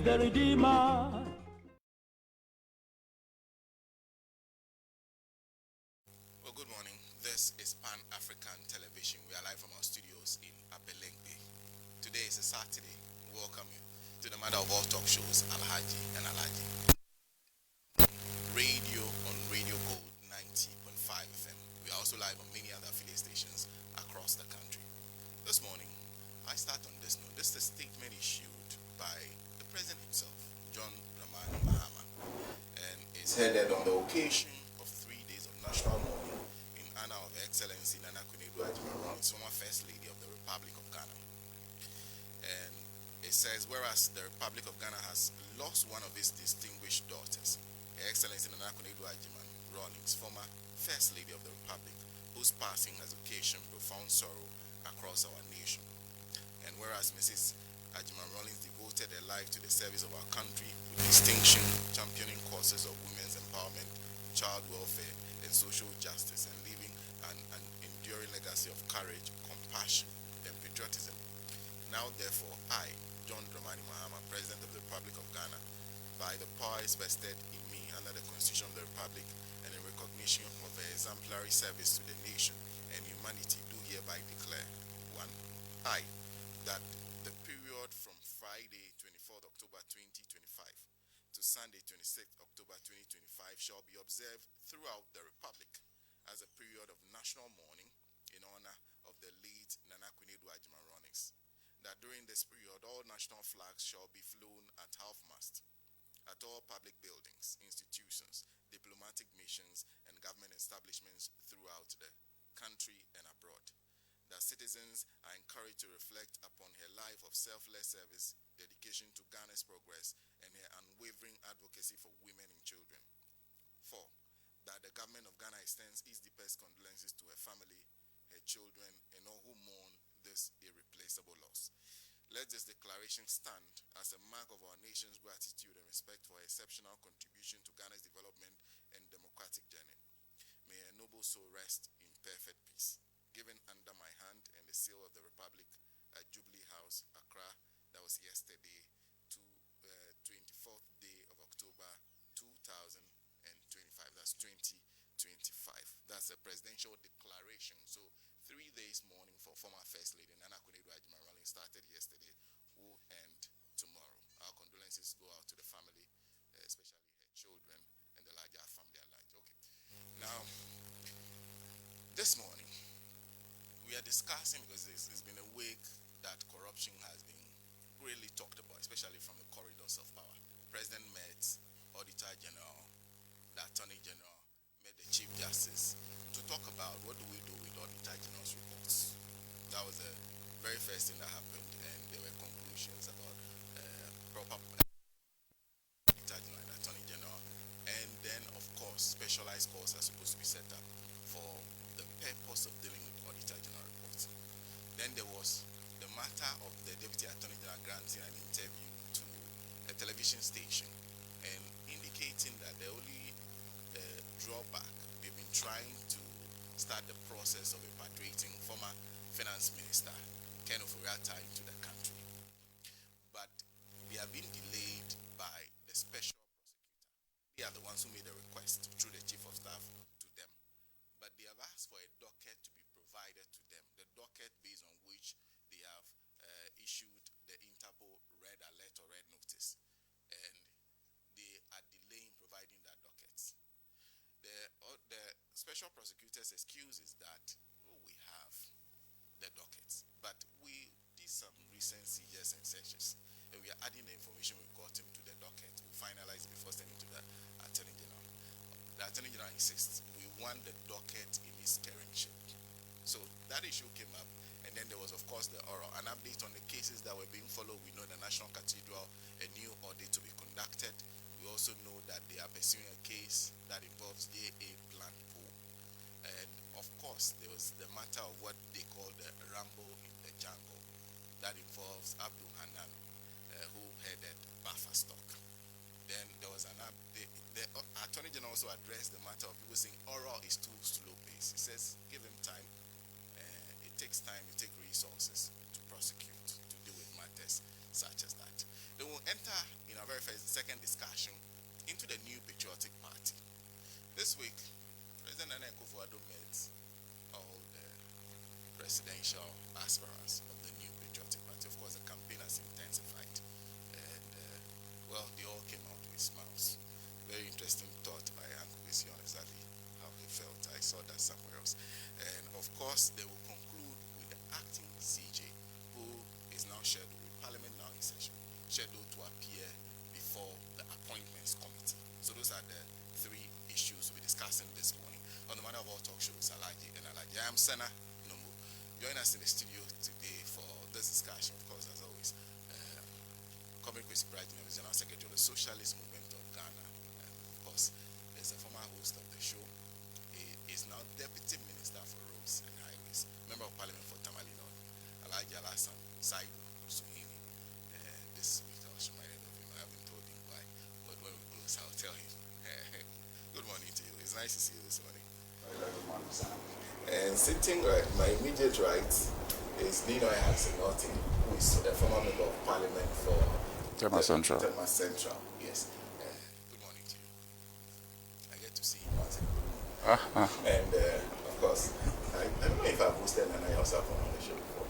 is the Redeemer. Well, good morning. This is Pan-African Television. We are live from our studios in Abelengbe. Today is a Saturday. We welcome you to the mother of all talk shows, Alhaji and Alhaji. Radio on Radio Gold 90.5 FM. We are also live on many other affiliate stations across the country. This morning, I start on this note. This is a statement issued by the President himself, John Dramani Mahama, and it's headed on the occasion of 3 days of national mourning in honor of Her Excellency Nana Akufo-Addo Ajimaro, former First Lady of the Republic of Ghana. And it says, whereas the Republic of Ghana has lost one of its distinguished daughters, Her Excellency Nana Akufo-Addo Ajimaro, former First Lady of the Republic, whose passing has occasioned profound sorrow across our nation. And whereas Mrs. Ajimaro devoted her life to the service of our country with distinction, championing causes of women's empowerment, child welfare, and social justice, and leaving an enduring legacy of courage, compassion, and patriotism. Now, therefore, I, John Dramani Mahama, President of the Republic of Ghana, by the powers vested in me under the Constitution of the Republic and in recognition of her exemplary service to the nation and humanity, do hereby declare, 1. That the period from Friday 24th October 2025 to Sunday 26th October 2025 shall be observed throughout the Republic as a period of national mourning in honor of the late Nana Akufo-Addo Ajimaro. That during this period all national flags shall be flown at half-mast at all public buildings, institutions, diplomatic missions, and government establishments throughout the country and abroad. That citizens are encouraged to reflect upon her life of selfless service, dedication to Ghana's progress, and her unwavering advocacy for women and children. 4. That the government of Ghana extends its deepest condolences to her family, her children, and all who mourn this irreplaceable loss. Let this declaration stand as a mark of our nation's gratitude and respect for her exceptional contribution to Ghana's development and democratic journey. May her noble soul rest in perfect peace. Given under my hand and the seal of the Republic at Jubilee House, Accra, that was yesterday, to 24th day of October 2025. That's 2025. That's a presidential declaration. So 3 days mourning for former First Lady Nana Akufo-Addo Ajimaro started yesterday, will end tomorrow. Our condolences go out to the family, especially her children and the larger family alike. Okay. Now, this morning, we are discussing, because it's been a week that corruption has been really talked about, especially from the corridors of power. President met Auditor General, the Attorney General, met the Chief Justice to talk about what do we do with Auditor General's reports. That was the very first thing that happened, and there were conclusions about proper Auditor General and Attorney General. And then, of course, specialized courts are supposed to be set up for the purpose of dealing with Auditor General reports. Then there was the matter of the Deputy Attorney General granting an interview to a television station and indicating that the only drawback, they've been trying to start the process of repatriating former Finance Minister Ken Ofori-Atta into the country. But they have been delayed by the special prosecutor. They are the ones who made the request through the Chief of Staff to them. But they have asked for a docket to be provided to them, the docket based on which they have issued the Interpol red alert or red notice. And they are delaying providing that docket. The special prosecutor's excuse is that we have the dockets, but we did some recent seizures and searches, and we are adding the information we got into the docket. We'll finalize it before sending to the Attorney General. The Attorney General insists we want the docket in its current shape. So that issue came up, and then there was, of course, the oral, an update on the cases that were being followed. We know the National Cathedral, a new audit to be conducted. We also know that they are pursuing a case that involves JA Plant Pool. And of course, there was the matter of what they call the Rambo in the Jungle. That involves Abdul Hanan, who headed Buffer Stock. Then there was the Attorney General also addressed the matter of people saying oral is too slow paced. He says, give him time. It takes time, it takes resources to prosecute, to deal with matters such as that. They will enter in our very second discussion into the new patriotic party. This week, President Nana Akufo-Addo met all the presidential aspirants of the new patriotic party. Of course, the campaign has intensified, and well, they all came out with smiles. Very interesting thought by Uncle Kwesi on exactly how they felt. I saw that somewhere else. And of course, they will conclude with the acting CJ, who is now scheduled with Parliament now in session, scheduled to appear before the appointments committee. So those are the three issues we'll be discussing this morning on the Manner of All Talk Shows, Alhaji and Alhaji. I am Senna Nomu. Join us in the studio today for this discussion, of course, as always. Comrade Kwesi Pragnant, the General Secretary of the Socialist Movement of Ghana. And of course, there's a former host of the show. He is now Deputy Minister for Roads and Highways, Member of Parliament for Tamale North, Alhaji Alasan Saidu Suhini. This week I was reminded of him. I haven't told him why, but when we close, I'll tell him. Good morning to you. It's nice to see you this morning. Good morning, sir. And sitting right, my immediate right is Nino Hansen Norton, who is a former Member of Parliament for Tema Central. Tema Central, yes. Good morning to you. I get to see you once again. And of course, I don't know if I've hosted and I also have come on the show before.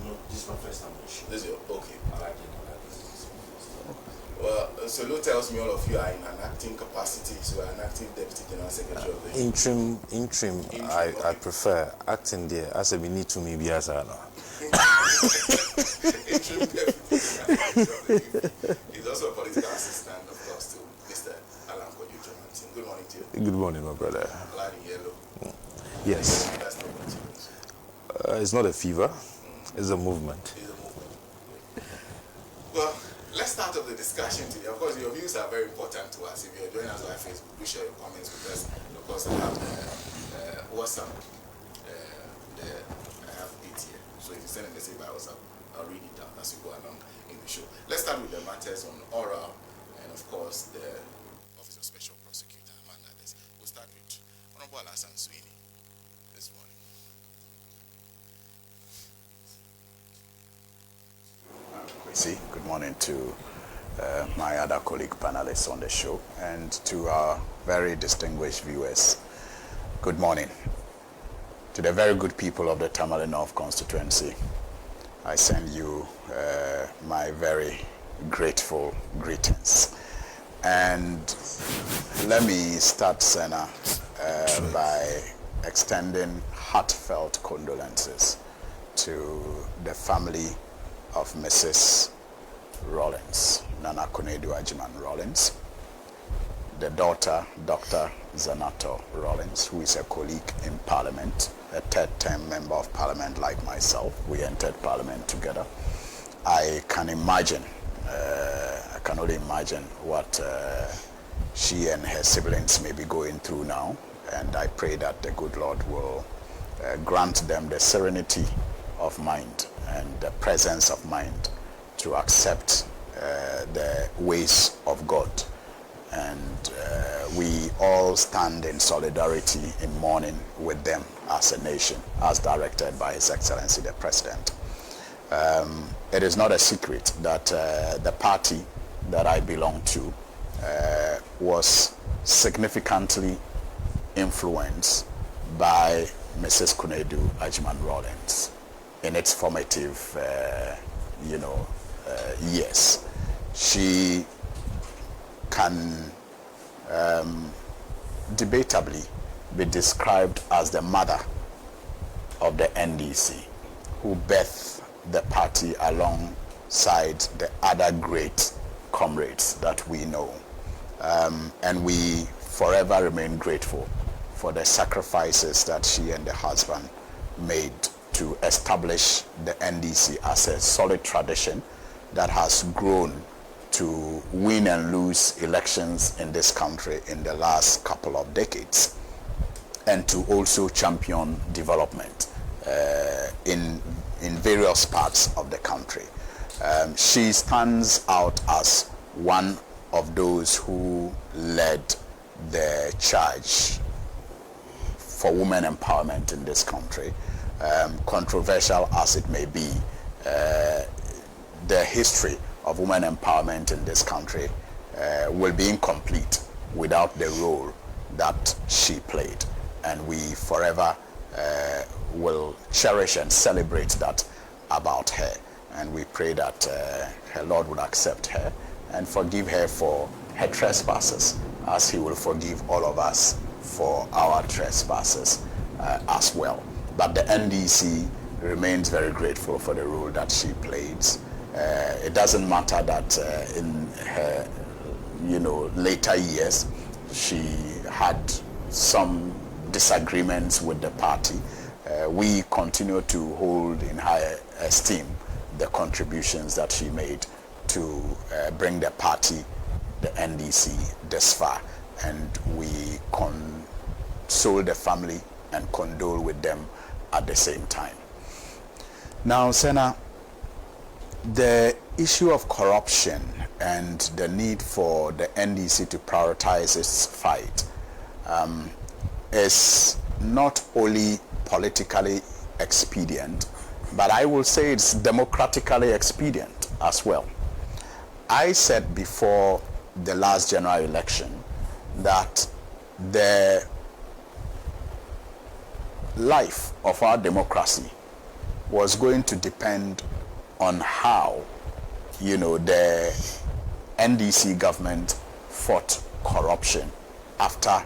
No, this is my first time on the show. This is your, okay. I like it. This is my first time. Well, Solo tells me all of you are in an acting capacity, so an acting Deputy General Secretary of the Interim. I prefer acting there as a need to me be as I know. Interim Deputy He's also a political assistant, of course, to Mr. Alan Kojo-Johnson. Good morning to you. Good morning, my brother. Blood in yellow. Yes. That's not what you It's not a fever. It's a movement. It's a movement. Well, let's start off the discussion today. Of course, your views are very important to us. If you're joining us on Facebook, do share your comments with us. Of course, I have WhatsApp. I have it here. So if you send a message by WhatsApp, I'll read it out as we go along in the show. Let's start with the matters on oral and, of course, the Office of Special Prosecutor, among others. We'll start with Honorable Alasan Sweeney this morning. Kwesi, good morning to my other colleague panelists on the show and to our very distinguished viewers. Good morning. To the very good people of the Tamale North constituency, I send you my very grateful greetings. And let me start, Senna, by extending heartfelt condolences to the family of Mrs. Rollins, Nana Konedu Ajiman Rollins, the daughter, Dr. Zanato Rollins, who is a colleague in Parliament, a third-term member of Parliament like myself. We entered Parliament together. I can imagine, I can only imagine what she and her siblings may be going through now, and I pray that the good Lord will grant them the serenity of mind and the presence of mind to accept the ways of God. And we all stand in solidarity in mourning with them as a nation, as directed by His Excellency the President. It is not a secret that the party that I belong to was significantly influenced by Mrs. Konedu Ajiman Rollins in its formative, years. She can debatably be described as the mother of the NDC, who birthed the party alongside the other great comrades that we know. And we forever remain grateful for the sacrifices that she and the husband made to establish the NDC as a solid tradition that has grown to win and lose elections in this country in the last couple of decades, and to also champion development in various parts of the country. She stands out as one of those who led the charge for women empowerment in this country. Controversial as it may be, the history of women empowerment in this country will be incomplete without the role that she played. And we forever will cherish and celebrate that about her. And we pray that her Lord would accept her and forgive her for her trespasses, as he will forgive all of us for our trespasses as well. But the NDC remains very grateful for the role that she played. It doesn't matter that in her later years she had some disagreements with the party. We continue to hold in high esteem the contributions that she made to bring the party, the NDC, this far, and we console the family and condole with them at the same time. Now, Senna, the issue of corruption and the need for the NDC to prioritize its fight is not only politically expedient, but I will say it's democratically expedient as well. I said before the last general election that the life of our democracy was going to depend on how, the NDC government fought corruption after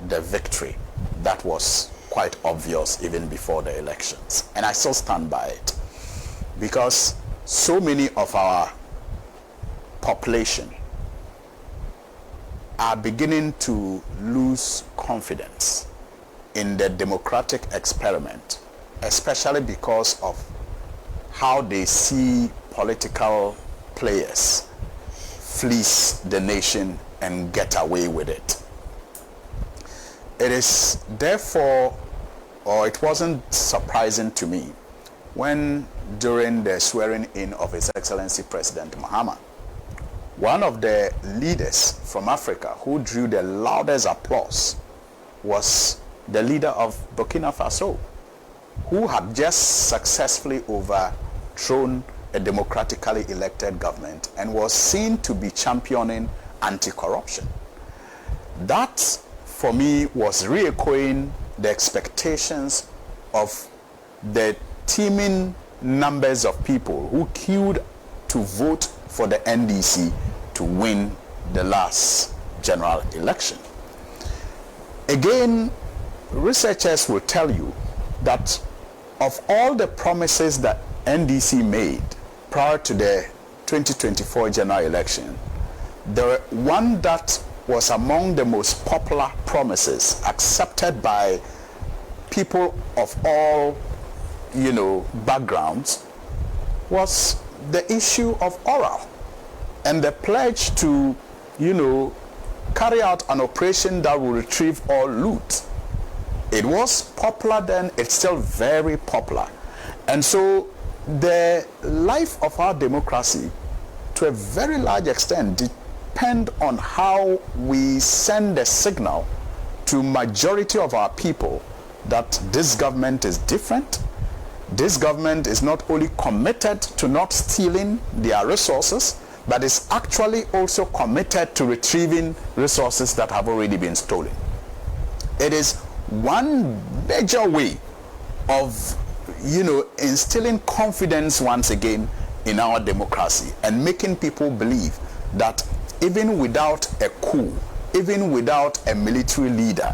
the victory that was quite obvious even before the elections. And I still stand by it, because so many of our population are beginning to lose confidence in the democratic experiment, especially because of how they see political players fleece the nation and get away with it. It is therefore, or it wasn't surprising to me when during the swearing in of His Excellency President Mahama, one of the leaders from Africa who drew the loudest applause was the leader of Burkina Faso, who had just successfully overthrown a democratically elected government and was seen to be championing anti-corruption. That, for me, was re-echoing the expectations of the teeming numbers of people who queued to vote for the NDC to win the last general election. Again, researchers will tell you that of all the promises that NDC made prior to the 2024 general election, the one that was among the most popular promises accepted by people of all, backgrounds was the issue of oral and the pledge to, carry out an operation that will retrieve all loot. It was popular then, it's still very popular. And so the life of our democracy, to a very large extent, depend on how we send a signal to majority of our people that this government is different. This government is not only committed to not stealing their resources, but is actually also committed to retrieving resources that have already been stolen. It is one major way of, instilling confidence once again in our democracy and making people believe that even without a coup, even without a military leader,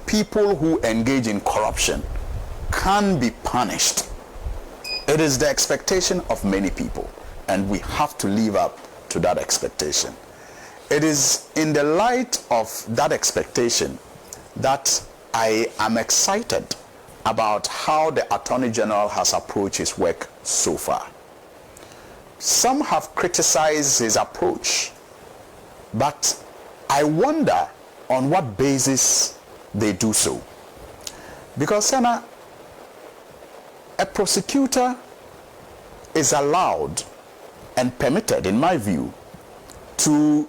people who engage in corruption can be punished. It is the expectation of many people, and we have to live up to that expectation. It is in the light of that expectation that I am excited about how the Attorney General has approached his work so far. Some have criticized his approach, but I wonder on what basis they do so. Because, Senna, a prosecutor is allowed and permitted, in my view, to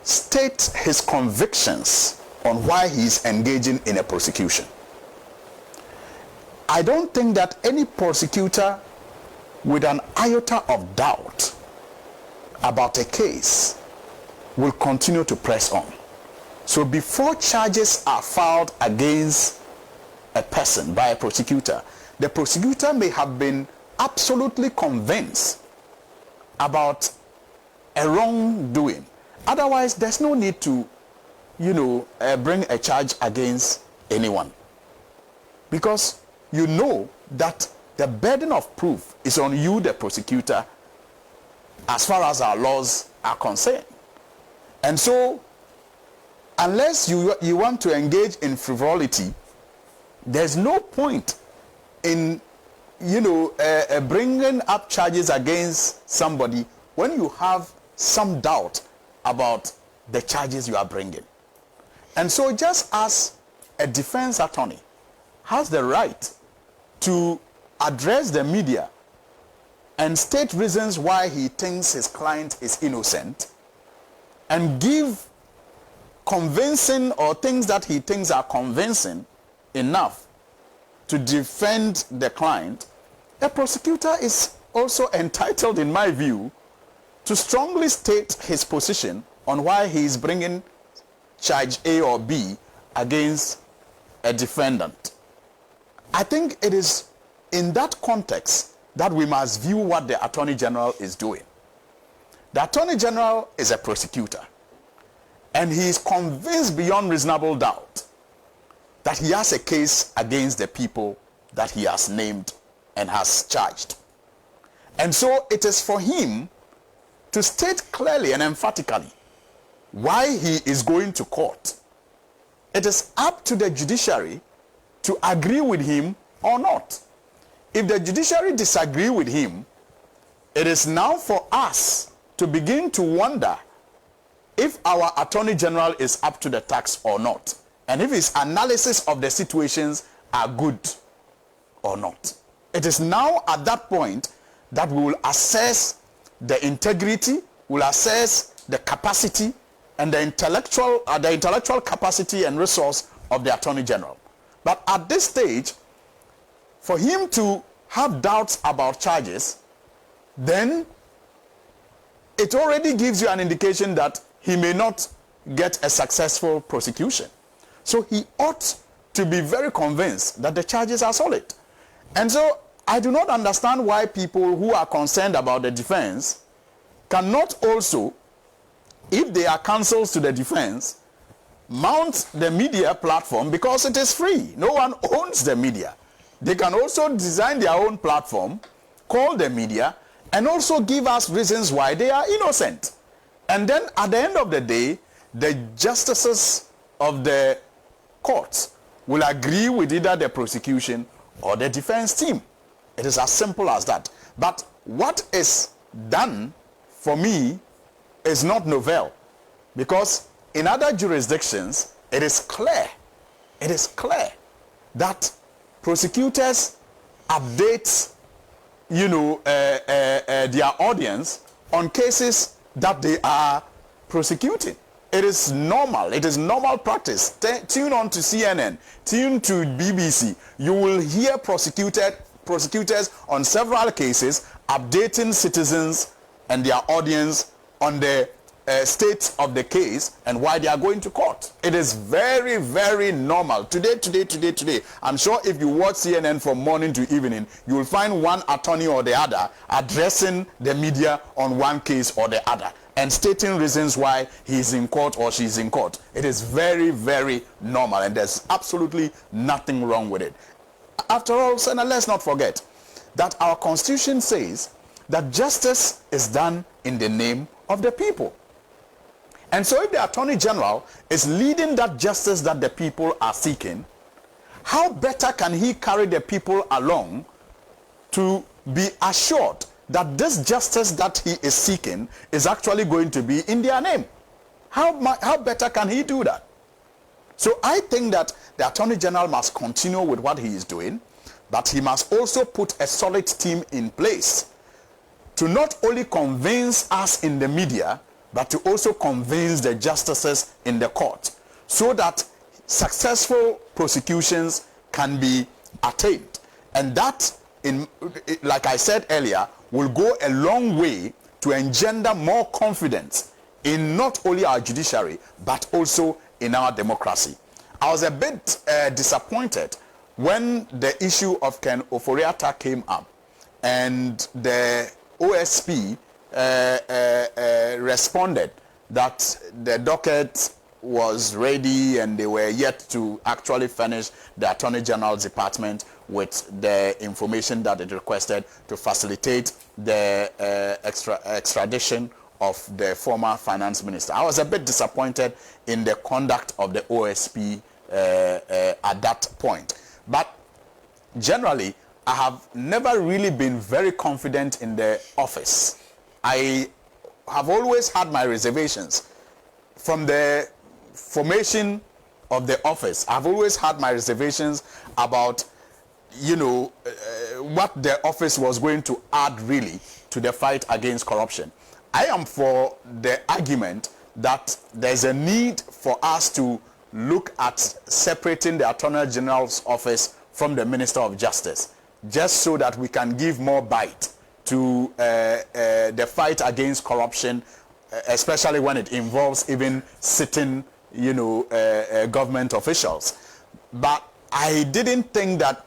state his convictions on why he is engaging in a prosecution. I don't think that any prosecutor with an iota of doubt about a case will continue to press on. So before charges are filed against a person by a prosecutor, the prosecutor may have been absolutely convinced about a wrongdoing. Otherwise, there's no need to, bring a charge against anyone. Because you know that the burden of proof is on you, the prosecutor, as far as our laws are concerned. And so, unless you want to engage in frivolity, there's no point in bringing up charges against somebody when you have some doubt about the charges you are bringing. And so just as a defense attorney has the right to address the media and state reasons why he thinks his client is innocent and give convincing or things that he thinks are convincing enough to defend the client, a prosecutor is also entitled, in my view, to strongly state his position on why he is bringing charge A or B against a defendant. I think it is in that context that we must view what the Attorney General is doing. The Attorney General is a prosecutor, and he is convinced beyond reasonable doubt that he has a case against the people that he has named and has charged. And so it is for him to state clearly and emphatically why he is going to court. It is up to the judiciary to agree with him or not. If the judiciary disagree with him, it is now for us to begin to wonder if our Attorney General is up to the task or not, and if his analysis of the situations are good or not. It is now at that point that we will assess the integrity, will assess the capacity and the intellectual capacity and resource of the Attorney General. But at this stage, for him to have doubts about charges, then it already gives you an indication that he may not get a successful prosecution. So he ought to be very convinced that the charges are solid. And so I do not understand why people who are concerned about the defense cannot also, if they are counsels to the defense, mount the media platform, because it is free. No one owns the media. They can also design their own platform, call the media, and also give us reasons why they are innocent. And then at the end of the day, the justices of the courts will agree with either the prosecution or the defense team. It is as simple as that. But what is done for me is not novel, because in other jurisdictions it is clear that prosecutors update their audience on cases that they are prosecuting. It is normal practice. Tune on to CNN, tune to BBC. You will hear prosecutors on several cases updating citizens and their audience on the state of the case and why they are going to court. It is very, very normal. Today, I'm sure if you watch CNN from morning to evening, you will find one attorney or the other addressing the media on one case or the other and stating reasons why he is in court or she is in court. It is very, very normal, and there's absolutely nothing wrong with it. After all, Senator, let's not forget that our Constitution says that justice is done in the name of the people. And so if the Attorney General is leading that justice that the people are seeking, how better can he carry the people along to be assured that this justice that he is seeking is actually going to be in their name? How better can he do that? So I think that the Attorney General must continue with what he is doing, but he must also put a solid team in place to not only convince us in the media, but to also convince the justices in the court, so that successful prosecutions can be attained. And that, like I said earlier, will go a long way to engender more confidence in not only our judiciary, but also in our democracy. I was a bit disappointed when the issue of Ken Ofori-Atta came up and the OSP responded that the docket was ready and they were yet to actually furnish the Attorney General's department with the information that it requested to facilitate the extradition of the former finance minister. I was a bit disappointed in the conduct of the OSP at that point. But generally, I have never really been very confident in the office. I have always had my reservations. From the formation of the office, I've always had my reservations about, what the office was going to add really to the fight against corruption. I am for the argument that there's a need for us to look at separating the Attorney General's office from the Minister of Justice, just so that we can give more bite to the fight against corruption, especially when it involves even sitting, government officials. But I didn't think that,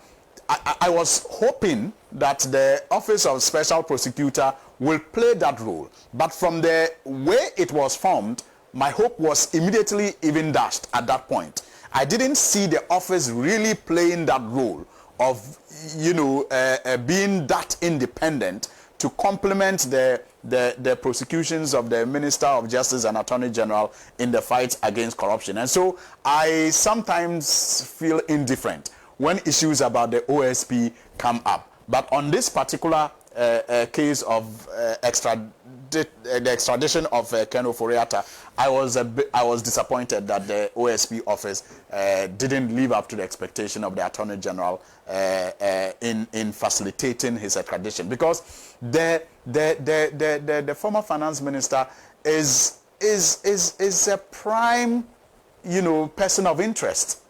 I was hoping that the Office of Special Prosecutor will play that role. But from the way it was formed, my hope was immediately even dashed at that point. I didn't see the office really playing that role of, being that independent to complement the prosecutions of the Minister of Justice and Attorney General in the fight against corruption. And so I sometimes feel indifferent when issues about the OSP come up. But on this particular case of the extradition of Ken Ofori-Atta, I was disappointed that the OSP office didn't live up to the expectation of the Attorney General in facilitating his extradition, because the former finance minister is a prime person of interest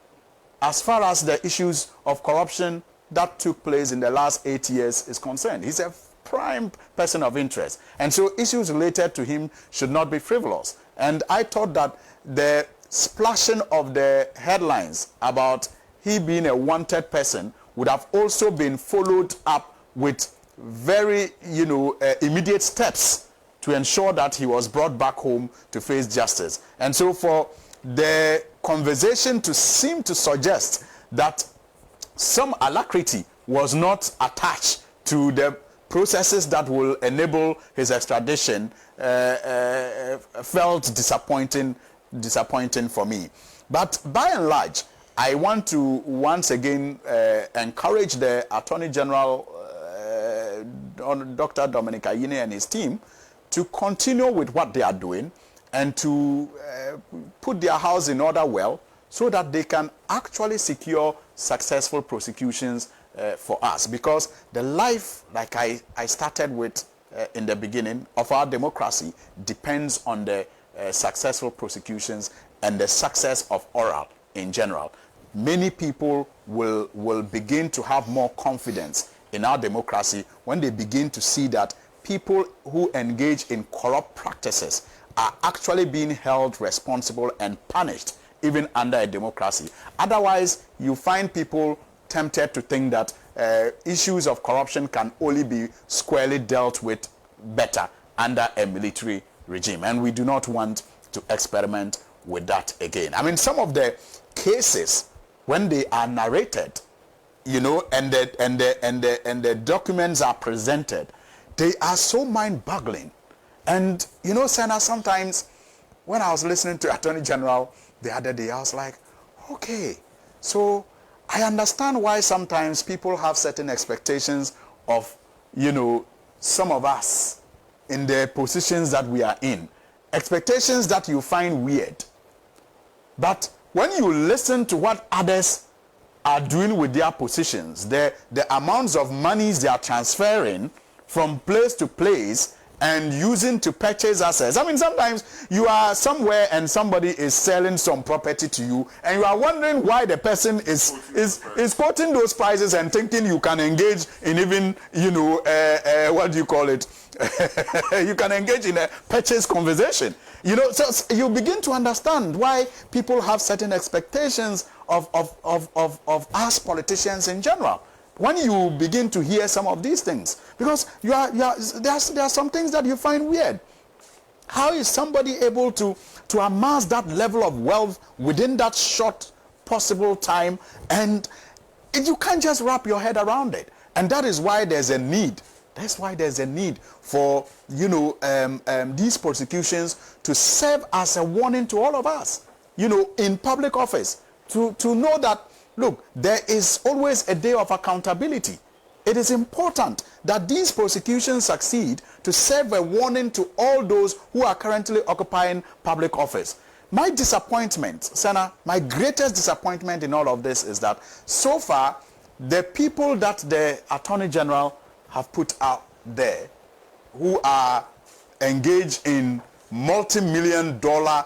as far as the issues of corruption that took place in the last 8 years is concerned. He's a prime person of interest. And so issues related to him should not be frivolous. And I thought that the splashing of the headlines about he being a wanted person would have also been followed up with very, immediate steps to ensure that he was brought back home to face justice. And so for the conversation to seem to suggest that some alacrity was not attached to the processes that will enable his extradition felt disappointing for me. But by and large, I want to once again encourage the Attorney General, Dr. Dominic Ayine and his team, to continue with what they are doing and to put their house in order well, so that they can actually secure successful prosecutions for us. Because the life, like I started with in the beginning, of our democracy depends on the successful prosecutions and the success of oral in general. Many people will begin to have more confidence in our democracy when they begin to see that people who engage in corrupt practices are actually being held responsible and punished even under a democracy. Otherwise, you find people tempted to think that issues of corruption can only be squarely dealt with better under a military regime. And we do not want to experiment with that again. I mean, some of the cases, when they are narrated, and the documents are presented, they are so mind-boggling. And, Senna, sometimes when I was listening to Attorney General the other day, I was like, okay, so I understand why sometimes people have certain expectations of, some of us in the positions that we are in. Expectations that you find weird. But when you listen to what others are doing with their positions, the amounts of monies they are transferring from place to place, and using to purchase assets. I mean, sometimes you are somewhere and somebody is selling some property to you, and you are wondering why the person is quoting those prices and thinking you can engage in even, you know, what do you call it? You can engage in a purchase conversation. You know, so you begin to understand why people have certain expectations of us politicians in general. When you begin to hear some of these things, because there are some things that you find weird. How is somebody able to amass that level of wealth within that short possible time, and you can't just wrap your head around it? And that is why there's a need. That's why there's a need for, you know, these prosecutions to serve as a warning to all of us, you know, in public office, to know that, look, there is always a day of accountability. It is important that these prosecutions succeed to serve a warning to all those who are currently occupying public office. My disappointment, Senna, my greatest disappointment in all of this is that so far, the people that the Attorney General have put out there who are engaged in multi-million-dollar,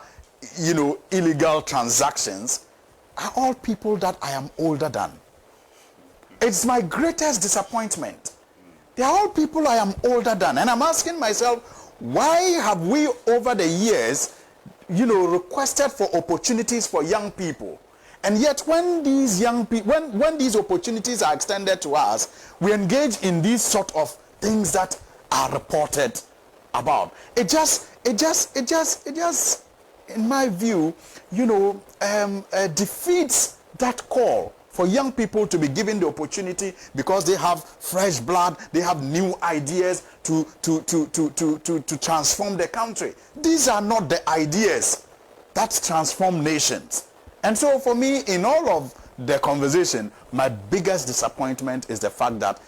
you know, illegal transactions are all people that I am older than. It's my greatest disappointment. They are all people I am older than. And I'm asking myself, why have we over the years, you know, requested for opportunities for young people? And yet when these young people, when these opportunities are extended to us, we engage in these sort of things that are reported about. It just, in my view, you know, defeats that call for young people to be given the opportunity because they have fresh blood, they have new ideas to transform the country. These are not the ideas that transform nations. And so for me, in all of the conversation, my biggest disappointment is the fact that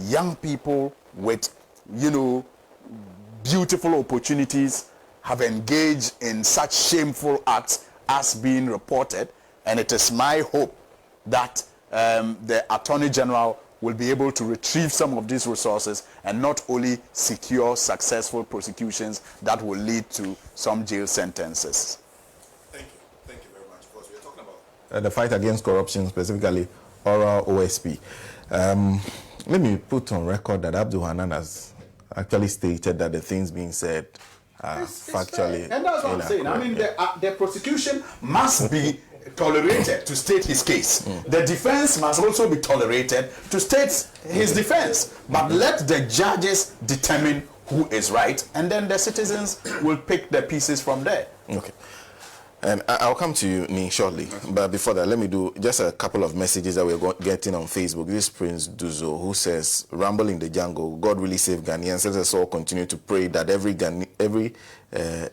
young people with, you know, beautiful opportunities have engaged in such shameful acts as being reported. And it is my hope that the Attorney General will be able to retrieve some of these resources and not only secure successful prosecutions that will lead to some jail sentences. Thank you very much. Of course, we are talking about The fight against corruption, specifically oral OSP. Let me put on record that Abdul Hanan has actually stated that the things being said are factually. And that's what I'm saying. I mean, the prosecution must be tolerated to state his case. The defense must also be tolerated to state his defense. But let the judges determine who is right, and then the citizens will pick the pieces from there. Okay. And I'll come to you, Ni, shortly. But before that, let me do just a couple of messages that we're getting on Facebook. This Prince Duzo, who says, "Rumble in the jungle, God really save Ghanaians. Let us all continue to pray that every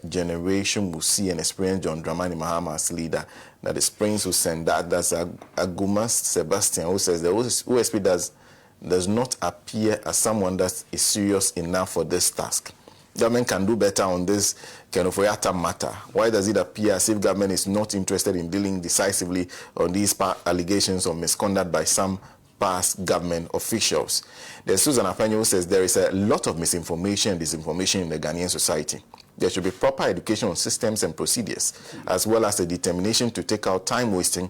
generation will see and experience John Dramani Mahama as leader. That is Prince who sent that. That's Agumas Sebastian, who says the OSP does not appear as someone that is serious enough for this task. Government can do better on this Kenofoyata matter. Why does it appear as if government is not interested in dealing decisively on these allegations of misconduct by some past government officials?" There's Susan Apanyo, who says there is a lot of misinformation and disinformation in the Ghanaian society. There should be proper education on systems and procedures, as well as a determination to take out time-wasting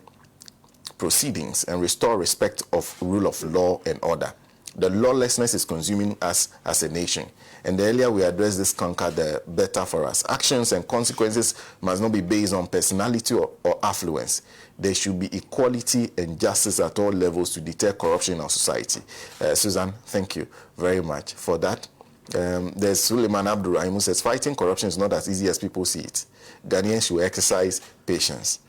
proceedings and restore respect of rule of law and order. The lawlessness is consuming us as a nation. And the earlier we address this conquer, the better for us. Actions and consequences must not be based on personality or affluence. There should be equality and justice at all levels to deter corruption in our society. Susan, thank you very much for that. There's Suleiman Abdurrahim, who says, "Fighting corruption is not as easy as people see it. Ghanaians should exercise patience."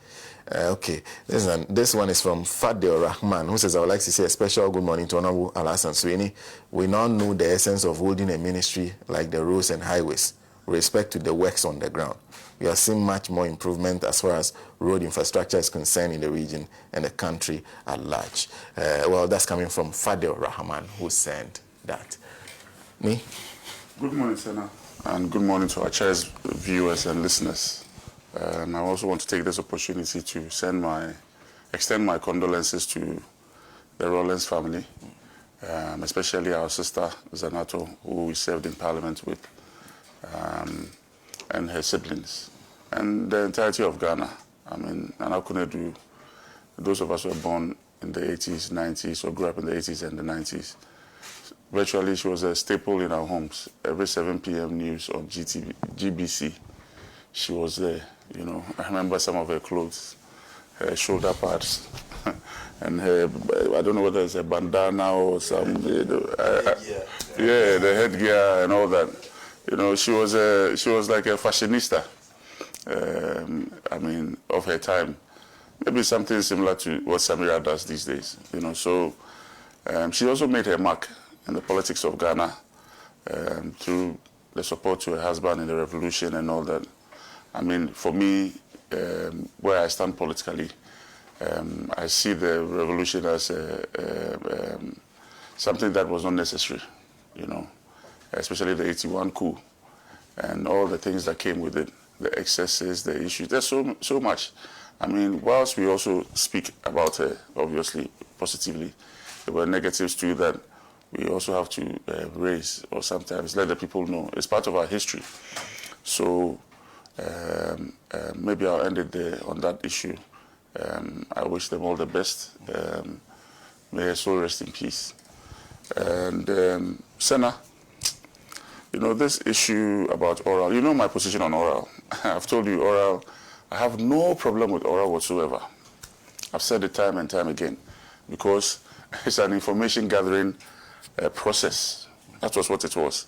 Okay, this one is from Fadil Rahman, who says, "I would like to say a special good morning to Honorable Alhassan Sweeney. We now know the essence of holding a ministry like the roads and highways, with respect to the works on the ground. We are seeing much more improvement as far as road infrastructure is concerned in the region and the country at large." Well, that's coming from Fadil Rahman, who sent that. Me? Good morning, Senna, and good morning to our chair's viewers and listeners. I also want to take this opportunity to extend my condolences to the Rollins family, especially our sister Zanato, who we served in Parliament with. and her siblings, and the entirety of Ghana. I mean, Nana Konadu, those of us who were born in the 80s, 90s, or grew up in the 80s and the 90s, virtually she was a staple in our homes. Every 7 p.m. news on GBC, she was there. You know, I remember some of her clothes, her shoulder pads, and her, I don't know whether it's a bandana or some, yeah, the headgear and all that. You know, she was like a fashionista. I mean, of her time. Maybe something similar to what Samira does these days. You know, so she also made her mark in the politics of Ghana through the support to her husband in the revolution and all that. I mean, for me, where I stand politically, I see the revolution as something that was not necessary, you know, especially the 81 coup and all the things that came with it, the excesses, the issues. There's so much. I mean, whilst we also speak about her, obviously, positively, there were negatives too that we also have to raise or sometimes let the people know. It's part of our history. So maybe I'll end it there on that issue. I wish them all the best. May her soul rest in peace. And Senna, you know, this issue about oral, you know my position on oral. I've told you oral, I have no problem with oral whatsoever. I've said it time and time again because it's an information gathering process. That was what it was.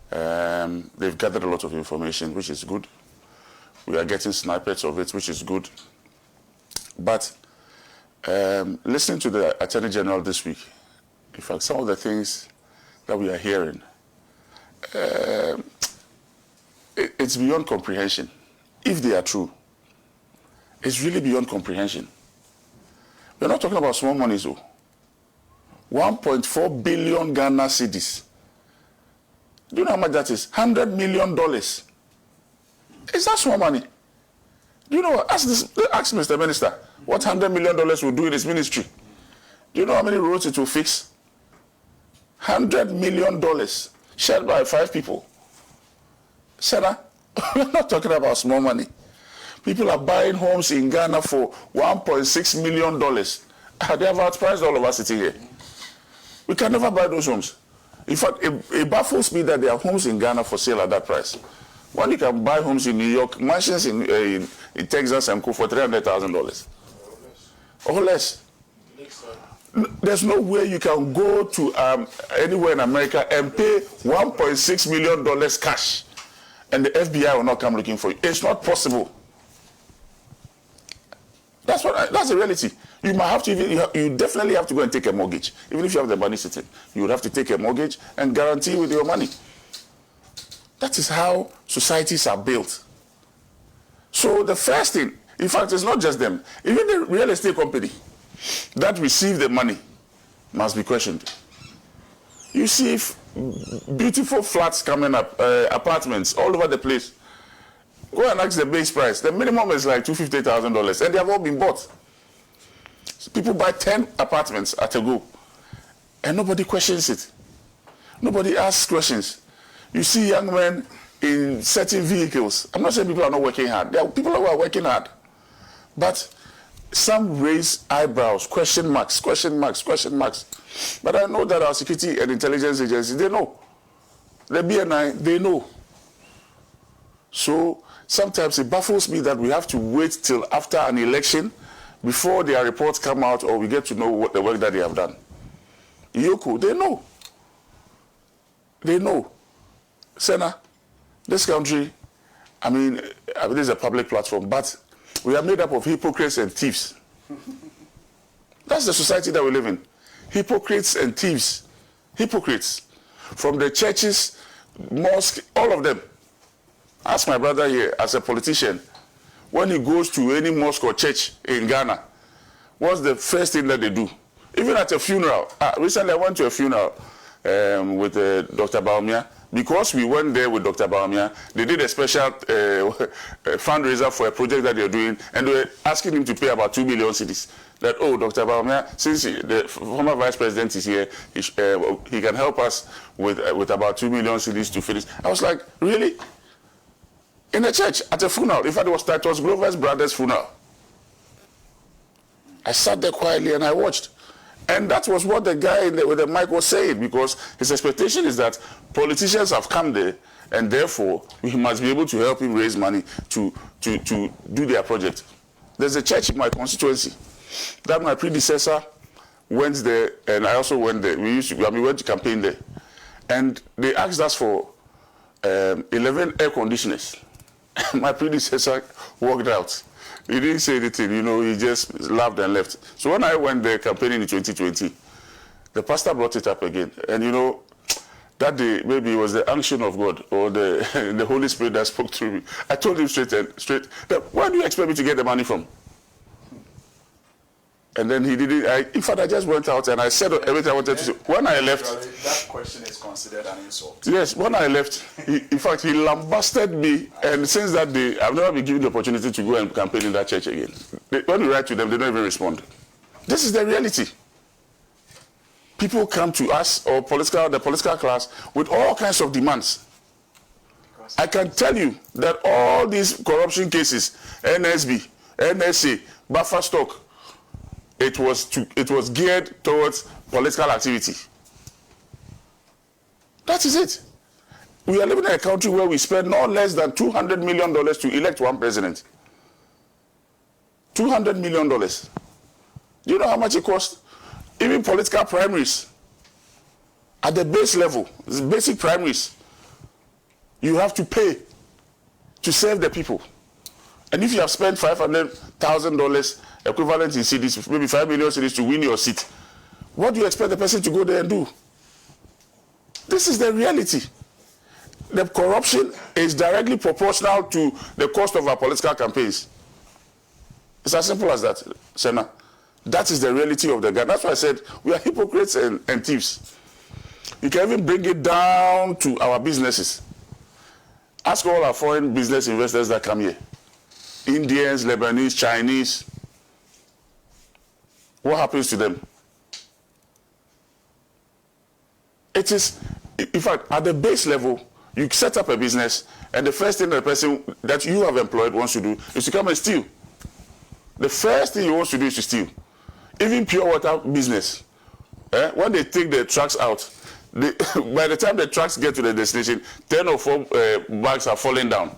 They've gathered a lot of information, which is good. We are getting snippets of it, which is good. But listening to the Attorney General this week, in fact, some of the things that we are hearing, it's beyond comprehension. If they are true, it's really beyond comprehension. We're not talking about small money, though. 1.4 billion Ghana cedis. Do you know how much that is? $100 million. Is that small money? Do you know what? Ask Mr. Minister what $100 million will do in his ministry. Do you know how many roads it will fix? $100 million shared by 5 people. Senna, we're not talking about small money. People are buying homes in Ghana for $1.6 million. They have outpriced all of us sitting here. We can never buy those homes. In fact, it baffles me that there are homes in Ghana for sale at that price. When you can buy homes in New York, mansions in Texas and co for $300,000 or less. There's no way you can go to anywhere in America and pay $1.6 million cash and the FBI will not come looking for you. It's not possible. That's the reality. You might have to, you definitely have to go and take a mortgage. Even if you have the money sitting, you would have to take a mortgage and guarantee with your money. That is how societies are built. So the first thing, in fact, it's not just them. Even the real estate company that receive the money must be questioned. You see beautiful flats coming up, apartments all over the place. Go and ask the base price. The minimum is like $250,000 and they have all been bought. So people buy 10 apartments at a go and nobody questions it. Nobody asks questions. You see young men in certain vehicles. I'm not saying people are not working hard. There are people who are working hard. But some raise eyebrows, question marks, question marks, question marks. But I know that our security and intelligence agencies, they know. The BNI, they know. So sometimes it baffles me that we have to wait till after an election before their reports come out or we get to know what the work that they have done. Yoko, they know. They know. Senna, this country, I mean, this is a public platform, but we are made up of hypocrites and thieves. That's the society that we live in. Hypocrites and thieves. Hypocrites. From the churches, mosques, all of them. Ask my brother here, as a politician, when he goes to any mosque or church in Ghana, what's the first thing that they do? Even at a funeral. Recently I went to a funeral with Dr. Baumia, because we went there with Dr. Bawumia, they did a special fundraiser for a project that they're doing, and they were asking him to pay about 2 million cedis. That, oh, Dr. Bawumia, since the former vice president is here, he can help us with about 2 million cedis to finish. I was like, really? In a church, at a funeral. In fact, it was Glover's brother's funeral. I sat there quietly and I watched. And that was what the guy with the mic was saying, because his expectation is that politicians have come there, and therefore we must be able to help him raise money to do their project. There's a church in my constituency that my predecessor went there, and I also went there. We went to campaign there, and they asked us for 11 air conditioners. My predecessor walked out. He didn't say anything, you know, he just laughed and left. So when I went there campaigning in 2020, the pastor brought it up again. And you know, that day, maybe it was the unction of God or the Holy Spirit that spoke through me. I told him straight, that, where do you expect me to get the money from? And then he didn't. In fact, I just went out and I said everything I wanted to say. When I left, that question is considered an insult. Yes, when I left, in fact, he lambasted me, and since that day, I've never been given the opportunity to go and campaign in that church again. When we write to them, they don't even respond. This is the reality. People come to us, or the political class, with all kinds of demands. I can tell you that all these corruption cases, NSB, NSA, buffer stock, it was geared towards political activity. That is it. We are living in a country where we spend no less than $200 million to elect one president. $200 million. Do you know how much it costs? Even political primaries, at the base level, basic primaries, you have to pay to serve the people. And if you have spent $500,000 equivalent in cedis, maybe 5 million cedis to win your seat, what do you expect the person to go there and do? This is the reality. The corruption is directly proportional to the cost of our political campaigns. It's as simple as that, Senna. That is the reality of the guy. That's why I said we are hypocrites and thieves. You can even bring it down to our businesses. Ask all our foreign business investors that come here. Indians, Lebanese, Chinese. What happens to them? It is, in fact, at the base level, you set up a business, and the first thing the person that you have employed wants to do is to come and steal. The first thing he wants to do is to steal. Even pure water business, when they take the trucks out, by the time the trucks get to the destination, 10 or 4 bags are falling down.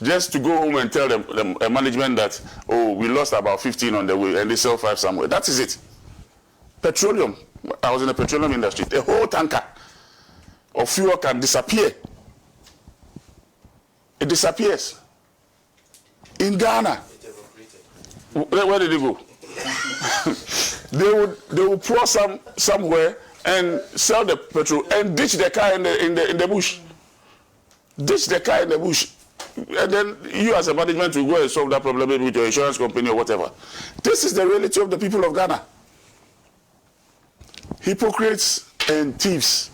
Just to go home and tell the management that, oh, we lost about 15 on the way, and they sell 5 somewhere. That is it. Petroleum. I was in the petroleum industry. A whole tanker of fuel can disappear. It disappears. In Ghana. Where did it go? they would pour somewhere and sell the petrol and ditch the car in the bush. Ditch the car in the bush. And then you as a management will go and solve that problem maybe with your insurance company or whatever. This is the reality of the people of Ghana. Hypocrites and thieves.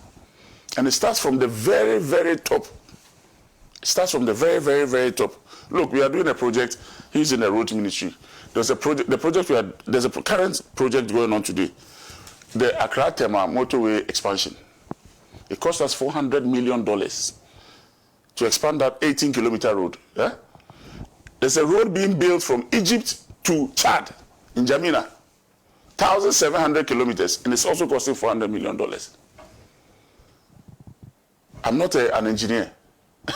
And it starts from the very, very top. It starts from the very, very, very top. Look, we are doing a project. He's in the road ministry. There's a project. There's a current project going on today. The Accra Tema motorway expansion. It cost us $400 million to expand that 18-kilometer road. Yeah? There's a road being built from Egypt to Chad in Jamina. 1,700 kilometers, and it's also costing $400 million. I'm not an engineer,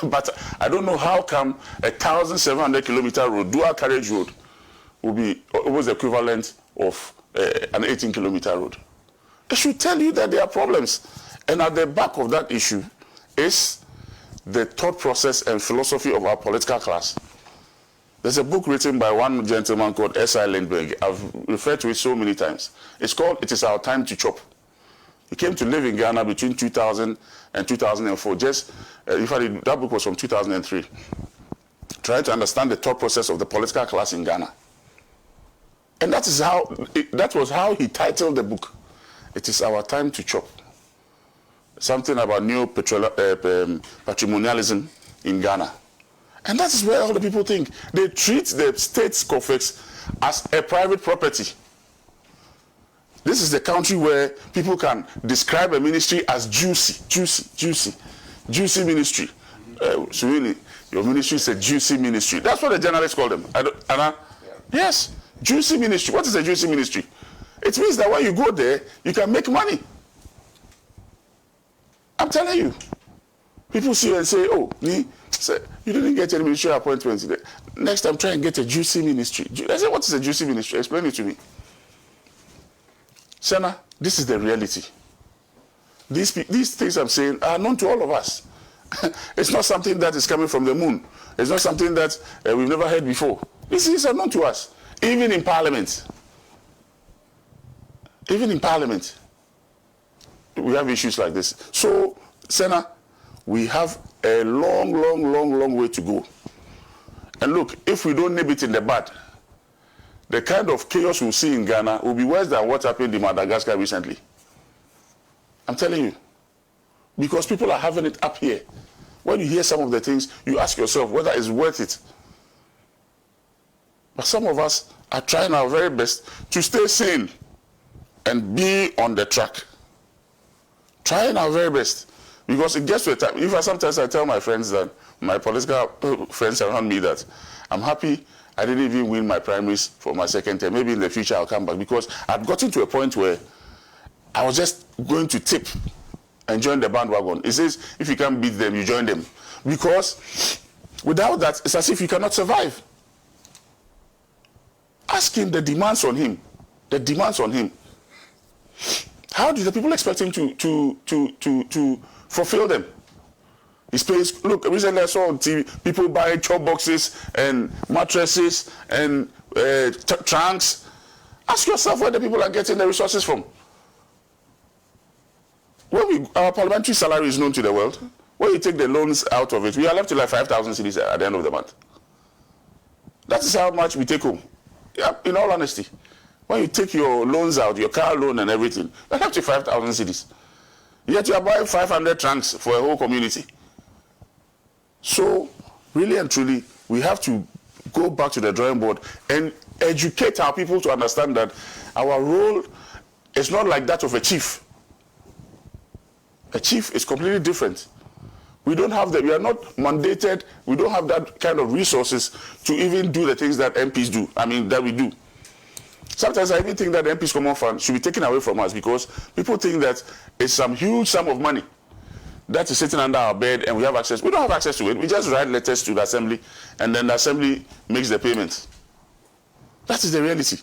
but I don't know how come a 1,700 kilometer road, dual carriage road, will be almost equivalent of an 18-kilometer road. It should tell you that there are problems. And at the back of that issue is the thought process and philosophy of our political class. There's a book written by one gentleman called S.I. Lindbergh. I've referred to it so many times. It's called It Is Our Time to Chop. He came to live in Ghana between 2000 and 2004. In fact, that book was from 2003. Trying to understand the thought process of the political class in Ghana. And that was how he titled the book. It is our time to chop. something about patrimonialism in Ghana. And that is where all the people think. They treat the state's coffers as a private property. This is the country where people can describe a ministry as juicy ministry. So really, your ministry is a juicy ministry. That's what the journalists call them. Yes, juicy ministry. What is a juicy ministry? It means that when you go there, you can make money. I'm telling you. People see you and say, oh, you didn't get any ministry appointments. Next time, try and get a juicy ministry. I say, what is a juicy ministry? Explain it to me. Senna, this is the reality. These things I'm saying are known to all of us. It's not something that is coming from the moon. It's not something that we've never heard before. These things are known to us. Even in Parliament. Even in Parliament, we have issues like this. So, Senna, we have a long way to go. And look, if we don't nip it in the bud, the kind of chaos we'll see in Ghana will be worse than what happened in Madagascar recently. I'm telling you. Because people are having it up here. When you hear some of the things, you ask yourself whether it's worth it. But some of us are trying our very best to stay sane and be on the track. Trying our very best. Because it gets to a time, sometimes I tell my friends that, my political friends around me, that I'm happy I didn't even win my primaries for my second term. Maybe in the future I'll come back, because I'd gotten to a point where I was just going to tip and join the bandwagon. It says, if you can't beat them, you join them. Because without that, it's as if you cannot survive. Ask him the demands on him. The demands on him. How do the people expect him to fulfill them? His pays. Look, recently I saw on TV people buying chop boxes and mattresses and trunks. Ask yourself where the people are getting the resources from. Our parliamentary salary is known to the world. When you take the loans out of it, we are left to like 5,000 cedis at the end of the month. That is how much we take home. Yeah, in all honesty. When you take your loans out, your car loan and everything, you're left to 5,000 cedis. Yet you are buying 500 trunks for a whole community. So, really and truly, we have to go back to the drawing board and educate our people to understand that our role is not like that of a chief. A chief is completely different. We don't have that. We are not mandated. We don't have that kind of resources to even do the things that MPs do. That we do. Sometimes I even think that the MPs Common Fund should be taken away from us, because people think that it's some huge sum of money that is sitting under our bed and we have access. We don't have access to it. We just write letters to the assembly and then the assembly makes the payments. That is the reality.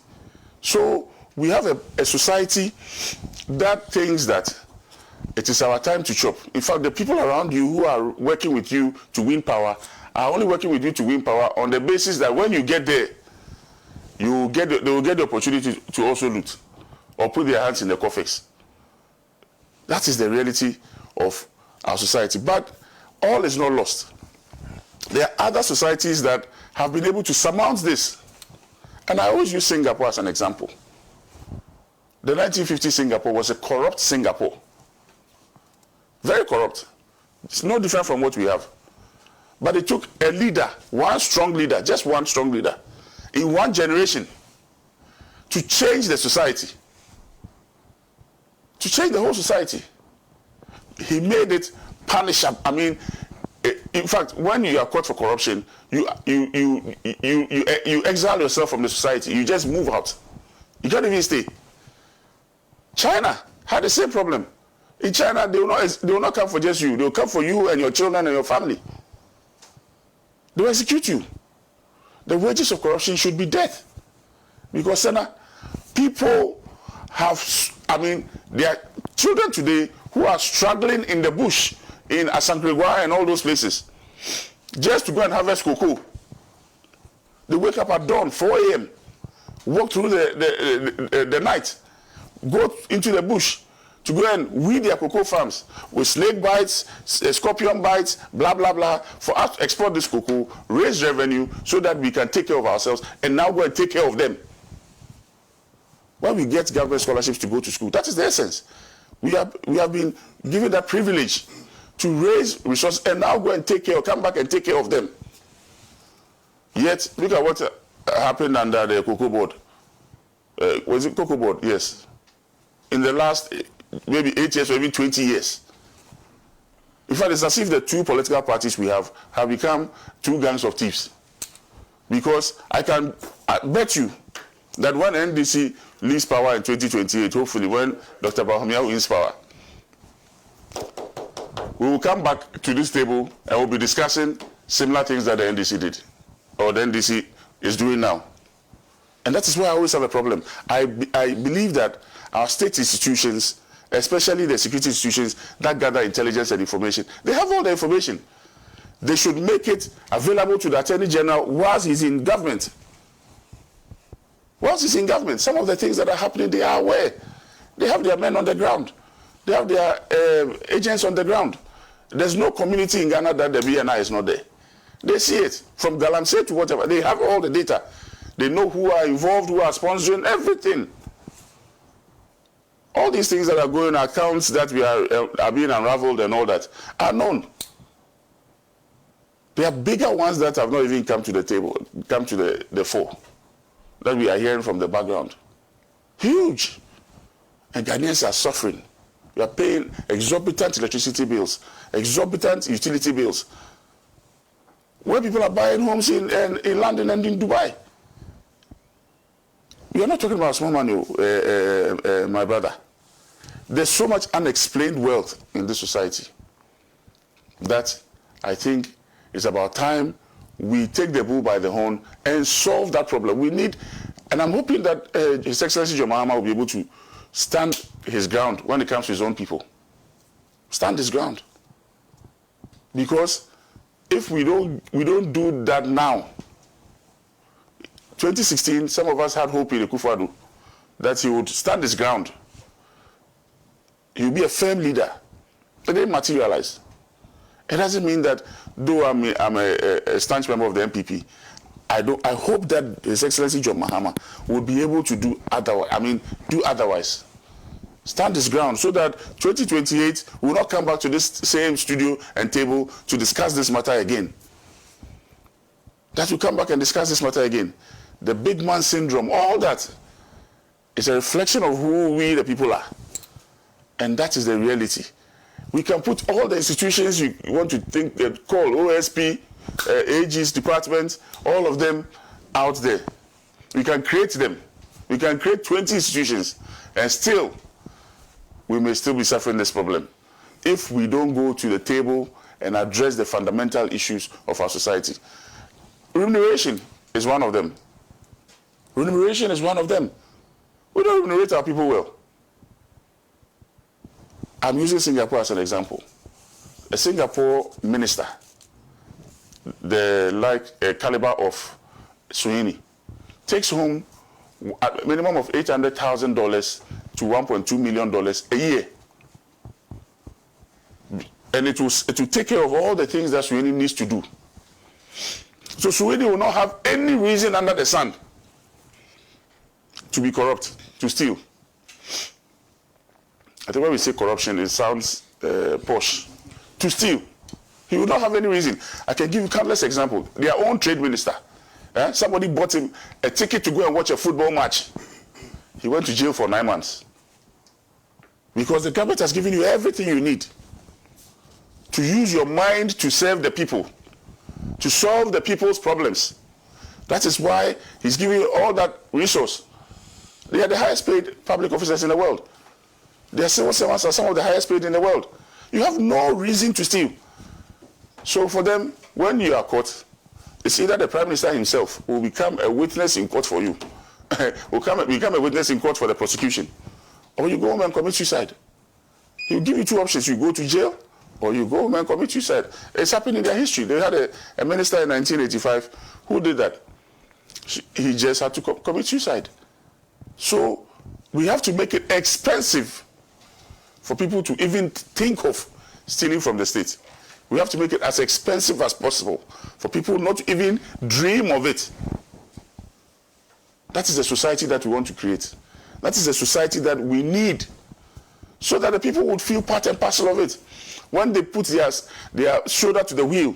So we have a society that thinks that it is our time to chop. In fact, the people around you who are working with you to win power are only working with you to win power on the basis that when you get there, they will get the opportunity to also loot or put their hands in the coffers. That is the reality of our society. But all is not lost. There are other societies that have been able to surmount this. And I always use Singapore as an example. The 1950 Singapore was a corrupt Singapore. Very corrupt. It's no different from what we have. But it took a leader, one strong leader, just one strong leader, in one generation, to change the society. To change the whole society. He made it punishable. In fact, when you are caught for corruption, you exile yourself from the society. You just move out. You can't even stay. China had the same problem. In China, they will not come for just you. They will come for you and your children and your family. They will execute you. The wages of corruption should be death. Because, Senna, people have, there are children today who are struggling in the bush, in Asankregwa and all those places, just to go and harvest cocoa. They wake up at dawn, 4 a.m., walk through the night, go into the bush to go and weed their cocoa farms with snake bites, scorpion bites, blah, blah, blah, for us to export this cocoa, raise revenue so that we can take care of ourselves and now go and take care of them. When we get government scholarships to go to school, that is the essence. We have been given that privilege to raise resources and now go and come back and take care of them. Yet, look at what happened under the Cocoa Board. Was it Cocoa Board? Yes. In the last maybe 8 years or even 20 years. In fact, it's as if the two political parties we have become two gangs of thieves. Because I bet you that when NDC leaves power in 2028, hopefully when Dr. Bahomia wins power, we will come back to this table and we'll be discussing similar things that the NDC did, or the NDC is doing now. And that is why I always have a problem. I believe that our state institutions, especially the security institutions that gather intelligence and information, they have all the information. They should make it available to the Attorney General whilst he's in government. Whilst he's in government, some of the things that are happening, they are aware. They have their men on the ground. They have their agents on the ground. There's no community in Ghana that the BNI is not there. They see it. From Galamsey to whatever. They have all the data. They know who are involved, who are sponsoring, everything. All these things that are going, accounts that are being unraveled and all that, are known. There are bigger ones that have not even come to the table, come to the fore, that we are hearing from the background. Huge. And Ghanaians are suffering. We are paying exorbitant electricity bills, exorbitant utility bills. Where people are buying homes in London and in Dubai. We are not talking about small money, my brother. There's so much unexplained wealth in this society that I think it's about time we take the bull by the horn and solve that problem. We need, and I'm hoping that His Excellency John Mahama will be able to stand his ground when it comes to his own people. Stand his ground. Because if we don't do that now, 2016, some of us had hope in Akufo-Addo that he would stand his ground. He will be a firm leader. It didn't materialize. It doesn't mean that though I'm a staunch member of the MPP, I hope that His Excellency John Mahama will be able to do otherwise. Stand his ground so that 2028 we will not come back to this same studio and table to discuss this matter again. That we come back and discuss this matter again. The big man syndrome, all that is a reflection of who we the people are. And that is the reality. We can put all the institutions you want to think that call OSP, AG's department, all of them out there. We can create them. We can create 20 institutions and still, we may still be suffering this problem if we don't go to the table and address the fundamental issues of our society. Remuneration is one of them. Remuneration is one of them. We don't remunerate our people well. I'm using Singapore as an example. A Singapore minister, the caliber of Sweeney, takes home a minimum of $800,000 to $1.2 million a year. And it will take care of all the things that Sweeney needs to do. So Sweeney will not have any reason under the sun to be corrupt, to steal. I think when we say corruption, it sounds posh. To steal. He will not have any reason. I can give you countless examples. Their own trade minister. Somebody bought him a ticket to go and watch a football match. He went to jail for 9 months. Because the government has given you everything you need to use your mind to serve the people, to solve the people's problems. That is why he's giving you all that resource. They are the highest paid public officers in the world. Their civil servants are some of the highest paid in the world. You have no reason to steal. So for them, when you are caught, it's either the Prime Minister himself will become a witness in court for you, will become a witness in court for the prosecution, or you go home and commit suicide. He'll give you two options. You go to jail, or you go home and commit suicide. It's happened in their history. They had a minister in 1985 who did that. He just had to commit suicide. So we have to make it expensive for people to even think of stealing from the state. We have to make it as expensive as possible for people not to even dream of it. That is the society that we want to create. That is the society that we need so that the people would feel part and parcel of it. When they put their shoulder to the wheel,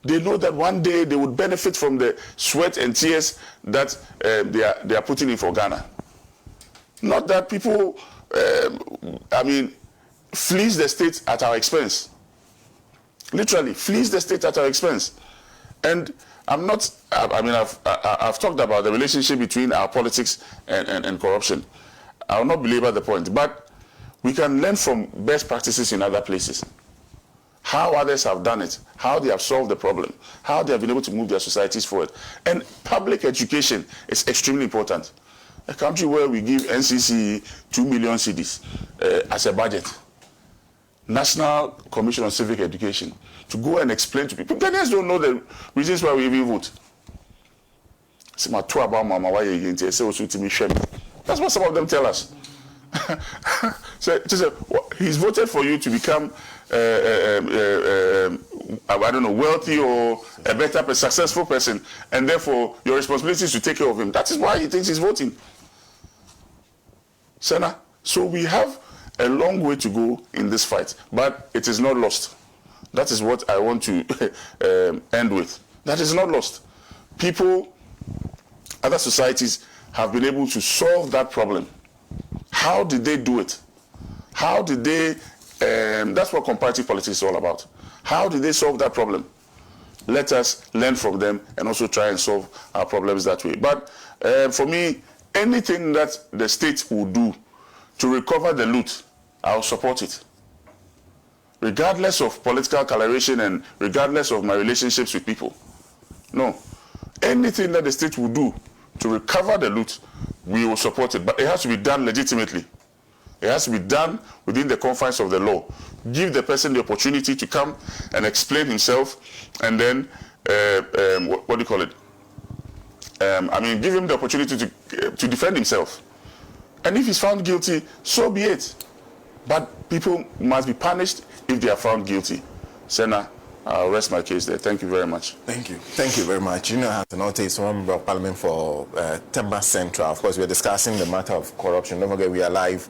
they know that one day they would benefit from the sweat and tears that they are putting in for Ghana. Not that people, fleece the state at our expense. Literally, fleece the state at our expense. And I've talked about the relationship between our politics and corruption. I will not belabor the point, but we can learn from best practices in other places. How others have done it, how they have solved the problem, how they have been able to move their societies forward. And public education is extremely important. A country where we give NCC 2 million cedis as a budget, National Commission on Civic Education, to go and explain to people. Ghanaians don't know the reasons why we even vote. That's what some of them tell us. So he's voted for you to become wealthy or a better, successful person, and therefore your responsibility is to take care of him. That is why he thinks he's voting. Senna, so we have a long way to go in this fight, but it is not lost. That is what I want to end with. That is not lost. People, other societies have been able to solve that problem. How did they do it? How did they, that's what comparative politics is all about. How did they solve that problem? Let us learn from them and also try and solve our problems that way. But for me, anything that the state will do to recover the loot, I'll support it. Regardless of political coloration and regardless of my relationships with people. No. Anything that the state will do to recover the loot, we will support it. But it has to be done legitimately. It has to be done within the confines of the law. Give the person the opportunity to come and explain himself, and then, what do you call it? Give him the opportunity to defend himself. And if he's found guilty, so be it. But people must be punished if they are found guilty. Senna, I'll rest my case there. Thank you very much. Thank you. Thank you very much. You know, Hatanote is one member of Parliament for Temba Central. Of course, we're discussing the matter of corruption. Don't forget, we are live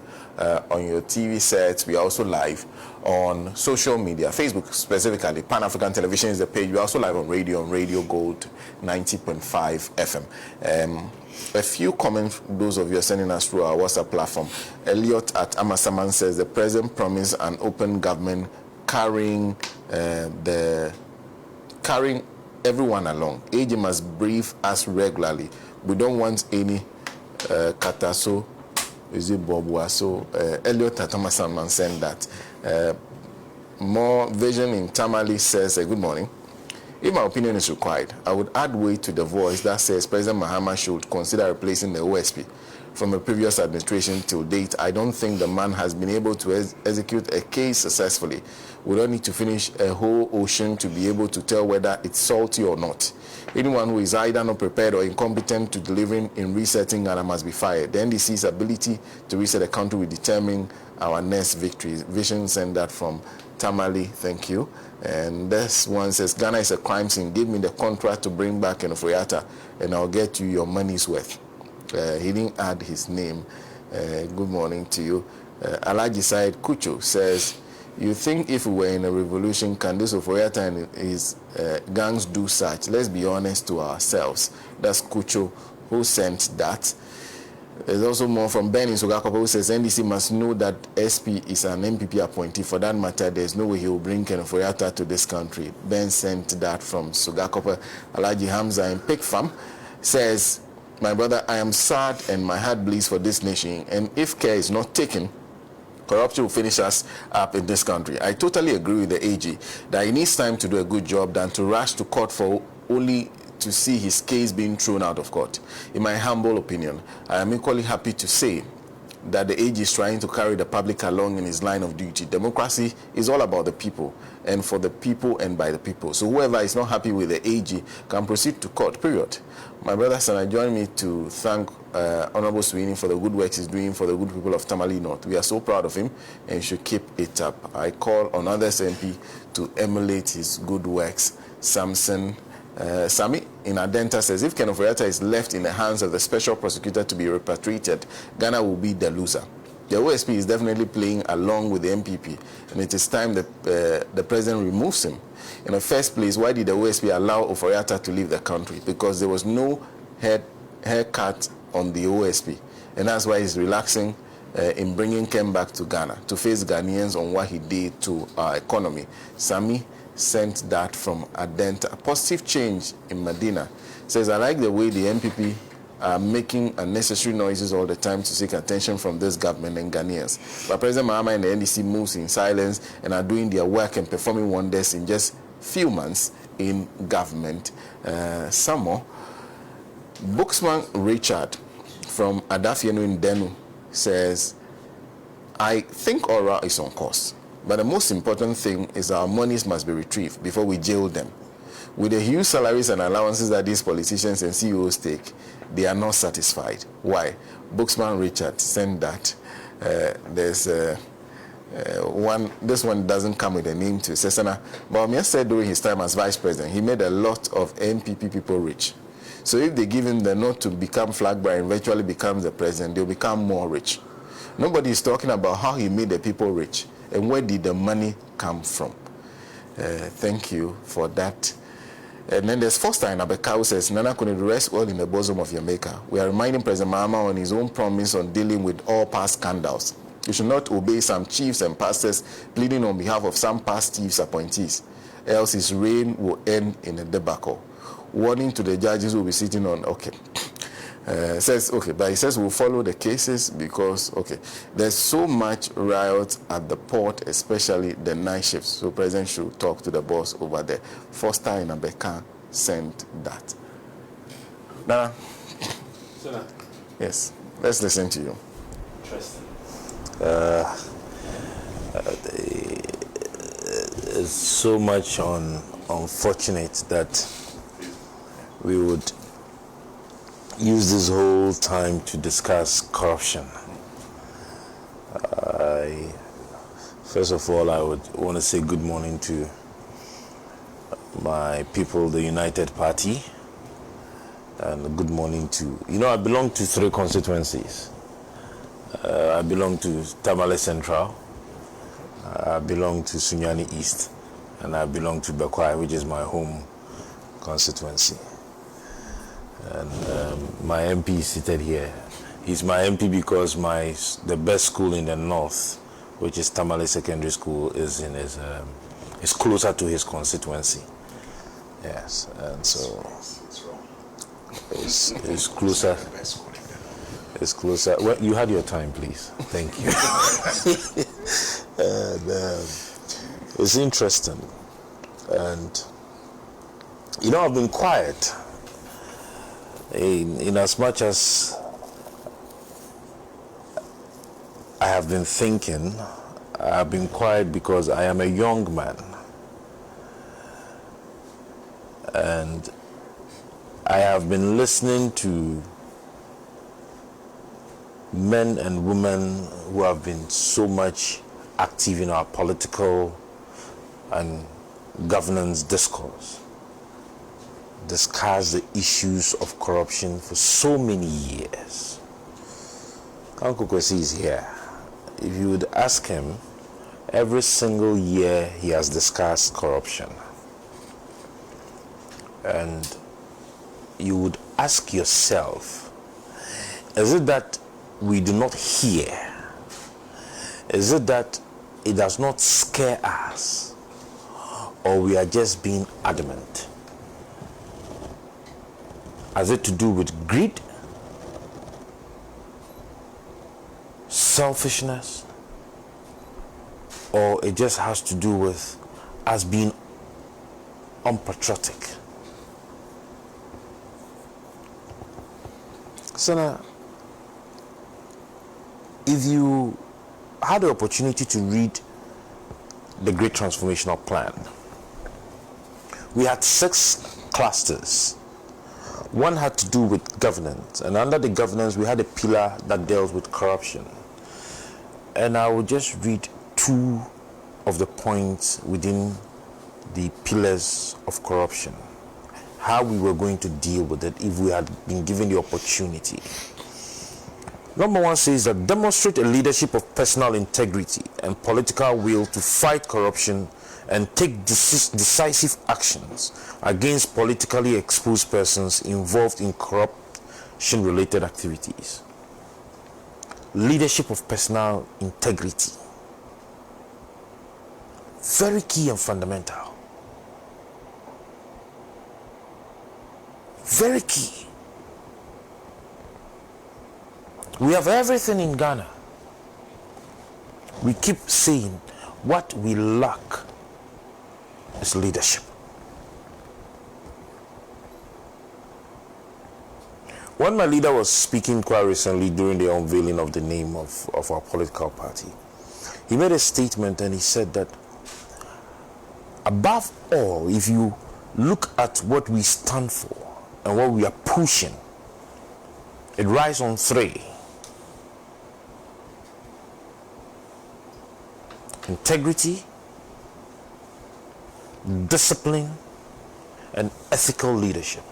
on your TV sets. We are also live on social media, Facebook specifically. Pan-African Television is the page. We're also live on Radio Gold 90.5 FM. A few comments, those of you are sending us through our WhatsApp platform. Elliot at Amasaman says the president promised an open government carrying everyone along. AG must brief us regularly. We don't want any kataso. Is it Bobua? So Elliot at Amasaman saying that. More Vision in Tamale says, good morning. If my opinion is required, I would add weight to the voice that says President Mahama should consider replacing the OSP. From the previous administration till date, I don't think the man has been able to execute a case successfully. We don't need to finish a whole ocean to be able to tell whether it's salty or not. Anyone who is either not prepared or incompetent to delivering in resetting Ghana must be fired. The NDC's ability to reset the country will determine our next victories. Vision sent that from Tamale, thank you. And this one says, Ghana is a crime scene. Give me the contract to bring back Enoforiata and I'll get you your money's worth. He didn't add his name. Good morning to you. Alhaji Said Kucho says, you think if we were in a revolution, can this Oforiata and his gangs do such? Let's be honest to ourselves. That's Kucho who sent that. There's also more from Ben in Sugakopa who says NDC must know that SP is an MPP appointee. For that matter, there's no way he will bring Ken Oforiata to this country. Ben sent that from Sugakopa. Alhaji Hamza in Pig Farm says, my brother, I am sad and my heart bleeds for this nation. And if care is not taken, corruption will finish us up in this country. I totally agree with the AG that he needs time to do a good job than to rush to court for only to see his case being thrown out of court. In my humble opinion, I am equally happy to say that the AG is trying to carry the public along in his line of duty. Democracy is all about the people, and for the people and by the people. So whoever is not happy with the AG can proceed to court, period. My brother Sana, join me to thank Honorable Sweeney for the good work he's doing for the good people of Tamale North. We are so proud of him and he should keep it up. I call on others MP to emulate his good works. Samson Sami in Adenta says, if Ken Oforiata is left in the hands of the special prosecutor to be repatriated, Ghana will be the loser. The OSP is definitely playing along with the MPP, and it is time that the president removes him. In the first place, why did the OSP allow Oforiatta to leave the country? Because there was no haircut on the OSP, and that's why he's relaxing in bringing Ken back to Ghana to face Ghanaians on what he did to our economy. Sami sent that from Adenta. A positive change in Medina says, I like the way the MPP are making unnecessary noises all the time to seek attention from this government and Ghanaians. But President Mahama and the NDC moves in silence and are doing their work and performing wonders in just few months in government. Some more. Booksman Richard from Adafienu in Denu says, I think Aura is on course, but the most important thing is our monies must be retrieved before we jail them. With the huge salaries and allowances that these politicians and CEOs take, they are not satisfied. Why? Booksman Richard sent that. There's one, this one doesn't come with a name to Sesana. Baumia said during his time as vice president, he made a lot of MPP people rich. So if they give him the nod to become flag bearer and eventually becomes the president, they'll become more rich. Nobody is talking about how he made the people rich and where did the money come from. Thank you for that. And then there's Foster in Abeka who says, Nana Konadu, rest all in the bosom of your maker. We are reminding President Mahama on his own promise on dealing with all past scandals. You should not obey some chiefs and pastors pleading on behalf of some past chiefs appointees, else his reign will end in a debacle. Warning to the judges who will be sitting on, says, but he says we'll follow the cases because, there's so much riot at the port, especially the night shifts. So President should talk to the boss over there. Foster in Abeka sent that. Nana? Yes, let's listen to you. Interesting. It's so much unfortunate that we would use this whole time to discuss corruption. First of all, I would want to say good morning to my people, the United Party, and good morning to, I belong to 3 constituencies. I belong to Tamale Central, I belong to Sunyani East, and I belong to Bekwai, which is my home constituency. And my MP is seated here. He's my MP because the best school in the north, which is Tamale Secondary School, is in his is closer to his constituency. Yes, and so it's closer. It's closer. Well, you had your time, please. Thank you. And, it's interesting, and I've been quiet. In as much as I have been thinking, I have been quiet because I am a young man, and I have been listening to men and women who have been so much active in our political and governance discourse, discuss the issues of corruption for so many years. Uncle Kwesi is here. If you would ask him, every single year he has discussed corruption. And you would ask yourself, is it that we do not hear? Is it that it does not scare us? Or we are just being adamant? Has it to do with greed, selfishness, or it just has to do with us being unpatriotic? So now, if you had the opportunity to read the Great Transformational Plan, we had 6 clusters. One had to do with governance, and under the governance we had a pillar that dealt with corruption. And I will just read 2 of the points within the pillars of corruption, how we were going to deal with it if we had been given the opportunity. Number one says that demonstrate a leadership of personal integrity and political will to fight corruption and take decisive actions against politically exposed persons involved in corruption-related activities. Leadership of personal integrity. Very key and fundamental. Very key. We have everything in Ghana. We keep saying what we lack is leadership. When my leader was speaking quite recently during the unveiling of the name of our political party, he made a statement and he said that above all, if you look at what we stand for and what we are pushing, it rises on three: integrity, discipline, and ethical leadership.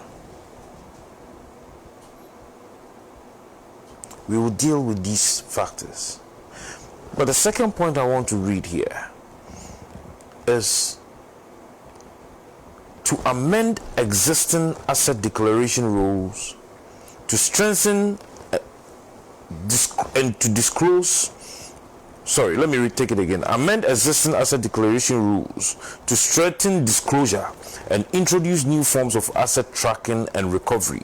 We will deal with these factors. But the second point I want to read here is to amend existing asset declaration rules to strengthen and to disclose. Sorry, let me retake it again. Amend existing asset declaration rules to strengthen disclosure and introduce new forms of asset tracking and recovery,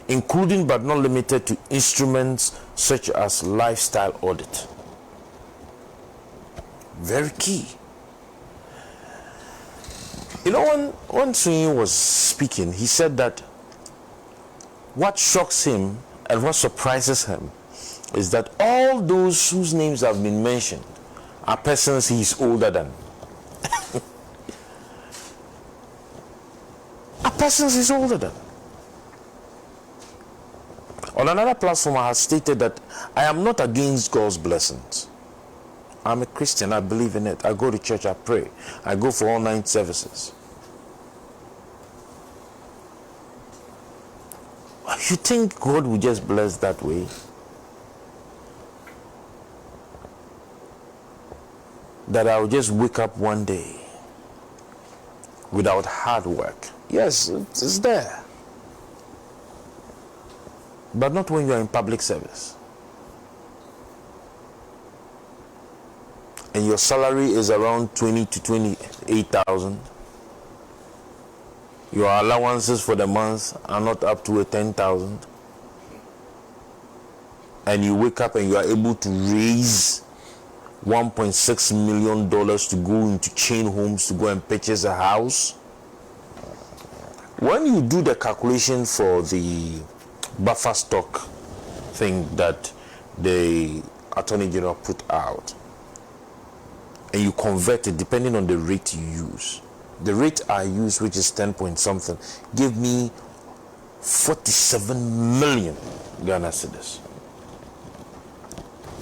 including but not limited to instruments such as lifestyle audit. Very key. You know, when Sunyi was speaking, he said that what shocks him and what surprises him is that all those whose names have been mentioned are persons he is older than. Are persons he's older than. On another platform, I have stated that I am not against God's blessings. I'm a Christian, I believe in it. I go to church, I pray. I go for all 9 services. You think God will just bless that way? That I'll just wake up one day without hard work? Yes, it's there. But not when you're in public service. And your salary is around 20 to 28,000. Your allowances for the month are not up to 10,000. And you wake up and you are able to raise $1.6 million to go into chain homes to go and purchase a house. When you do the calculation for the buffer stock thing that the Attorney General put out, and you convert it depending on the rate you use. The rate I use, which is 10 point something, give me 47 million Ghana cedis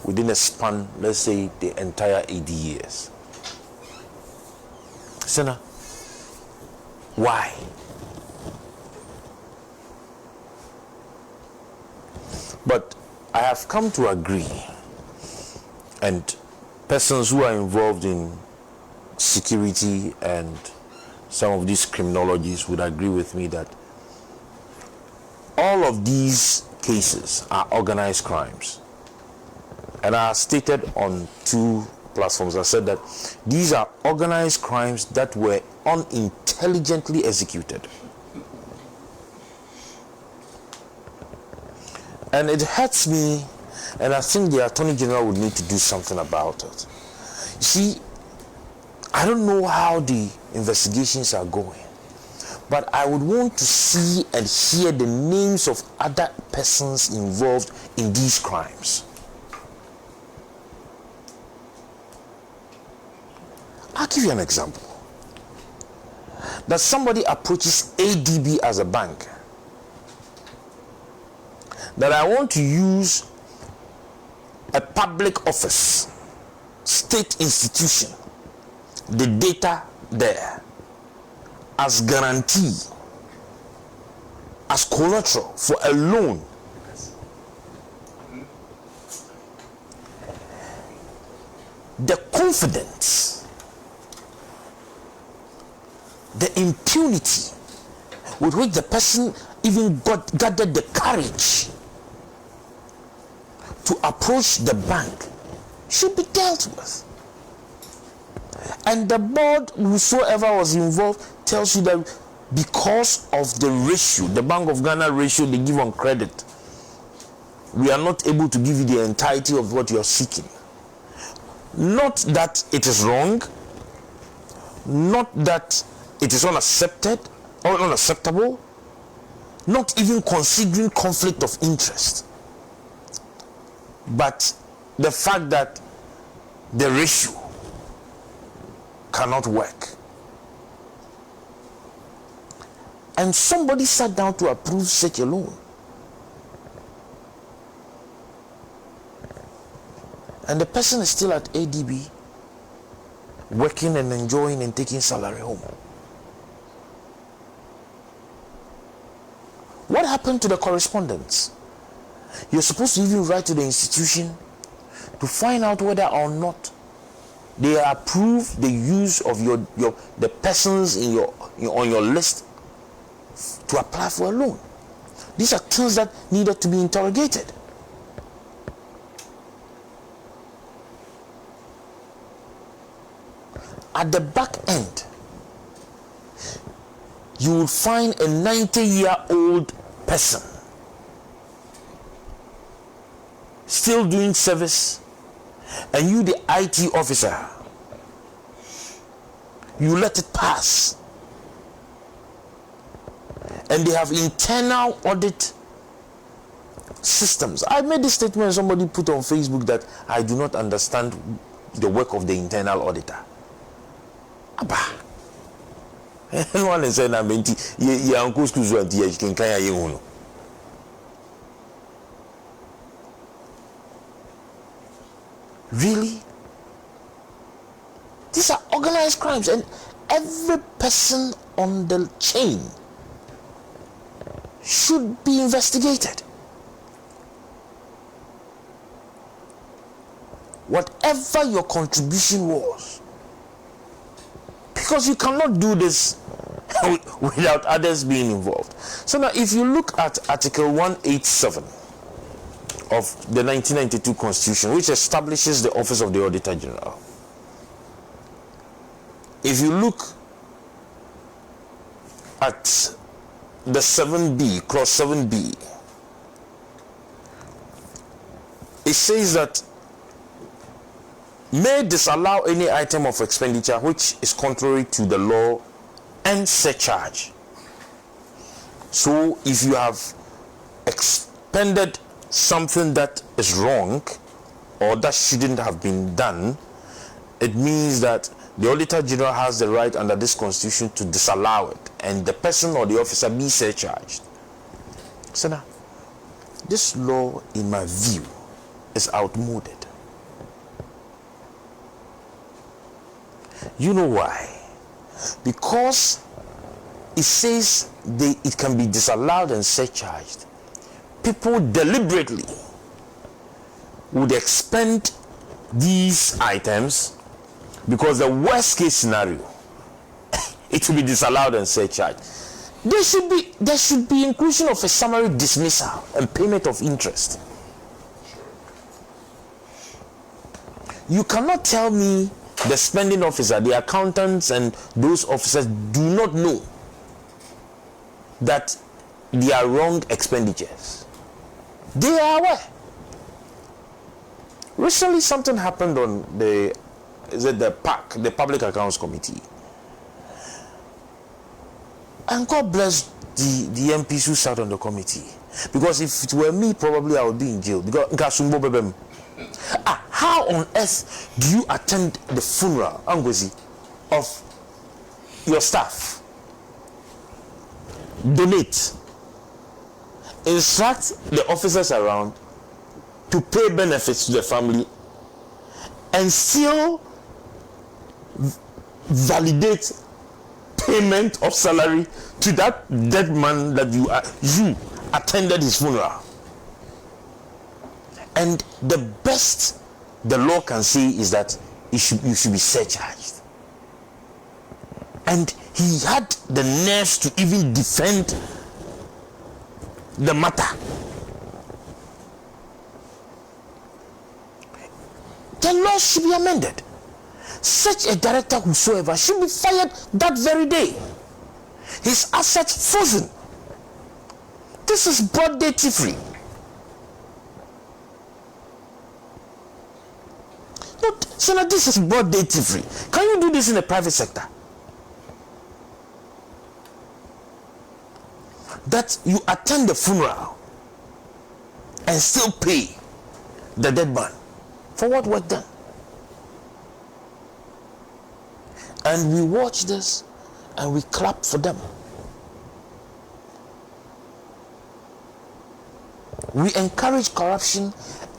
within a span, let's say, the entire 80 years. Sinner, why? But I have come to agree, and persons who are involved in security and some of these criminologies would agree with me that all of these cases are organized crimes. And I stated on 2 platforms, I said that these are organized crimes that were unintelligently executed. And it hurts me, and I think the Attorney General would need to do something about it. You see, I don't know how the investigations are going, but I would want to see and hear the names of other persons involved in these crimes. I'll give you an example. That somebody approaches ADB as a bank, that I want to use a public office, state institution, the data there as guarantee, as collateral for a loan confidence, the impunity with which the person even gathered the courage to approach the bank should be dealt with. And the board, whosoever was involved, tells you that because of the ratio, the Bank of Ghana ratio they give on credit, we are not able to give you the entirety of what you are seeking. Not that it is wrong, not that it is unaccepted or unacceptable, not even considering conflict of interest, but the fact that the ratio cannot work. And somebody sat down to approve such a loan. And the person is still at ADB, working and enjoying and taking salary home. What happened to the correspondence? You're supposed to even write to the institution to find out whether or not they approve the use of the persons in on your list to apply for a loan. These are things that needed to be interrogated. At the back end, you will find a 90-year-old person still doing service, and you, the IT officer, you let it pass. And they have internal audit systems. I made this statement and somebody put on Facebook that I do not understand the work of the internal auditor. Abba. Anyone is saying I'm anti your uncle's school you can kaya you. Really? These are organized crimes, and every person on the chain should be investigated. Whatever your contribution was, because you cannot do this without others being involved. So now if you look at Article 187 of the 1992 Constitution, which establishes the office of the Auditor General, if you look at the 7B, clause 7B, it says that may disallow any item of expenditure which is contrary to the law and surcharge. So if you have expended something that is wrong or that shouldn't have been done, it means that the Auditor General has the right under this Constitution to disallow it, and the person or the officer be surcharged. So now, this law, in my view, is outmoded. You know why? Because it says it can be disallowed and surcharged. People deliberately would expend these items because the worst case scenario, it will be disallowed and surcharged. There should be inclusion of a summary dismissal and payment of interest. You cannot tell me the spending officer, the accountants and those officers do not know that they are wrong expenditures. They are aware. Recently something happened on the PAC, the Public Accounts Committee. And God bless the MPs who sat on the committee. Because if it were me, probably I would be in jail. Because how on earth do you attend the funeral, Angozi, of your staff? Donate. Instruct the officers around to pay benefits to the family and still validate payment of salary to that dead man that you attended his funeral. And the best the law can say is that you should be surcharged. And he had the nerves to even defend the matter. The law should be amended. Such a director whosoever should be fired that very day. His assets frozen. This is broad day thievery. But Senator, this is broad day thievery. Can you do this in the private sector? That you attend the funeral and still pay the dead man for what was done. And we watch this and we clap for them. We encourage corruption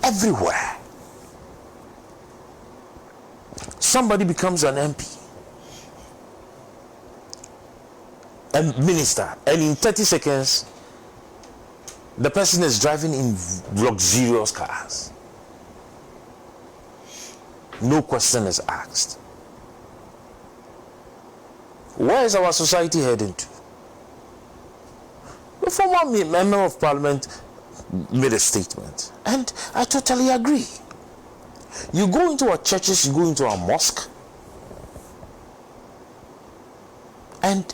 everywhere. Somebody becomes an MP, a minister, and in 30 seconds the person is driving in luxurious cars. No question is asked. Where is our society heading to? The former member of parliament made a statement, and I totally agree. You go into our churches, you go into our mosque, and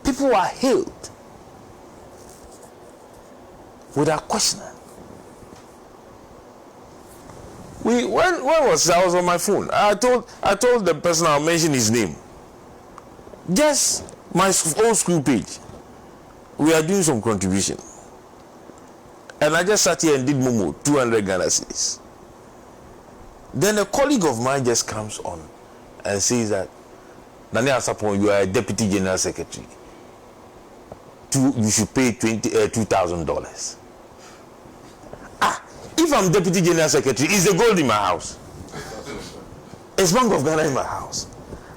people are healed without questioning. When was I was on my phone? I told the person, I'll mention his name. Just my old school page. We are doing some contribution. And I just sat here and did Momo, 200 Ghana cedis. Then a colleague of mine just comes on and says that, Nani Asapon, you are a deputy general secretary. You should pay $2,000. If I'm deputy general secretary, is the gold in my house? Is Bank of Ghana in my house?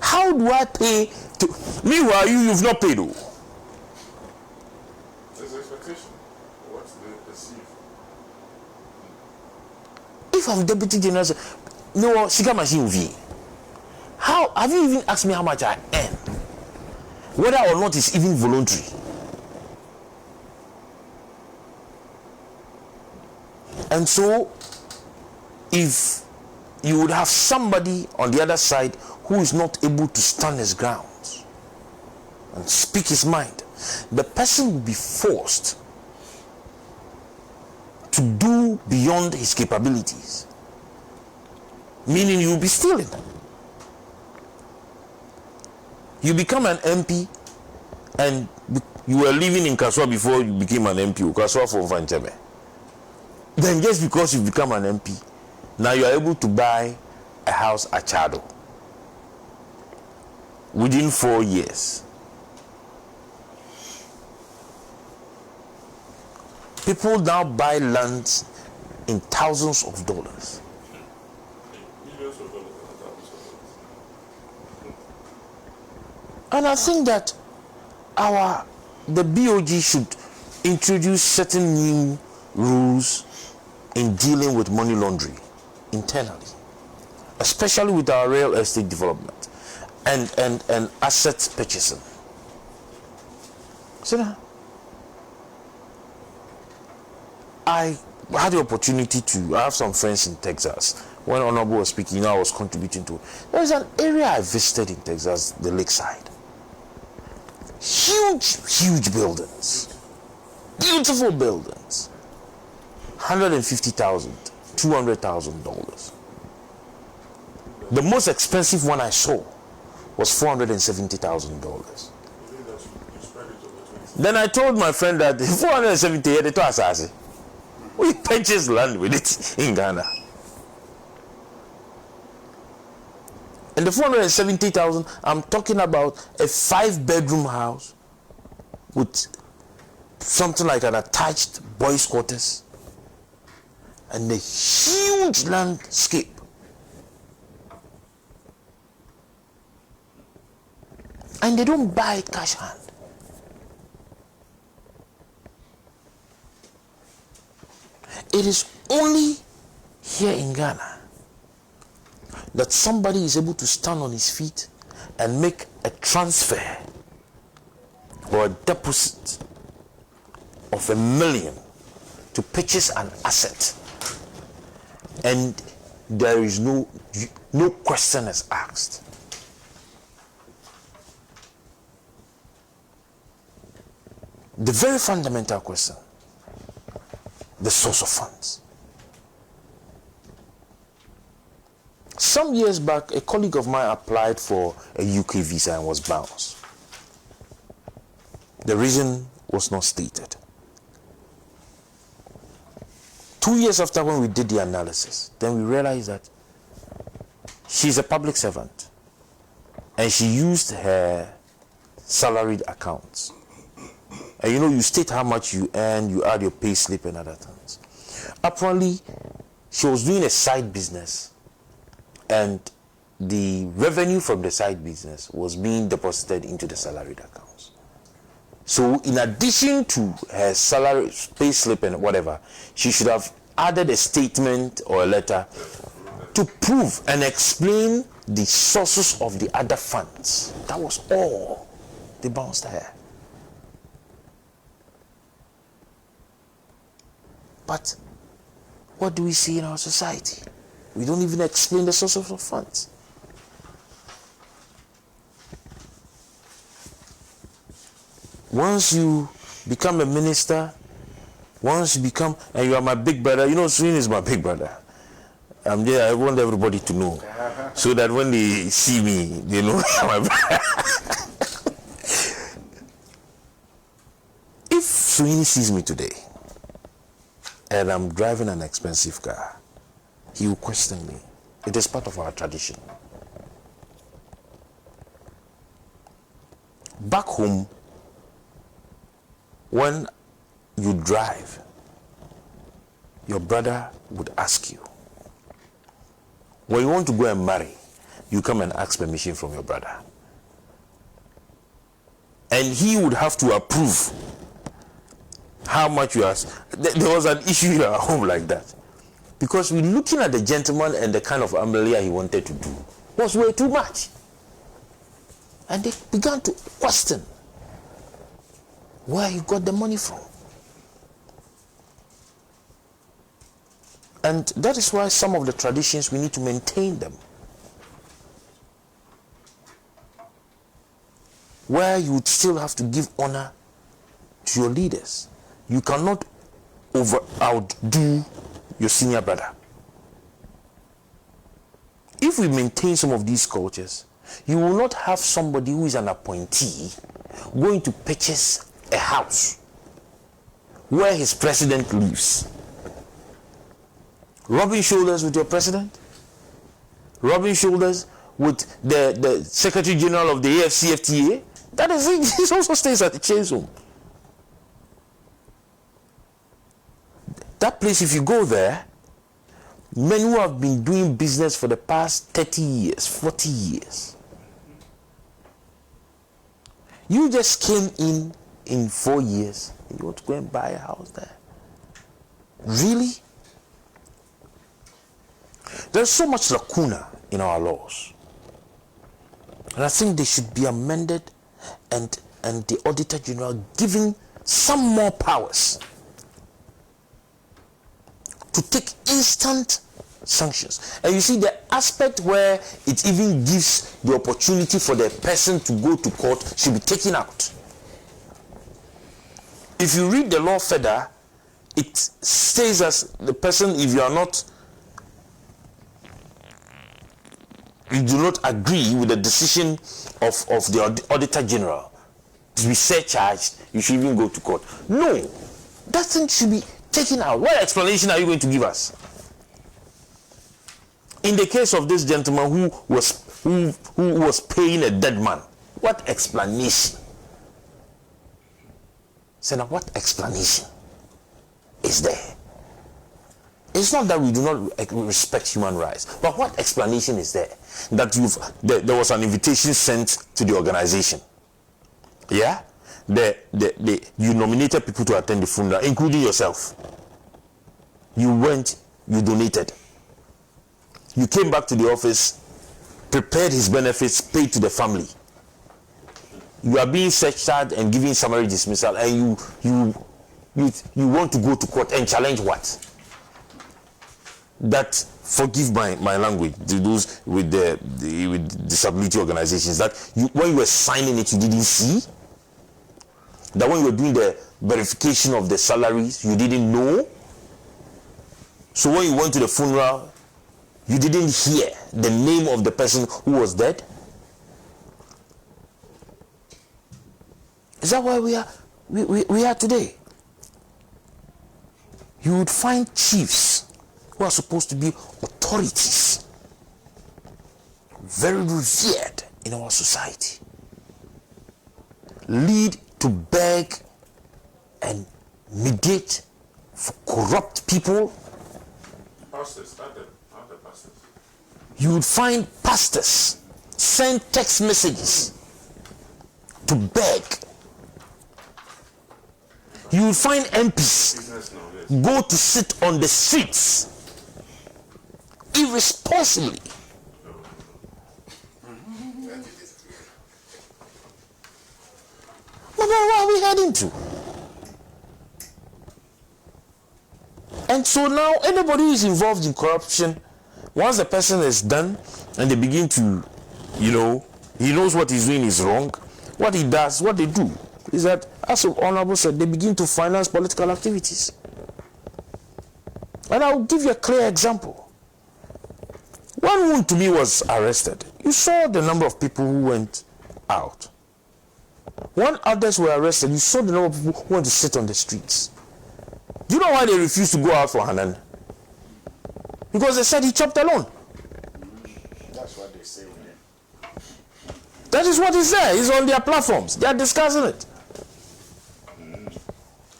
How do I pay to? Meanwhile, you've not paid. There's expectation. What they perceive. If I'm deputy general secretary, no, Sika machine V. How have you even asked me how much I earn? Whether or not it's even voluntary. And so, if you would have somebody on the other side who is not able to stand his grounds and speak his mind, the person will be forced to do beyond his capabilities. Meaning you will be stealing. You become an MP and you were living in Kaswa before you became an MP. Kaswa from Fancheme. Then just because you become an MP, now you are able to buy a house at Chado within 4 years. People now buy lands in thousands of dollars. And I think that the BOG should introduce certain new rules in dealing with money laundering internally, especially with our real estate development and asset purchasing. So I had the opportunity I have some friends in Texas. When Honorable was speaking, I was contributing to. There's an area I visited in Texas, the lakeside. Huge buildings. Beautiful buildings. $150,000, $200,000. The most expensive one I saw was $470,000. Then I told my friend that 470, we purchased land with it in Ghana. And the 470,000, I'm talking about a 5-bedroom house with something like an attached boys' quarters and a huge landscape. And they don't buy it cash hand. It is only here in Ghana that somebody is able to stand on his feet and make a transfer or a deposit of $1 million to purchase an asset, and there is no question is asked. The very fundamental question, the source of funds. Some years back, a colleague of mine applied for a UK visa and was bounced. The reason was not stated. 2 years after, when we did the analysis, then we realized that she's a public servant and she used her salaried accounts. And you know, you state how much you earn, you add your pay slip and other things. Apparently, she was doing a side business, and the revenue from the side business was being deposited into the salaried accounts. So in addition to her salary, pay slip and whatever, she should have added a statement or a letter to prove and explain the sources of the other funds. That was all. They bounced her. But what do we see in our society? We don't even explain the sources of funds. Once you become a minister, once you become, and you are my big brother, you know, Swin is my big brother. I'm there, I want everybody to know, so that when they see me, they know my brother. If Swin sees me today, and I'm driving an expensive car, he will question me. It is part of our tradition. Back home, when you drive, your brother would ask you. When you want to go and marry, you come and ask permission from your brother. And he would have to approve how much you ask. There was an issue in our home like that, because we're looking at the gentleman and the kind of umbrella he wanted to do was way too much, and they began to question where he got the money from. And that is why some of the traditions, we need to maintain them, where you would still have to give honor to your leaders. You cannot outdo your senior brother. If we maintain some of these cultures, you will not have somebody who is an appointee going to purchase a house where his president lives, rubbing shoulders with your president, rubbing shoulders with the Secretary General of the AFCFTA. That is it. He also stays at the Chains Home. That place, if you go there, men who have been doing business for the past 30 years, 40 years. You just came in 4 years, and you want to go and buy a house there. Really? There's so much lacuna in our laws. And I think they should be amended, and the Auditor General giving some more powers to take instant sanctions. And you see, the aspect where it even gives the opportunity for the person to go to court should be taken out. If you read the law further, it says as the person, if you do not agree with the decision of the Auditor General to be surcharged, you should even go to court. No, that thing should be taken out. What explanation are you going to give us? In the case of this gentleman who was paying a dead man, what explanation? Senator, what explanation is there? It's not that we do not respect human rights, but what explanation is there that there was an invitation sent to the organization? Yeah? You nominated people to attend the funeral, including yourself. You went, you donated. You came back to the office, prepared his benefits, paid to the family. You are being searched out and given summary dismissal, and you want to go to court and challenge what? That, forgive my language, to those with with disability organizations, that when you were signing it, you didn't see that when you were doing the verification of the salaries, you didn't know. So when you went to the funeral, you didn't hear the name of the person who was dead. Is that why we are today? You would find chiefs who are supposed to be authorities, very revered in our society, lead to beg and mediate for corrupt people. Pastors, not the pastors. You would find pastors send text messages to beg. You will find MPs go to sit on the streets irresponsibly. But where are we heading to? And so now anybody who is involved in corruption, once the person is done and they begin to, he knows what he's doing is wrong, what he does, what they do is that, as the Honorable said, they begin to finance political activities. And I'll give you a clear example. When Wontumi was arrested, you saw the number of people who went out. When others were arrested, you saw the number of people who went to sit on the streets. Do you know why they refused to go out for Hanan? Because they said he chopped alone. That's what they say with him. That is what is there. It's on their platforms. They are discussing it.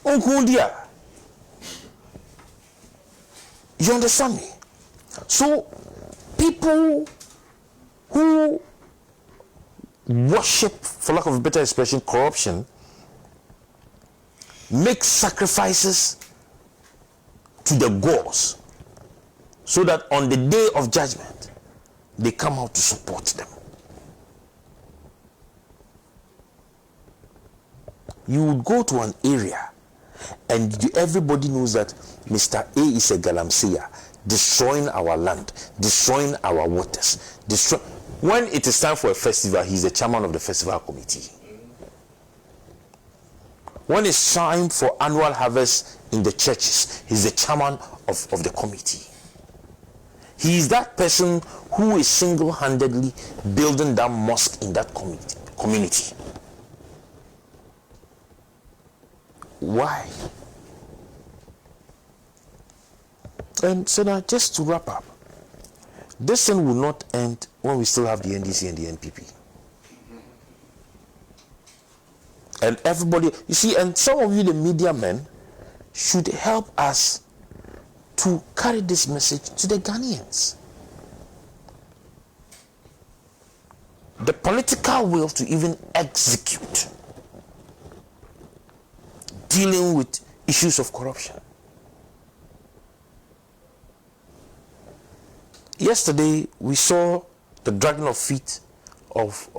Unkundia. You understand me? So, people who worship, for lack of a better expression, corruption, make sacrifices to the gods so that on the day of judgment, they come out to support them. You would go to an area and everybody knows that Mr. A is a galamsey, destroying our land, destroying our waters. When it is time for a festival, he's the chairman of the festival committee. When it's time for annual harvest in the churches, he's the chairman of the committee. He is that person who is single-handedly building that mosque in that community. Why? And so now, just to wrap up, this thing will not end when we still have the NDC and the NPP. And everybody, you see, and some of you, the media men, should help us to carry this message to the Ghanaians. The political will to even execute dealing with issues of corruption. Yesterday, we saw the dragging of feet of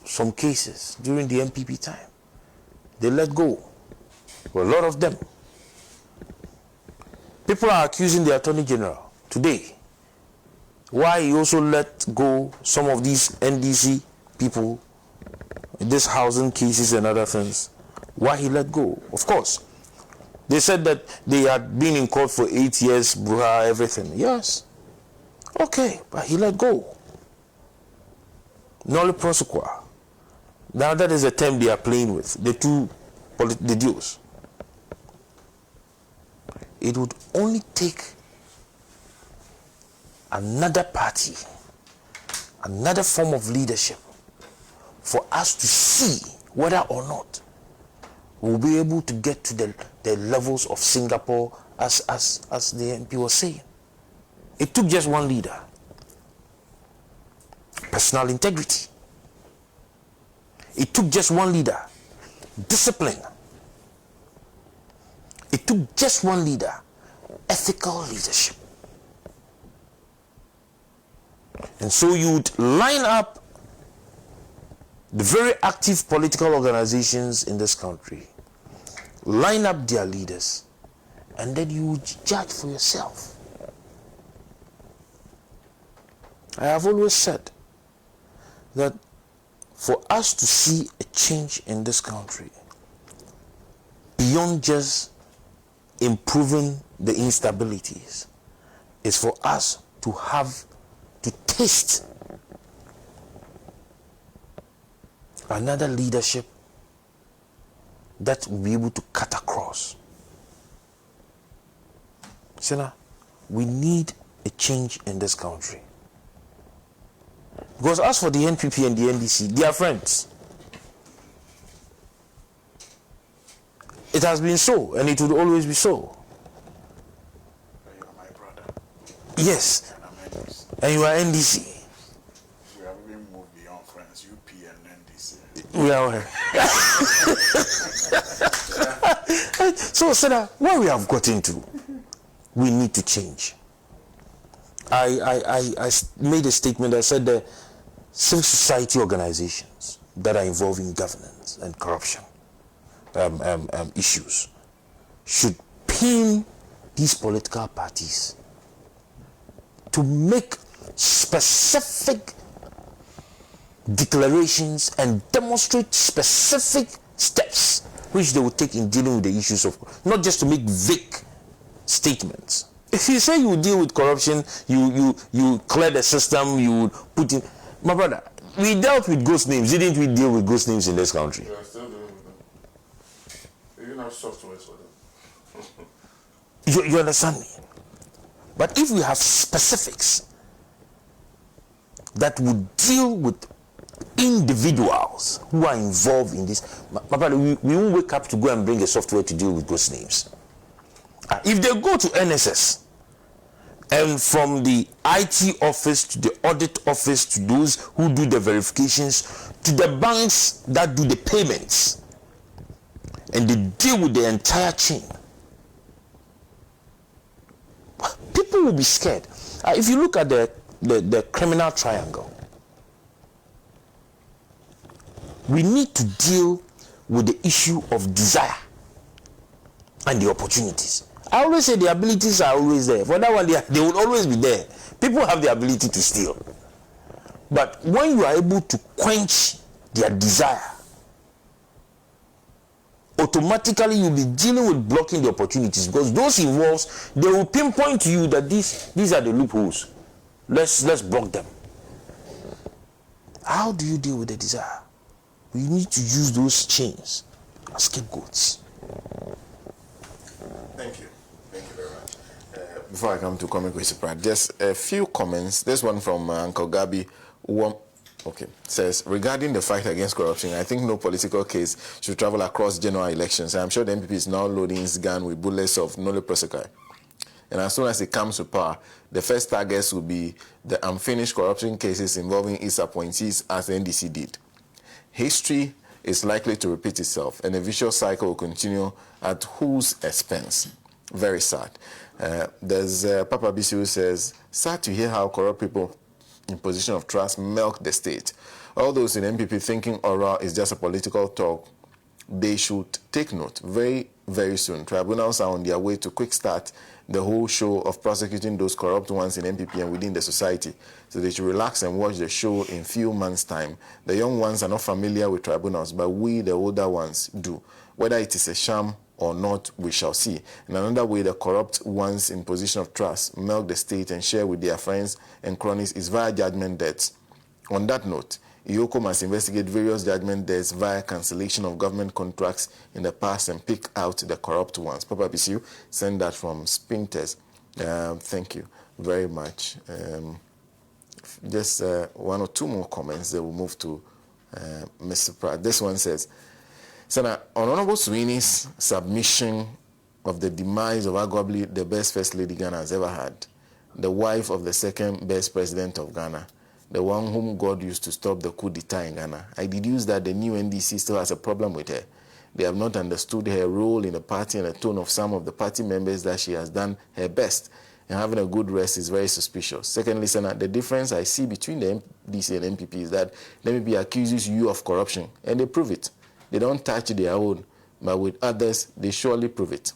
some cases during the MPP time. They let go. Well, a lot of them. People are accusing the Attorney General today why he also let go some of these NDC people, these housing cases and other things. Why he let go? Of course, they said that they had been in court for 8 years, bruha, everything. Yes. Okay, but he let go. Nolly prosequa. Now that is a term they are playing with, the duos. It would only take another party, another form of leadership for us to see whether or not we'll be able to get to the levels of Singapore as the MP was saying. It took just one leader. Personal integrity. It took just one leader. Discipline. It took just one leader. Ethical leadership. And so you would line up the very active political organizations in this country, line up their leaders, and then you would judge for yourself. I have always said that for us to see a change in this country, beyond just improving the instabilities, is for us to have to taste another leadership that will be able to cut across. Sena, we need a change in this country. Because as for the NPP and the NDC, they are friends. It has been so, and it will always be so. You are my brother. Yes. And I'm NDC. And you are NDC. We have even moved beyond friends, UP and NDC. We are. So, Sena, where we have gotten to, we need to change. I made a statement. I said the civil society organizations that are involved in governance and corruption issues should pin these political parties to make specific declarations and demonstrate specific steps which they will take in dealing with the issues of, not just to make vague statements. If you say you deal with corruption, you clear the system, you put in... My brother, we dealt with ghost names. Didn't we deal with ghost names in this country? We are still dealing with them. We even have softwares for them. You understand me? But if we have specifics that would deal with individuals who are involved in this, my brother, we won't wake up to go and bring a software to deal with ghost names. If they go to NSS, and from the IT office to the audit office to those who do the verifications to the banks that do the payments, and they deal with the entire chain, people will be scared. If you look at the criminal triangle, we need to deal with the issue of desire and the opportunities. I always say the abilities are always there. For that one, they will always be there. People have the ability to steal. But when you are able to quench their desire, automatically you'll be dealing with blocking the opportunities, because those involved, they will pinpoint to you that these are the loopholes. Let's block them. How do you deal with the desire? We need to use those chains as scapegoats. Thank you. Thank you very much. Before I come to Comic with Pride, just a few comments. This one from Uncle Gabi. Says, regarding the fight against corruption, I think no political case should travel across general elections. I'm sure the MPP is now loading his gun with bullets of noli prosequi. And as soon as it comes to power, the first targets will be the unfinished corruption cases involving its appointees, as the NDC did. History is likely to repeat itself, and the vicious cycle will continue at whose expense? Very sad. There's Papa Bisi who says, sad to hear how corrupt people in position of trust milk the state. All those in MPP thinking oral is just a political talk, they should take note. Very, very soon, tribunals are on their way to quick start the whole show of prosecuting those corrupt ones in MPP and within the society. So they should relax and watch the show in few months' time. The young ones are not familiar with tribunals, but we, the older ones, do. Whether it is a sham or not, we shall see. In another way, the corrupt ones in position of trust milk the state and share with their friends and cronies is via judgment debts. On that note, Iyoko must investigate various judgment debts via cancellation of government contracts in the past and pick out the corrupt ones. Papa Bisiu, send that from Spinters. Thank you very much. Just one or two more comments, then we'll move to Mr. Pratt. This one says, Senator, Honorable Sweeney's submission of the demise of arguably the best First Lady Ghana has ever had, the wife of the second best president of Ghana, the one whom God used to stop the coup d'etat in Ghana. I deduce that the new NDC still has a problem with her. They have not understood her role in the party and the tone of some of the party members that she has done her best. and having a good rest is very suspicious. Secondly, Senator, the difference I see between the MDC and MPP is that the MPP accuses you of corruption, and they prove it. They don't touch their own, but with others, they surely prove it.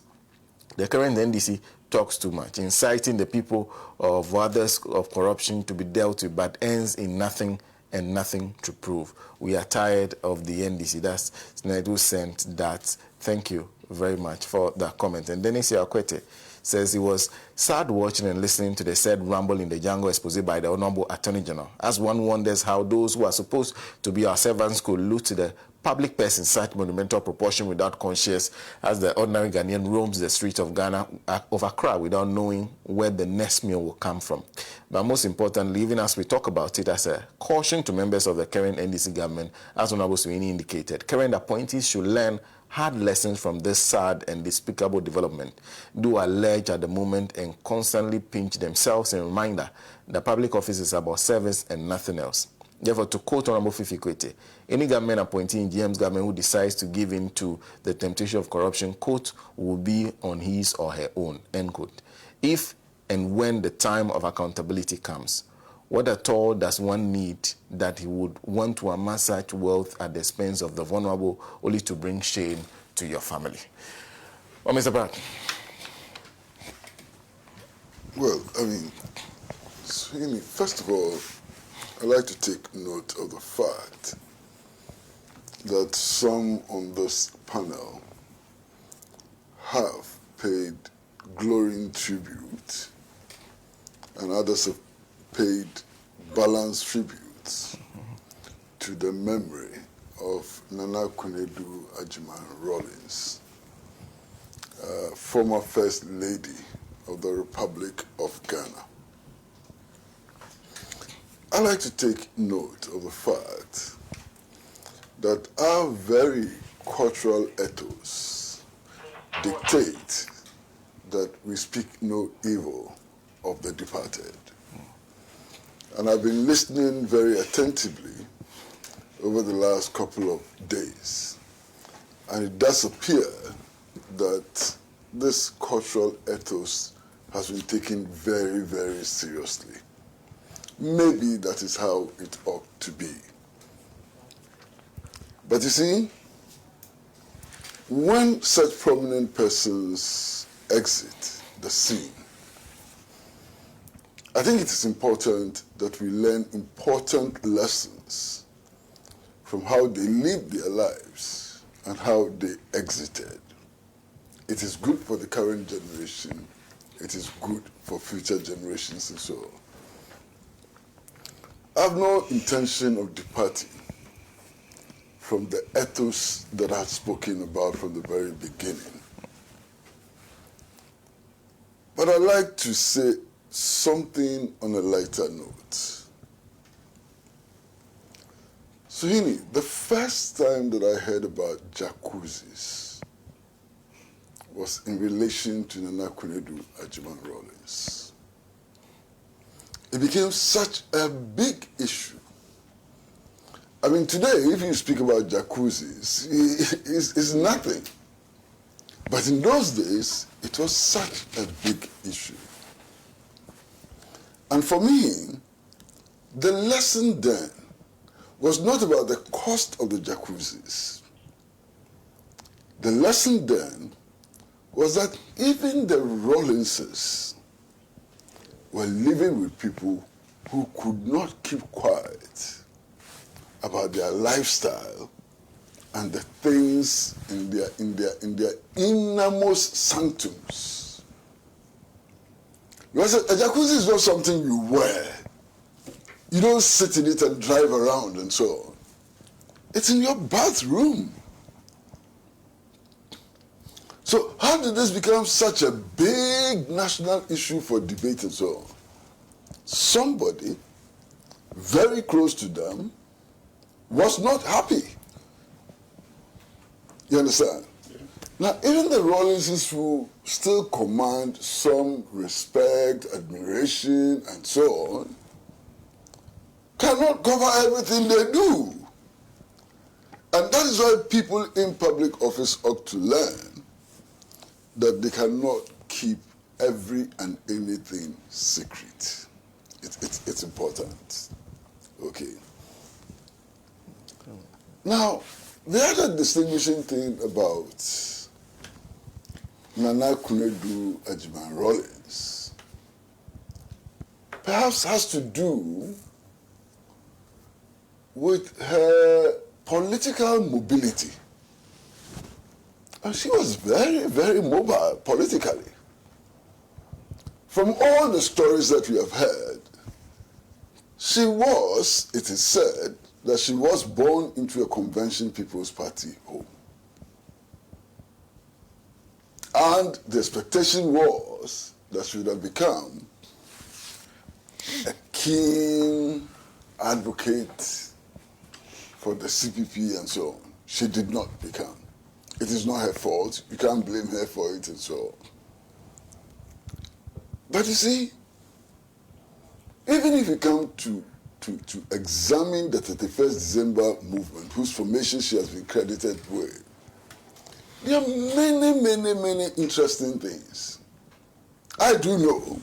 The current NDC talks too much, inciting the people of others of corruption to be dealt with, but ends in nothing and nothing to prove. We are tired of the NDC. That's Senator who sent that. Thank you very much for that comment. And Dennis Yakwete says he was sad watching and listening to the said rumble in the jungle expose by the Honorable Attorney General, as one wonders how those who are supposed to be our servants could loot the public purse in such monumental proportion without conscience, as the ordinary Ghanaian roams the streets of Ghana of Accra without knowing where the next meal will come from. But most importantly, even as we talk about it as a caution to members of the current NDC government, as Honorable Sweeney indicated, current appointees should learn hard lessons from this sad and despicable development, do allege at the moment and constantly pinch themselves in reminder that public office is about service and nothing else. Therefore, to quote Honorable Fifi Kwete, any government appointee in GM's government who decides to give in to the temptation of corruption, quote, will be on his or her own, end quote. If and when the time of accountability comes, what at all does one need that he would want to amass such wealth at the expense of the vulnerable only to bring shame to your family? Well, Mr. Pratt. Well, I mean, Sweeney, first of all, I'd like to take note of the fact that some on this panel have paid glowing tribute and others have paid balanced tributes to the memory of Nana Konadu Agyeman-Rawlings, former First Lady of the Republic of Ghana. I like to take note of the fact that our very cultural ethos dictate that we speak no evil of the departed. And I've been listening very attentively over the last couple of days. And it does appear that this cultural ethos has been taken very, very seriously. Maybe that is how it ought to be. But you see, when such prominent persons exit the scene, I think it is important that we learn important lessons from how they lived their lives and how they exited. It is good for the current generation. It is good for future generations and so on. I have no intention of departing from the ethos that I've spoken about from the very beginning. But I'd like to say something on a lighter note. Suhini, the first time that I heard about jacuzzis was in relation to Nana Konadu Agyeman-Rawlings. It became such a big issue. I mean, today, if you speak about jacuzzis, it's nothing. But in those days, it was such a big issue. And for me, the lesson then was not about the cost of the jacuzzis. The lesson then was that even the Rawlingses were living with people who could not keep quiet about their lifestyle and the things in their innermost sanctums. Because a jacuzzi is not something you wear. You don't sit in it and drive around and so on. It's in your bathroom. So how did this become such a big national issue for debate and so on? Somebody very close to them was not happy. You understand? Yeah. Now, even the Rawlingses who still command some respect, admiration, and so on, cannot cover everything they do. And that is why people in public office ought to learn that they cannot keep every and anything secret. It's important. Okay. Now, the other distinguishing thing about Nana Kunedu Ajiman-Rawlings perhaps has to do with her political mobility. And she was very, very mobile politically. From all the stories that we have heard, she was, it is said, that she was born into a Convention People's Party home. And the expectation was that she would have become a keen advocate for the CPP and so on. She did not become. It is not her fault. You can't blame her for it and so on. But you see, even if you come to examine the 31st December movement, whose formation she has been credited with, there are many interesting things. I do know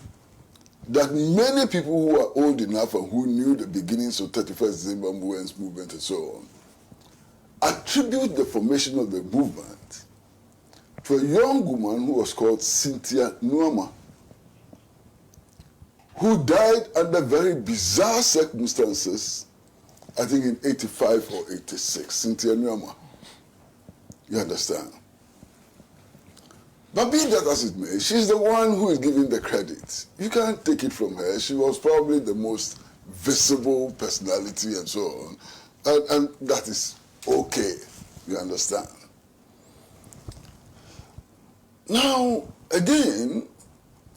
that many people who are old enough and who knew the beginnings of 31st December movement and so on, attribute the formation of the movement to a young woman who was called Cynthia Nuama, who died under very bizarre circumstances, I think in 85 or 86, Cynthia Nuama. You understand? But be that as it may, she's the one who is giving the credit. You can't take it from her. She was probably the most visible personality and so on. And that is okay, you understand? Now, again,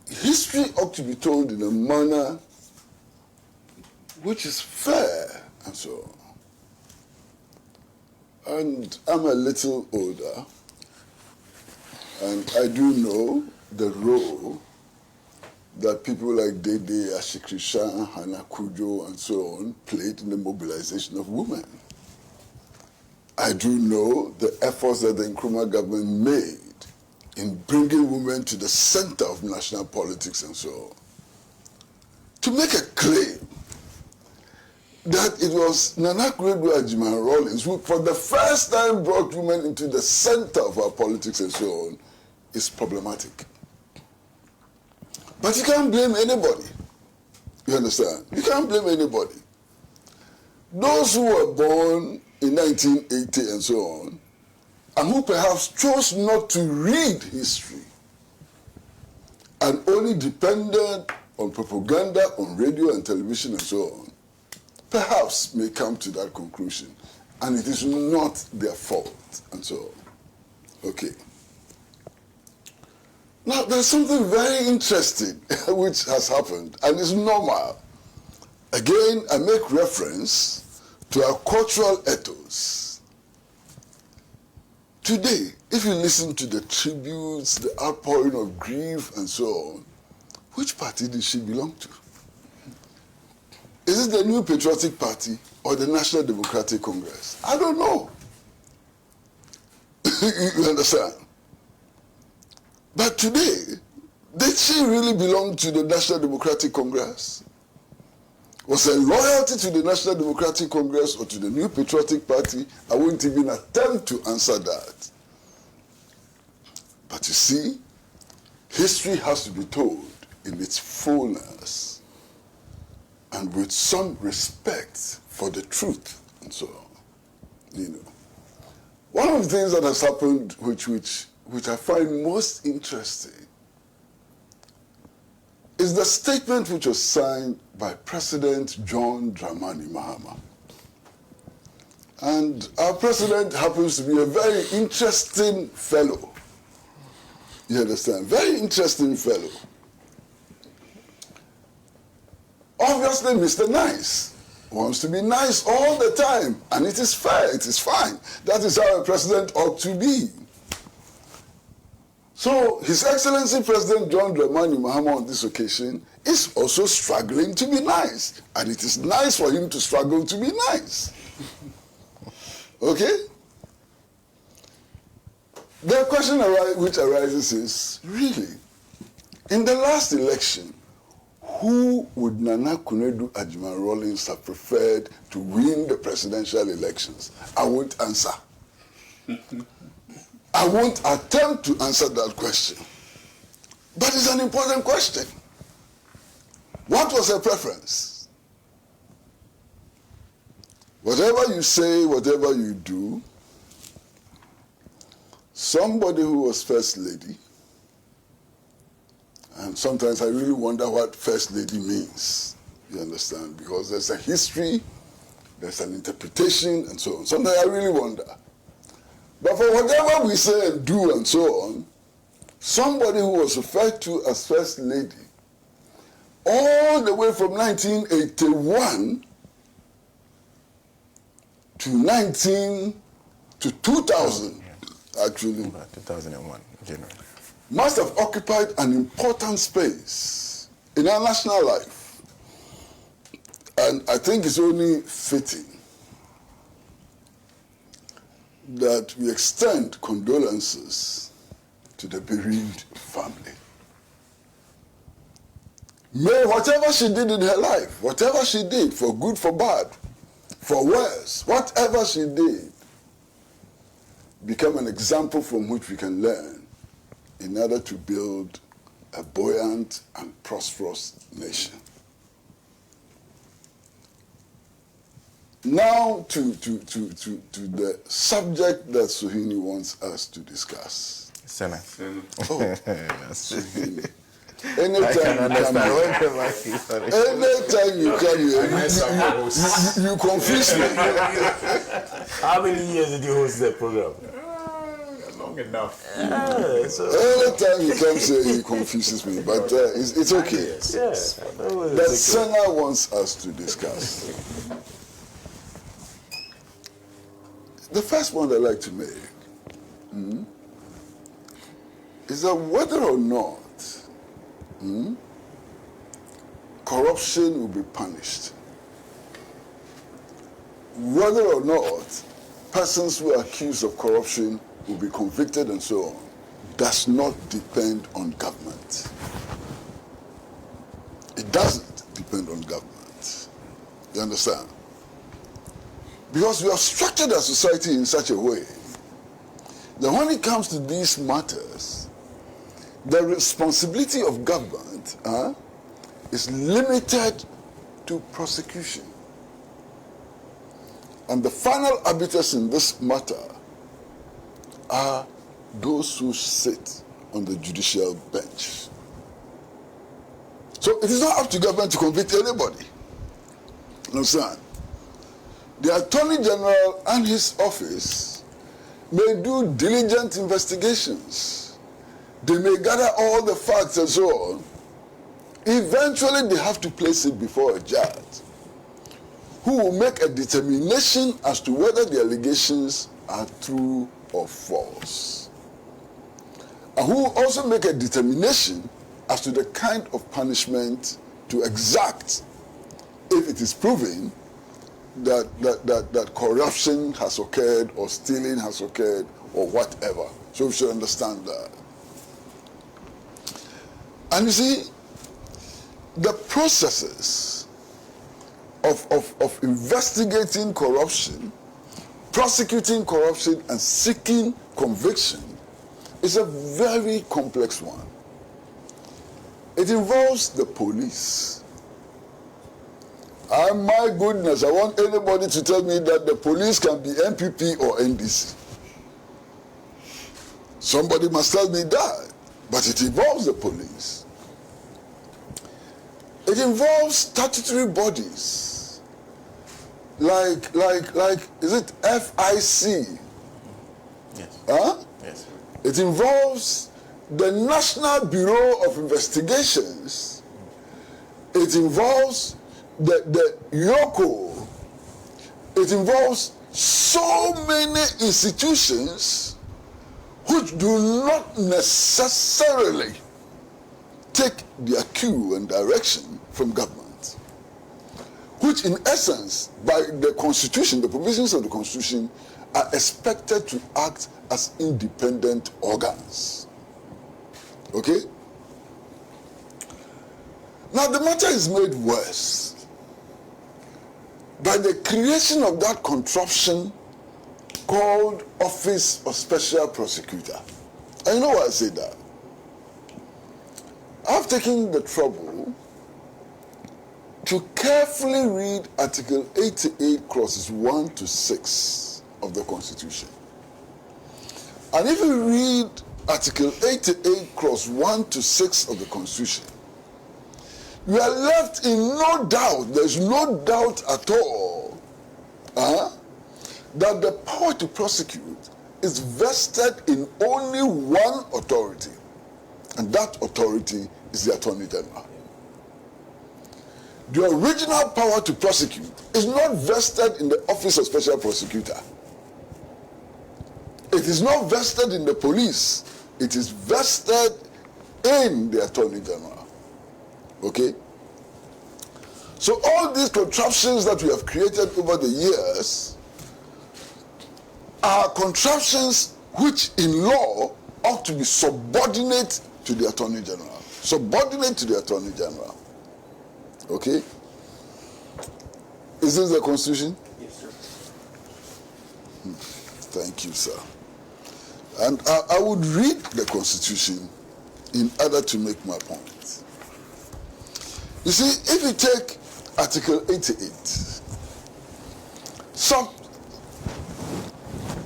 history ought to be told in a manner which is fair and so on. And I'm a little older, and I do know the role that people like Dede, Ashikrishan, Hannah Kujo, and so on played in the mobilization of women. I do know the efforts that the Nkrumah government made in bringing women to the center of national politics and so on. To make a claim that it was Nana Kunedu Ajiman-Rawlings who for the first time brought women into the center of our politics and so on is problematic. But you can't blame anybody. You understand? You can't blame anybody. Those who were born in 1980 and so on, and who perhaps chose not to read history and only depended on propaganda on radio and television and so on, perhaps may come to that conclusion. And it is not their fault and so on. Okay. Now, there's something very interesting which has happened, and it's normal. Again, I make reference to our cultural ethos. Today, if you listen to the tributes, the outpouring of grief and so on, which party did she belong to? Is it the New Patriotic Party or the National Democratic Congress? I don't know. You understand? But today, did she really belong to the National Democratic Congress? Was her loyalty to the National Democratic Congress or to the New Patriotic Party? I won't even attempt to answer that. But you see, history has to be told in its fullness and with some respect for the truth and so on. You know, one of the things that has happened which I find most interesting is the statement which was signed by President John Dramani Mahama. And our president happens to be a very interesting fellow. You understand? Very interesting fellow. Obviously, Mr. Nice wants to be nice all the time, and it is fair, it is fine. That is how a president ought to be. So, His Excellency President John Dramani Mahama on this occasion is also struggling to be nice. And it is nice for him to struggle to be nice. Okay? The question which arises is, really, In the last election, who would Nana Kunedu Ajman Rawlings have preferred to win the presidential elections? I won't answer. I won't attempt to answer that question. But it's an important question. What was her preference? Whatever you say, whatever you do, somebody who was First Lady, and sometimes I really wonder what First Lady means, you understand? Because there's a history, there's an interpretation, and so on. Sometimes I really wonder. But for whatever we say and do and so on, somebody who was referred to as First Lady, all the way from 1981 to 2000, actually. About 2001, January. Must have occupied an important space in our national life. And I think it's only fitting that we extend condolences to the bereaved family. May whatever she did in her life, whatever she did, for good, for bad, for worse, whatever she did, become an example from which we can learn in order to build a buoyant and prosperous nation. Now to the subject that Suhini wants us to discuss. Senna. Oh, Suhini. I can understand. Anytime you come here, you confuse me. How many years did you host the program? Long enough. Anytime he comes here, he confuses me. But it's okay. That Senna wants us to discuss. The first point I'd like to make is that whether or not corruption will be punished, whether or not persons who are accused of corruption will be convicted and so on, does not depend on government. It doesn't depend on government. You understand? Because we have structured our society in such a way that when it comes to these matters, the responsibility of government is limited to prosecution. And the final arbiters in this matter are those who sit on the judicial bench. So it is not up to government to convict anybody. Understand? The Attorney General and his office may do diligent investigations. They may gather all the facts and so on. Eventually they have to place it before a judge who will make a determination as to whether the allegations are true or false. And who will also make a determination as to the kind of punishment to exact if it is proven that corruption has occurred or stealing has occurred or whatever. So we should understand that. And you see, the processes of investigating corruption, prosecuting corruption, and seeking conviction is a very complex one. It involves the police. And my goodness, I want anybody to tell me that the police can be NPP or NDC. Somebody must tell me that. But it involves the police. It involves statutory bodies. Like, is it FIC? Yes. Huh? Yes. It involves the National Bureau of Investigations. It involves the YOCO. It involves so many institutions which do not necessarily take their cue and direction from government, which in essence, by the Constitution, the provisions of the Constitution, are expected to act as independent organs. Okay? Now the matter is made worse by the creation of that contraption called Office of Special Prosecutor. And you know why I say that? I've taken the trouble to carefully read Article 88, clauses 1 to 6 of the Constitution. And if you read Article 88, clause 1 to 6 of the Constitution, you are left in no doubt, there's no doubt at all, that the power to prosecute is vested in only one authority, and that authority is the Attorney General. The original power to prosecute is not vested in the Office of Special Prosecutor. It is not vested in the police. It is vested in the Attorney General. Okay? So all these contraptions that we have created over the years are contraptions which in law ought to be subordinate to the Attorney General. Subordinate to the Attorney General. Okay? Is this the Constitution? Yes, sir. Thank you, sir. And I would read the Constitution in order to make my point. You see, if you take Article 88,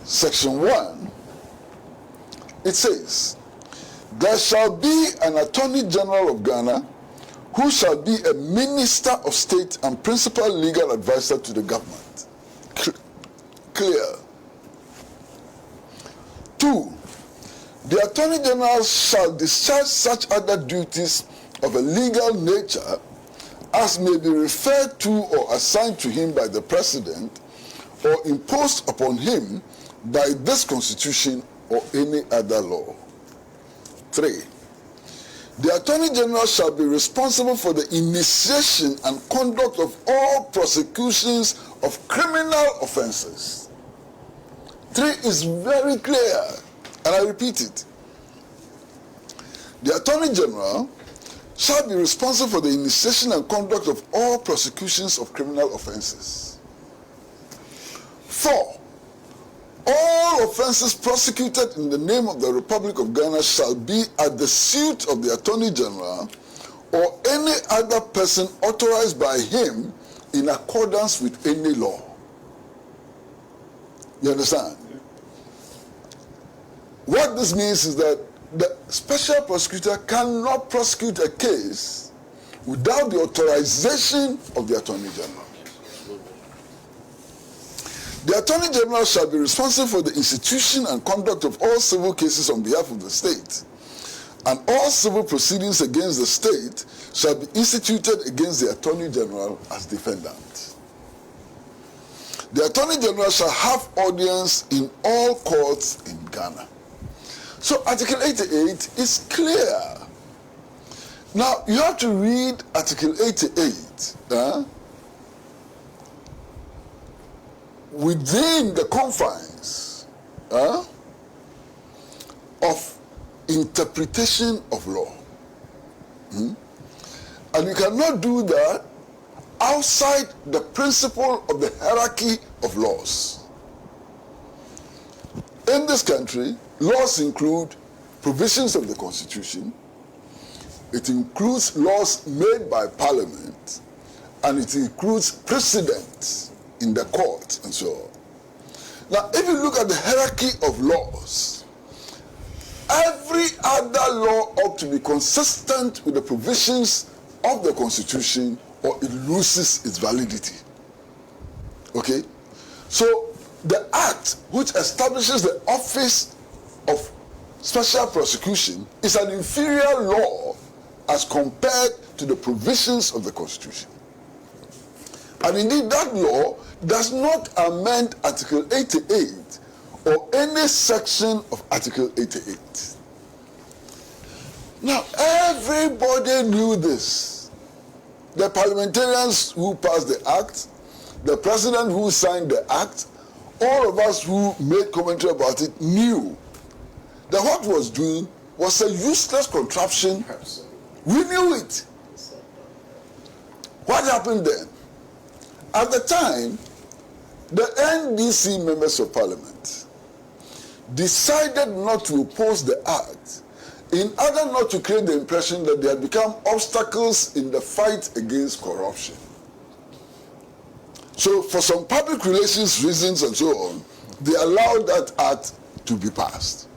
Section 1, it says, there shall be an Attorney General of Ghana who shall be a Minister of State and principal legal advisor to the government. Clear. 2, the Attorney General shall discharge such other duties of a legal nature as may be referred to or assigned to him by the President or imposed upon him by this Constitution or any other law. 3, the Attorney General shall be responsible for the initiation and conduct of all prosecutions of criminal offenses. 3 is very clear, and I repeat it. The Attorney General shall be responsible for the initiation and conduct of all prosecutions of criminal offenses. 4, all offenses prosecuted in the name of the Republic of Ghana shall be at the suit of the Attorney General or any other person authorized by him in accordance with any law. You understand? What this means is that the special prosecutor cannot prosecute a case without the authorization of the Attorney General. The Attorney General shall be responsible for the institution and conduct of all civil cases on behalf of the state, and all civil proceedings against the state shall be instituted against the Attorney General as defendant. The Attorney General shall have audience in all courts in Ghana. So Article 88 is clear. Now you have to read Article 88 within the confines of interpretation of law. And you cannot do that outside the principle of the hierarchy of laws. In this country, laws include provisions of the Constitution, it includes laws made by Parliament, and it includes precedents in the court and so on. Now, if you look at the hierarchy of laws, every other law ought to be consistent with the provisions of the Constitution or it loses its validity. Okay? So, the Act which establishes the Office of Special Prosecution is an inferior law as compared to the provisions of the Constitution. And indeed, that law does not amend Article 88 or any section of Article 88. Now, everybody knew this. The parliamentarians who passed the Act, the president who signed the Act, all of us who made commentary about it knew that what was doing was a useless contraption. We knew it. What happened then? At the time, the NDC members of parliament decided not to oppose the act in order not to create the impression that they had become obstacles in the fight against corruption. So for some public relations reasons and so on, they allowed that act to be passed.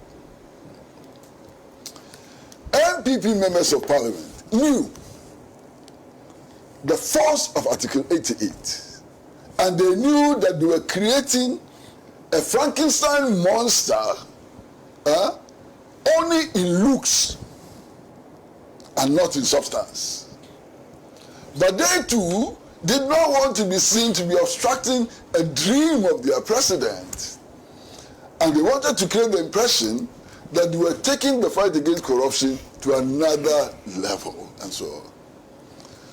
NPP members of parliament knew the force of Article 88, and they knew that they were creating a Frankenstein monster only in looks and not in substance. But they too did not want to be seen to be obstructing a dream of their president. And they wanted to create the impression that they were taking the fight against corruption to another level and so on.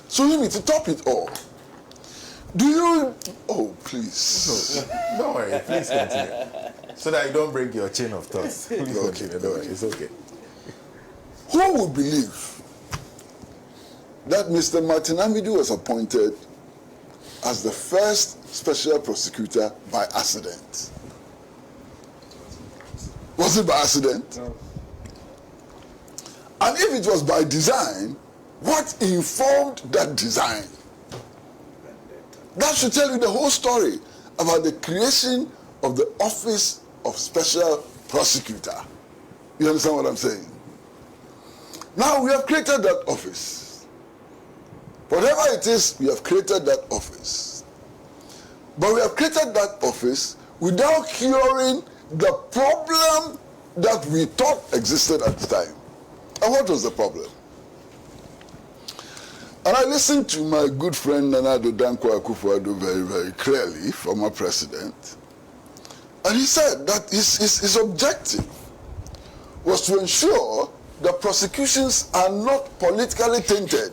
So you need to top it all. Do you... Oh, please. Don't worry, please continue. So that you don't break your chain of thoughts. Please continue, don't worry, it's okay. Who would believe that Mr. Martin Amidu was appointed as the first special prosecutor by accident? Was it by accident? No. And if it was by design, what informed that design? That should tell you the whole story about the creation of the Office of Special Prosecutor. You understand what I'm saying? Now we have created that office. Whatever it is, we have created that office. But we have created that office without curing the problem that we thought existed at the time. And what was the problem? And I listened to my good friend Nana Addo Dankwa Akufo-Addo very, very clearly, former president. And he said that his objective was to ensure that prosecutions are not politically tainted.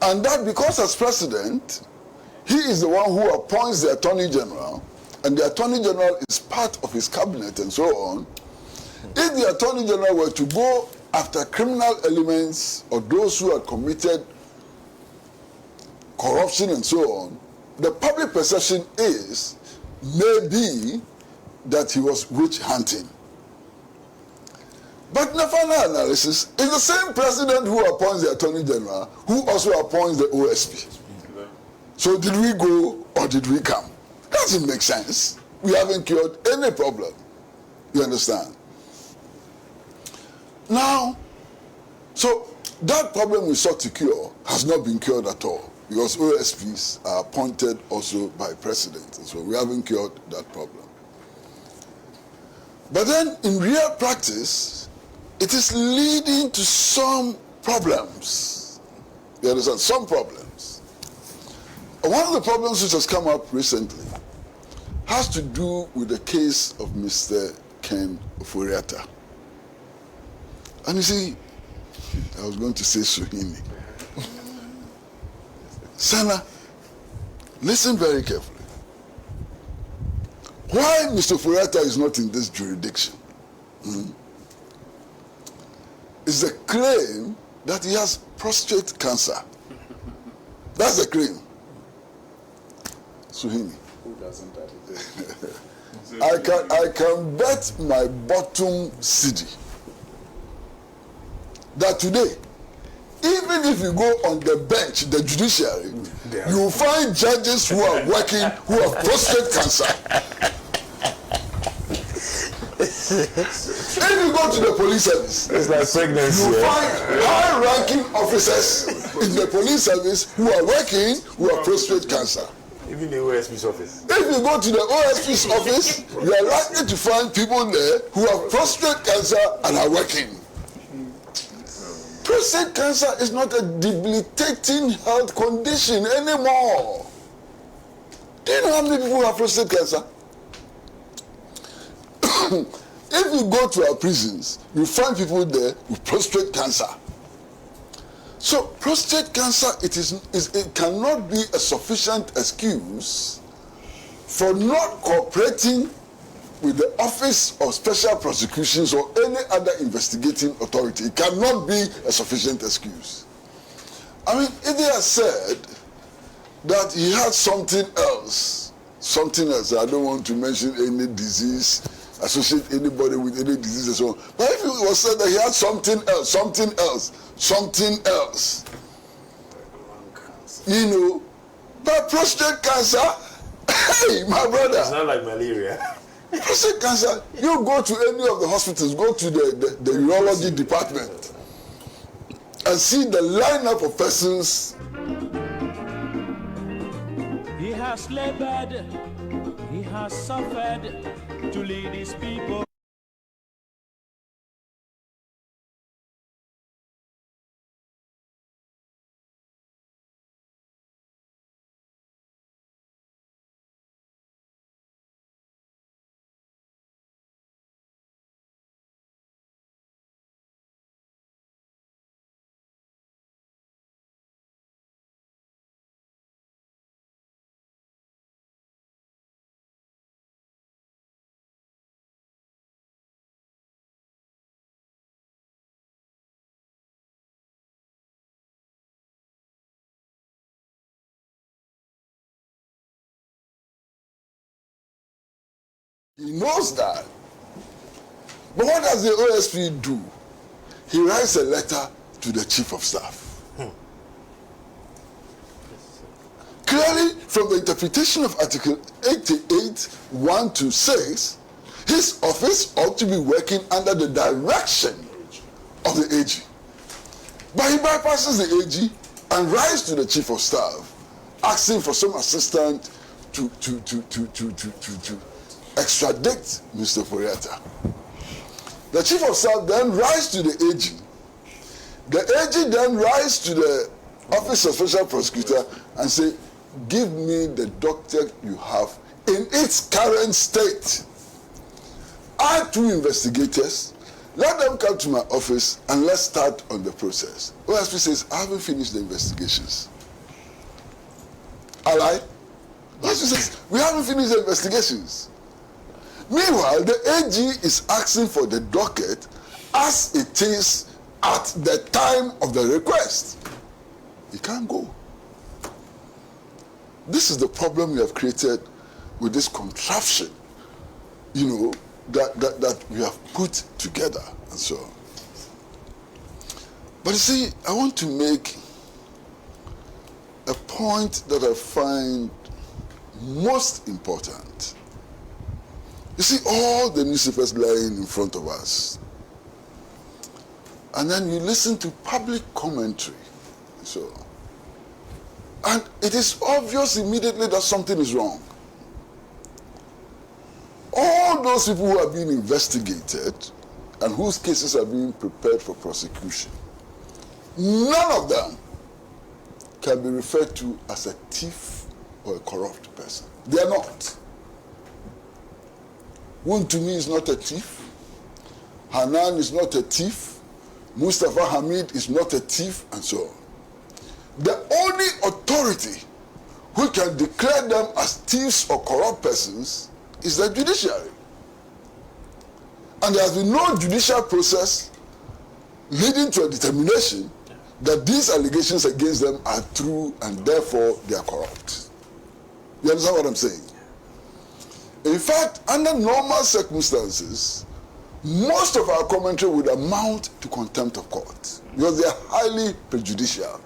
And that because as president, he is the one who appoints the Attorney General, and the Attorney General is part of his cabinet and so on. If the Attorney General were to go after criminal elements or those who had committed corruption and so on, the public perception is, maybe, that he was witch hunting. But in the final analysis, it's the same president who appoints the Attorney General who also appoints the OSP. So did we go or did we come? Doesn't make sense. We haven't cured any problem. You understand? Now, so that problem we sought to cure has not been cured at all, because OSPs are appointed also by presidents, and so we haven't cured that problem. But then in real practice, it is leading to some problems. You understand? Some problems. And one of the problems which has come up recently has to do with the case of Mr. Ken Ofori-Atta. And you see, I was going to say Suhini. Sana, listen very carefully. Why Mr. Ofori-Atta is not in this jurisdiction is the claim that he has prostate cancer. That's the claim. Suhini. Who doesn't that? I can bet my bottom cedi that today, even if you go on the bench, the judiciary, you will find judges who are working who have prostate cancer. If you go to the police service, It's like pregnancy. you will find high-ranking officers in the police service who are working who have prostate cancer. Even the OSP's office. If you go to the OSP's office, you are likely to find people there who have prostate cancer and are working. Prostate cancer is not a debilitating health condition anymore. Do you know how many people have prostate cancer? If you go to our prisons, you find people there with prostate cancer. So prostate cancer, it cannot be a sufficient excuse for not cooperating with the Office of Special Prosecutions or any other investigating authority. It cannot be a sufficient excuse. I mean, if they had said that he had something else, I don't want to mention any disease, associate anybody with any disease and so on. But if it was said that he had something else, you know, but prostate cancer, hey, my brother. It's not like malaria. Prostate cancer, you go to any of the hospitals, go to the urology department and see the lineup of persons. He has labored, he has suffered to lead his people. He knows that. But what does the OSP do? He writes a letter to the chief of staff. Clearly, from the interpretation of Article 88(1)-6, his office ought to be working under the direction of the AG. But he bypasses the AG and writes to the chief of staff, asking for some assistance to extradite Mr. Foriata. The chief of staff then writes to the AG. The AG then writes to the Office of Special Prosecutor and say, give me the docket you have in its current state. I have 2 investigators. Let them come to my office and let's start on the process. OSP says, I haven't finished the investigations. Alright? OSP says, we haven't finished the investigations. Meanwhile, the AG is asking for the docket as it is at the time of the request. He can't go. This is the problem we have created with this contraption, you know, that we have put together and so on. But you see, I want to make a point that I find most important. You see all the newspapers lying in front of us. And then you listen to public commentary. So, and it is obvious immediately that something is wrong. All those people who are being investigated and whose cases are being prepared for prosecution, none of them can be referred to as a thief or a corrupt person. They are not. Wontumi is not a thief. Hanan is not a thief. Mustafa Hamid is not a thief, and so on. The only authority who can declare them as thieves or corrupt persons is the judiciary. And there has been no judicial process leading to a determination that these allegations against them are true and therefore they are corrupt. You understand what I'm saying? In fact, under normal circumstances, most of our commentary would amount to contempt of court because they are highly prejudicial.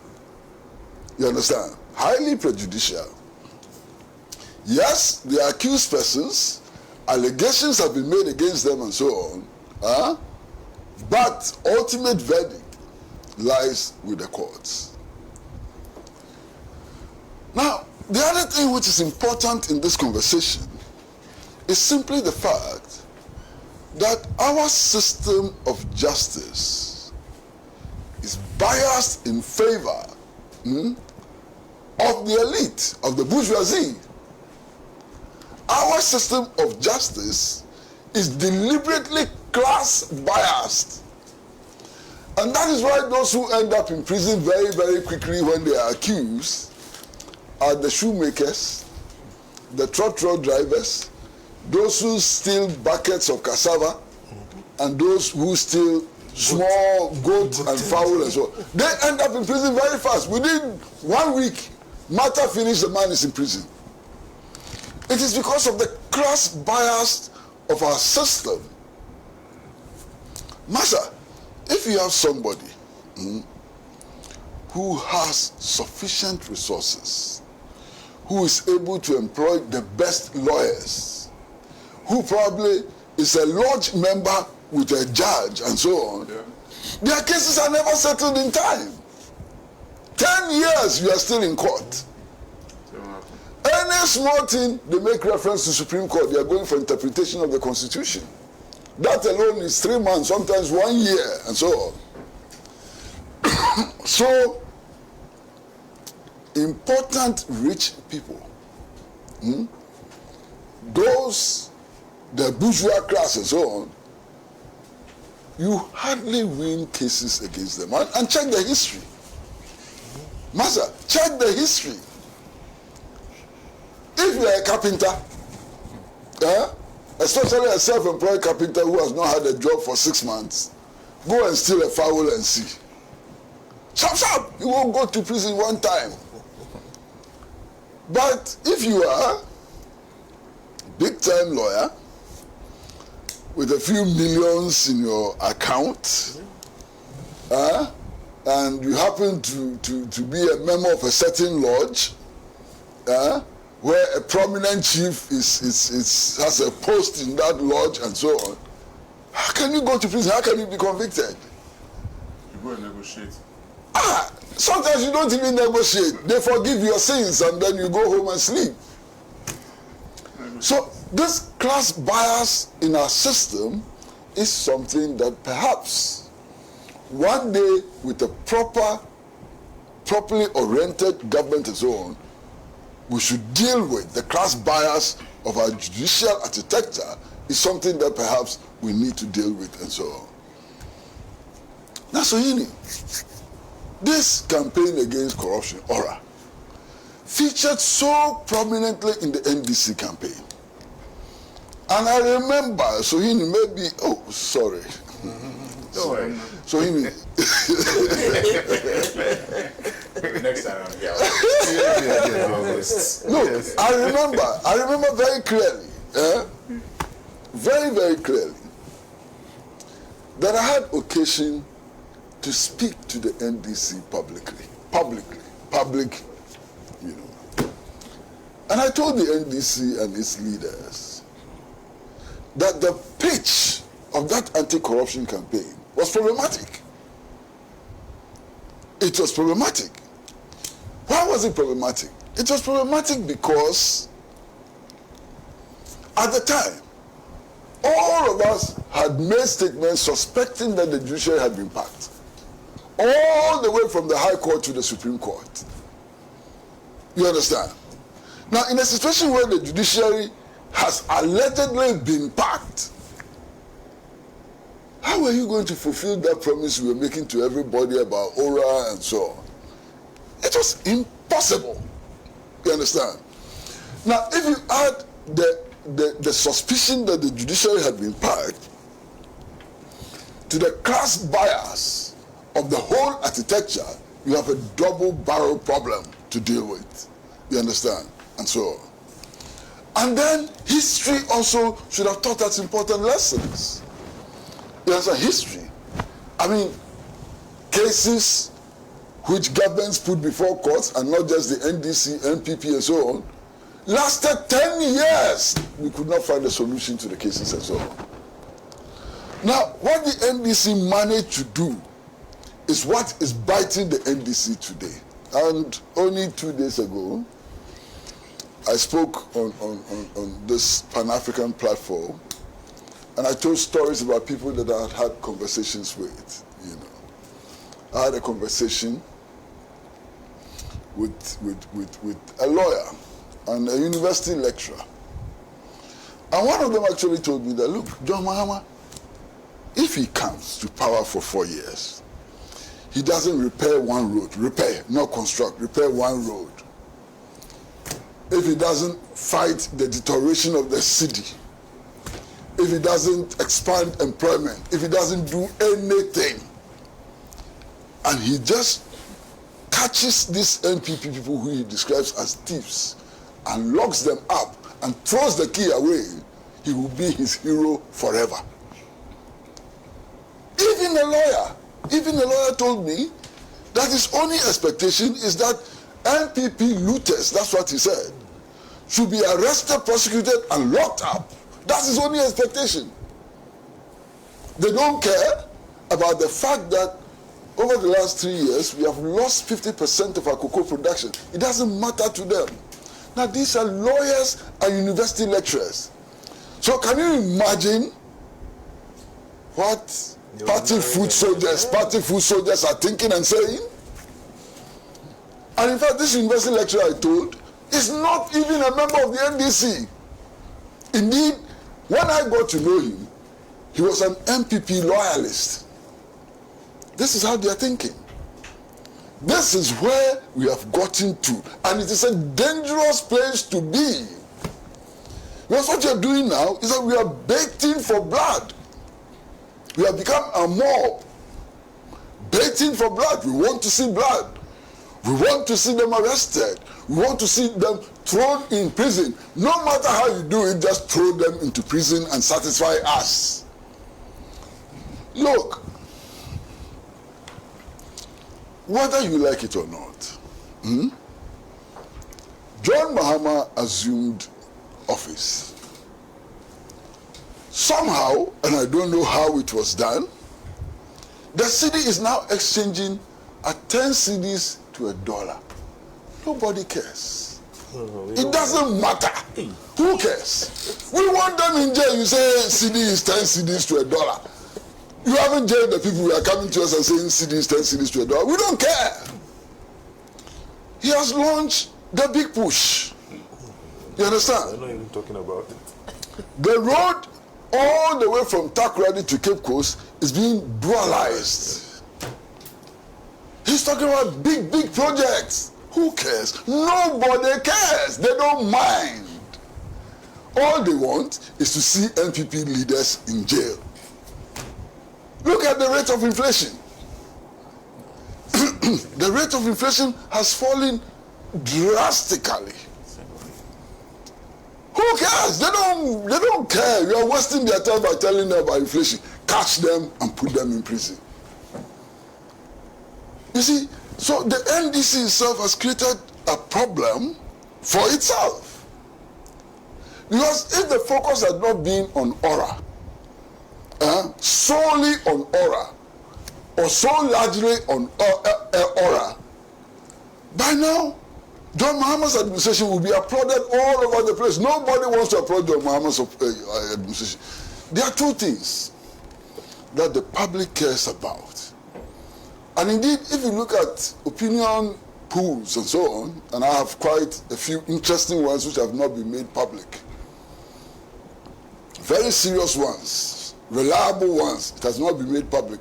You understand? Highly prejudicial. Yes, they are accused persons, allegations have been made against them and so on, but ultimate verdict lies with the courts. Now, the other thing which is important in this conversation is simply the fact that our system of justice is biased in favor of the elite, of the bourgeoisie. Our system of justice is deliberately class biased. And that is why those who end up in prison very, very quickly when they are accused are the shoemakers, the trotro drivers, those who steal buckets of cassava, and those who steal small goat and fowl and so on. They end up in prison very fast. Within 1 week, matter finished, the man is in prison. It is because of the class bias of our system. Master, if you have somebody who has sufficient resources, who is able to employ the best lawyers, who probably is a lodge member with a judge and so on, their cases are never settled in time. 10 years you are still in court. Any small thing, they make reference to Supreme Court, they are going for interpretation of the Constitution. That alone is 3 months, sometimes 1 year, and so on. So, important rich people, those, the bourgeois class and so on, you hardly win cases against them. And check the history. Master, check the history. If you are a carpenter, especially a self-employed carpenter who has not had a job for 6 months, go and steal a fowl and see. Sharp, sharp, you won't go to prison 1 time. But if you are a big-time lawyer with a few millions in your account, and you happen to be a member of a certain lodge, where a prominent chief has a post in that lodge and so on, how can you go to prison? How can you be convicted? You go and negotiate. Sometimes you don't even negotiate. They forgive your sins and then you go home and sleep. So this class bias in our system is something that perhaps one day with a properly oriented government and so on, we should deal with. The class bias of our judicial architecture is something that perhaps we need to deal with and so on. Now, Sohini, this campaign against corruption, Aura, featured so prominently in the NDC campaign. And I remember, Sohini, maybe, oh, sorry. Sohini. Next time I'm here. Look, I remember very clearly, very, very clearly, that I had occasion to speak to the NDC public, you know. And I told the NDC and its leaders that the pitch of that anti-corruption campaign was problematic. It was problematic. Why was it problematic? It was problematic because at the time, all of us had made statements suspecting that the judiciary had been packed. All the way from the High Court to the Supreme Court. You understand? Now, in a situation where the judiciary has allegedly been packed, how are you going to fulfill that promise you were making to everybody about Aura and so on? It was impossible. You understand? Now, if you add the suspicion that the judiciary had been packed to the class bias of the whole architecture, you have a double barrel problem to deal with. You understand? And so on. And then history also should have taught us important lessons. There's a history. I mean, cases which governments put before courts, and not just the NDC, NPP, and so on, lasted 10 years. We could not find a solution to the cases and so on. Now, what the NDC managed to do is what is biting the NDC today. And only 2 days ago, I spoke on this Pan-African platform, and I told stories about people that I had had conversations with, you know. I had a conversation with a lawyer and a university lecturer. And one of them actually told me that, look, John Mahama, if he comes to power for 4 years, he doesn't repair one road, repair, not construct, repair one road. If he doesn't fight the deterioration of the city, if he doesn't expand employment, if he doesn't do anything. And he just catches these NPP people who he describes as thieves and locks them up and throws the key away, he will be his hero forever. Even a lawyer told me that his only expectation is that NPP looters, that's what he said, should be arrested, prosecuted, and locked up. That's his only expectation. They don't care about the fact that over the last 3 years, we have lost 50% of our cocoa production. It doesn't matter to them. Now, these are lawyers and university lecturers. So can you imagine what party food soldiers are thinking and saying? And in fact, this university lecturer I told is not even a member of the NDC. Indeed, when I got to know him, he was an MPP loyalist. This is how they are thinking. This is where we have gotten to. And it is a dangerous place to be. Because what you are doing now is that we are baiting for blood. We have become a mob. Baiting for blood. We want to see blood. We want to see them arrested. We want to see them thrown in prison. No matter how you do it, just throw them into prison and satisfy us. Look, whether you like it or not, John Mahama assumed office. Somehow, and I don't know how it was done, the city is now exchanging at 10 cedis to $1. Nobody cares. It doesn't matter. Who cares? We want them in jail. You say CD is 10 cedis to $1. You haven't jailed the people who are coming to us and saying CD is 10 cedis to $1. We don't care. He has launched the big push. You understand? I'm not even talking about it. The road all the way from Takoradi to Cape Coast is being dualized. He's talking about big projects. Who cares? Nobody cares. They don't mind. All they want is to see NPP leaders in jail. Look at the rate of inflation. The rate of inflation has fallen drastically. Who cares? They don't care. You are wasting their time by telling them about inflation. Catch them and put them in prison. You see, so the NDC itself has created a problem for itself. Because if the focus had not been on aura, solely on aura, or so largely on aura, by now, John Mahama's administration will be applauded all over the place. Nobody wants to applaud John Mahama's administration. There are two things that the public cares about. And indeed, if you look at opinion polls and so on, and I have quite a few interesting ones which have not been made public, very serious ones, reliable ones, it has not been made public.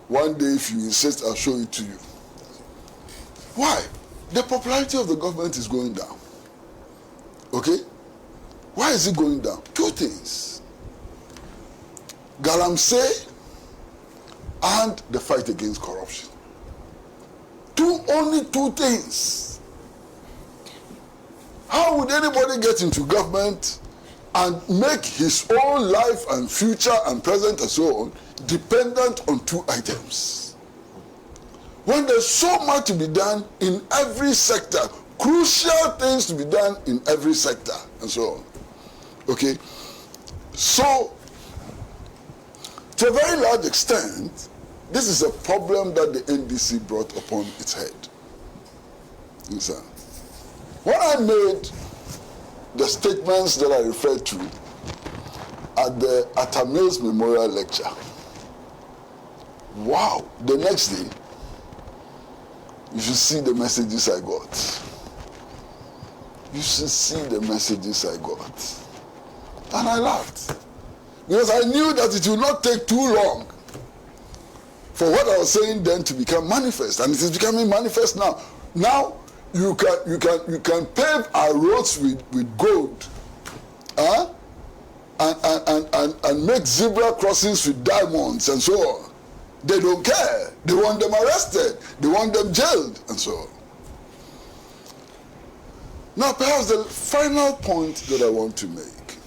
One day, if you insist, I'll show it to you. Why? The popularity of the government is going down. Okay? Why is it going down? Two things. Galamsey and the fight against corruption. Only two things. How would anybody get into government and make his own life and future and present and so on dependent on two items? When there's so much to be done in every sector, crucial things to be done in every sector, and so on. Okay? So, to a very large extent, this is a problem that the NDC brought upon its head. Understand? When I made the statements that I referred to at the Atamils Memorial Lecture, wow, the next day, you should see the messages I got. You should see the messages I got. And I laughed. Because I knew that it would not take too long for what I was saying then to become manifest. And it is becoming manifest now. Now, you can pave our roads with gold. and make zebra crossings with diamonds and so on. They don't care. They want them arrested. They want them jailed and so on. Now, perhaps the final point that I want to make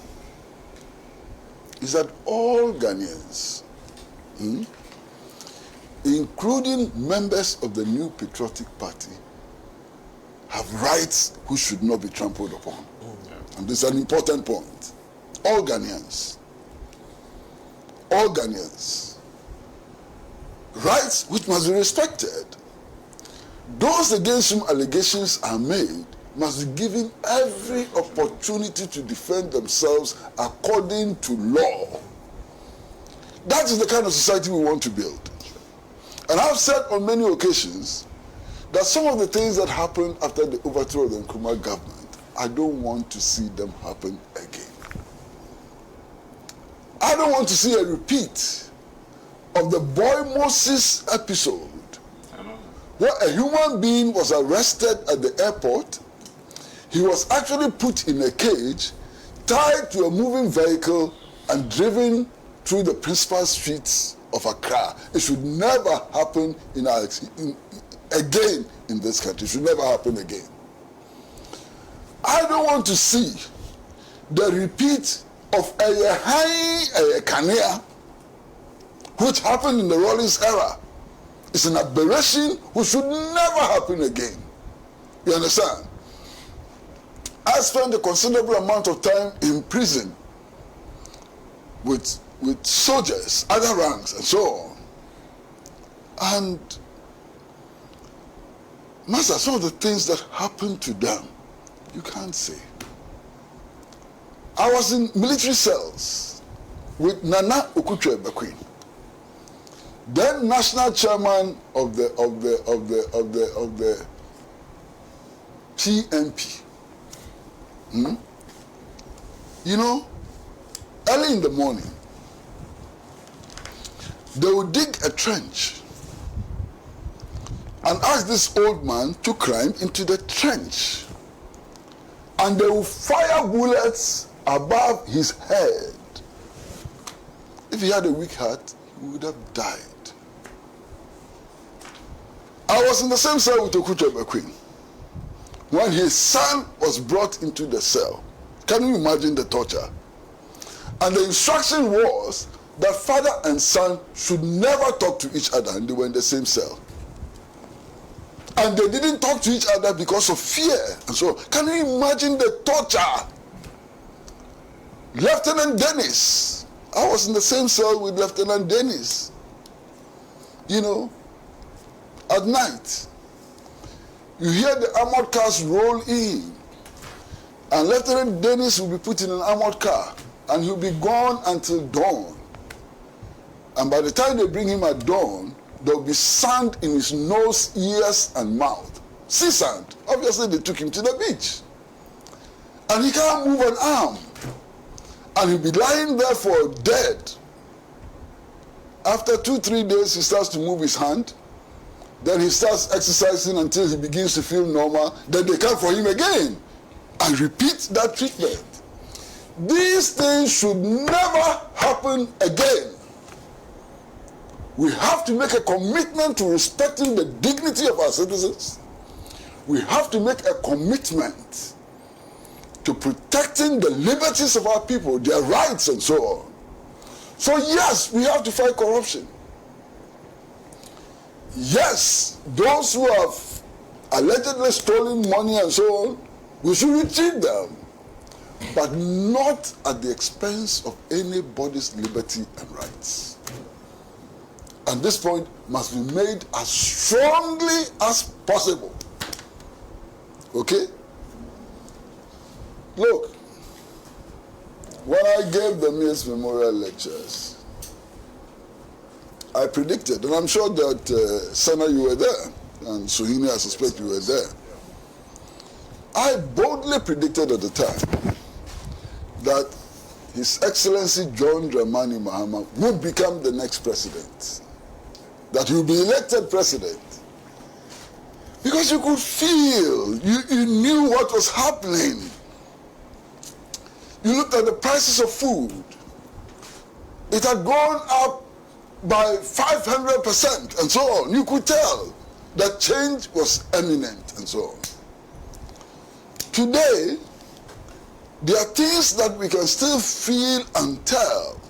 is that all Ghanaians, including members of the New Patriotic Party, have rights which should not be trampled upon. And this is an important point. All Ghanaians. All Ghanaians. Rights which must be respected. Those against whom allegations are made must be given every opportunity to defend themselves according to law. That is the kind of society we want to build. And I've said on many occasions that some of the things that happened after the overthrow of the Nkrumah government, I don't want to see them happen again. I don't want to see a repeat of the Boy Moses episode where a human being was arrested at the airport. He was actually put in a cage, tied to a moving vehicle, and driven through the principal streets of Accra. It should never happen again in this country. It should never happen again. I don't want to see the repeat of a Kanea, which happened in the Rawlings era. It's an aberration which should never happen again. You understand? I spent a considerable amount of time in prison with soldiers, other ranks, and so on. And, Master, some of the things that happened to them, you can't say. I was in military cells with Nana Okuchwe-Bekwin, then national chairman of the PNP. You know, early in the morning, they would dig a trench and ask this old man to climb into the trench. And they would fire bullets above his head. If he had a weak heart, he would have died. I was in the same cell with Okuchwe-Bekwin when his son was brought into the cell. Can you imagine the torture? And the instruction was that father and son should never talk to each other, and they were in the same cell. And they didn't talk to each other because of fear. And so, can you imagine the torture? Lieutenant Dennis. I was in the same cell with Lieutenant Dennis. You know, at night, you hear the armored cars roll in, and Lieutenant Dennis will be put in an armored car, and he'll be gone until dawn. And by the time they bring him at dawn, there'll be sand in his nose, ears, and mouth. Sea sand. Obviously, they took him to the beach. And he can't move an arm. And he'll be lying there for dead. After 2-3 days, he starts to move his hand. Then he starts exercising until he begins to feel normal. Then they come for him again and repeat that treatment. These things should never happen again. We have to make a commitment to respecting the dignity of our citizens. We have to make a commitment to protecting the liberties of our people, their rights and so on. So yes, we have to fight corruption. Yes, those who have allegedly stolen money and so on, we should retrieve them, but not at the expense of anybody's liberty and rights. And this point must be made as strongly as possible. Okay? Look, when I gave the Mills Memorial Lectures, I predicted, and I'm sure that Sana, you were there, and Suhini, I suspect you were there. I boldly predicted at the time that His Excellency John Dramani Mahama would become the next president, that he would be elected president. Because you could feel, you knew what was happening. You looked at the prices of food. It had gone up by 500% and so on. You could tell that change was imminent and so on. Today, there are things that we can still feel and tell,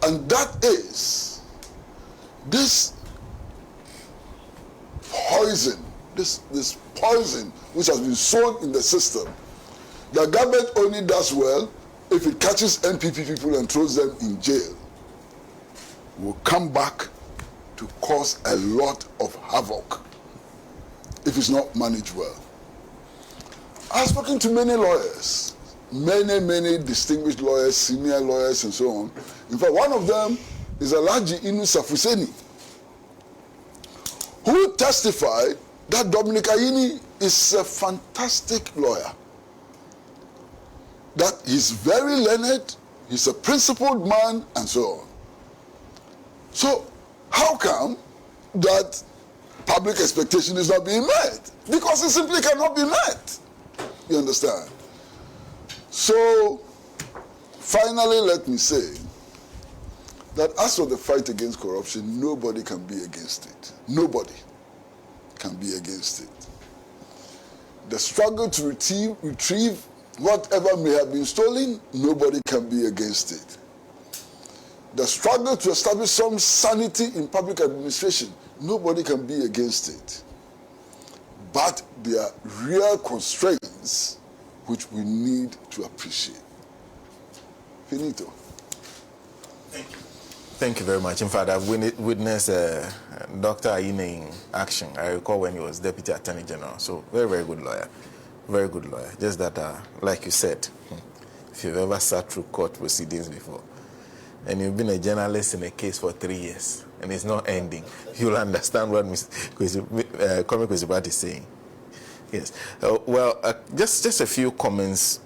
and that is this poison, this poison which has been sown in the system. The government only does well if it catches NPP people and throws them in jail. Will come back to cause a lot of havoc if it's not managed well. I've spoken to many lawyers, many distinguished lawyers, senior lawyers and so on. In fact, one of them is Alhaji Inu Safuseni, who testified that Dominic Ayini is a fantastic lawyer, that he's very learned, he's a principled man and so on. So how come that public expectation is not being met? Because it simply cannot be met. You understand? So finally, let me say that as for the fight against corruption, nobody can be against it. Nobody can be against it. The struggle to retrieve whatever may have been stolen, nobody can be against it. The struggle to establish some sanity in public administration, nobody can be against it. But there are real constraints which we need to appreciate. Finito. Thank you. Thank you very much. In fact, I've witnessed Dr. Ayine in action. I recall when he was Deputy Attorney General. So very good lawyer. Very good lawyer. Just that, like you said, if you've ever sat through court proceedings before, and you've been a journalist in a case for 3 years, and it's not ending, you'll understand what Kwame Kwesibat is saying. Yes. Just a few comments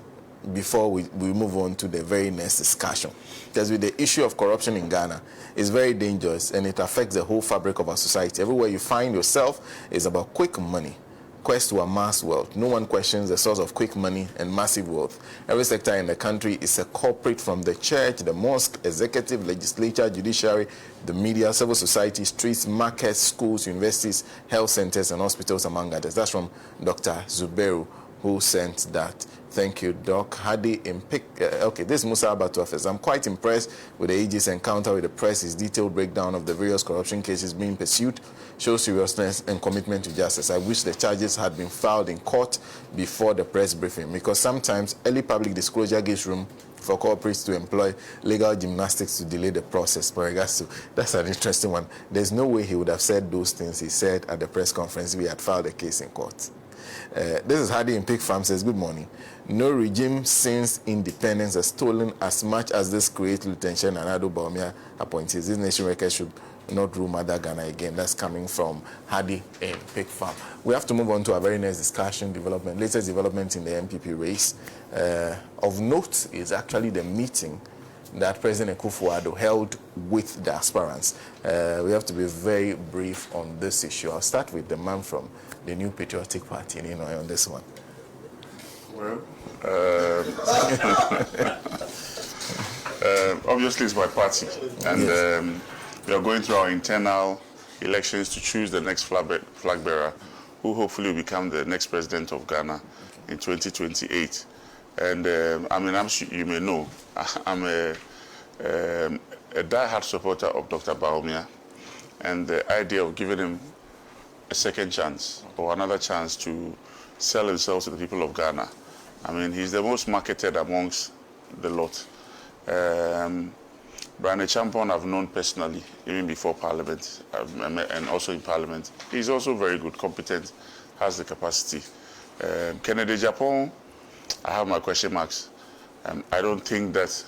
before we move on to the very next discussion. Because with the issue of corruption in Ghana, it's very dangerous, and it affects the whole fabric of our society. Everywhere you find yourself is about quick money, quest to amass wealth. No one questions the source of quick money and massive wealth. Every sector in the country is a culprit, from the church, the mosque, executive, legislature, judiciary, the media, civil society, streets, markets, schools, universities, health centers, and hospitals, among others. That's from Dr. Zuberu, who sent that. Thank you, Doc. Hadi in this is Musa Abatuafes. I'm quite impressed with the AG's encounter with the press. His detailed breakdown of the various corruption cases being pursued shows seriousness and commitment to justice. I wish the charges had been filed in court before the press briefing, because sometimes early public disclosure gives room for corporates to employ legal gymnastics to delay the process. That's an interesting one. There's no way he would have said those things he said at the press conference if he had filed a case in court. This is Hadi in Pig Farm, says, good morning. No regime since independence has stolen as much as this create Lutension and Ado Baumia appointees. This nation record should not rule Mother Ghana again. That's coming from Hadi in Pig Farm. We have to move on to our very next discussion, latest development in the MPP race. Of note is actually the meeting that President Akufo-Addo held with the aspirants. We have to be very brief on this issue. I'll start with the man from the New Patriotic Party, on this one. Well, obviously it's my party, and yes. We are going through our internal elections to choose the next flag bearer, who hopefully will become the next president of Ghana in 2028. And I'm sure you may know, I'm a die-hard supporter of Dr. Baumia, and the idea of giving him a second chance or another chance to sell himself to the people of Ghana. I mean, he's the most marketed amongst the lot. Brian Champon I've known personally, even before Parliament, and also in Parliament. He's also very good, competent, has the capacity. Kennedy Japan, I have my question marks. I don't think that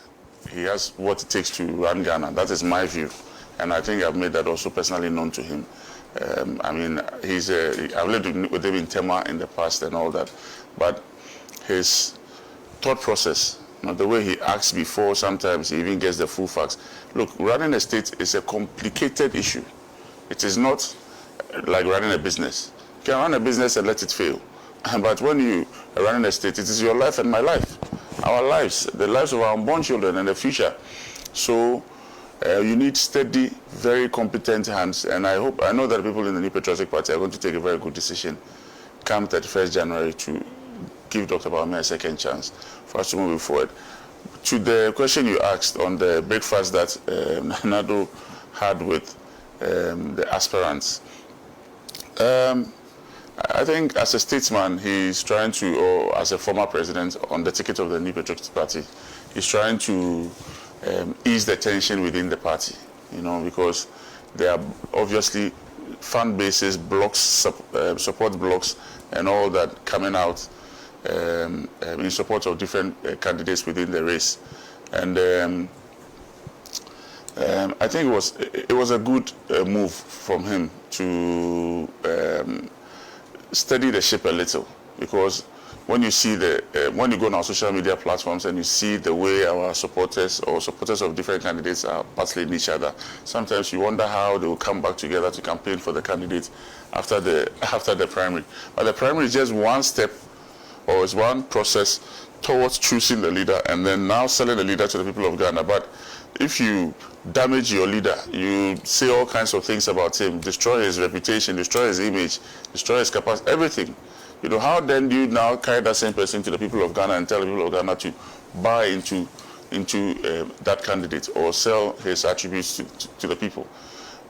he has what it takes to run Ghana. That is my view. And I think I've made that also personally known to him. I mean, I've lived with him in Tema in the past and all that. But his thought process, the way he acts before, sometimes he even gets the full facts. Look, running a state is a complicated issue. It is not like running a business. You can run a business and let it fail. But when you are running a state, it is your life and my life. our lives, the lives of our unborn children and the future. So you need steady, very competent hands, and I know that people in the New Patriotic Party are going to take a very good decision come 31st January to give Dr. Bawumia a second chance for us to move forward. To the question you asked on the breakfast that Nado had with the aspirants, I think as a statesman, he's trying to, or as a former president on the ticket of the New Patriotic Party, he's trying to ease the tension within the party, because there are obviously fan bases, blocks, support blocks, and all that coming out in support of different candidates within the race. And I think it was a good move from him to steady the ship a little, because when you see when you go on our social media platforms and you see the way our supporters or supporters of different candidates are battling each other, sometimes you wonder how they will come back together to campaign for the candidate after the primary. But the primary is just one step, or is one process towards choosing the leader and then now selling the leader to the people of Ghana. But if you damage your leader, you say all kinds of things about him, destroy his reputation, destroy his image, destroy his capacity, everything. How then do you now carry that same person to the people of Ghana and tell the people of Ghana to buy into that candidate or sell his attributes to the people?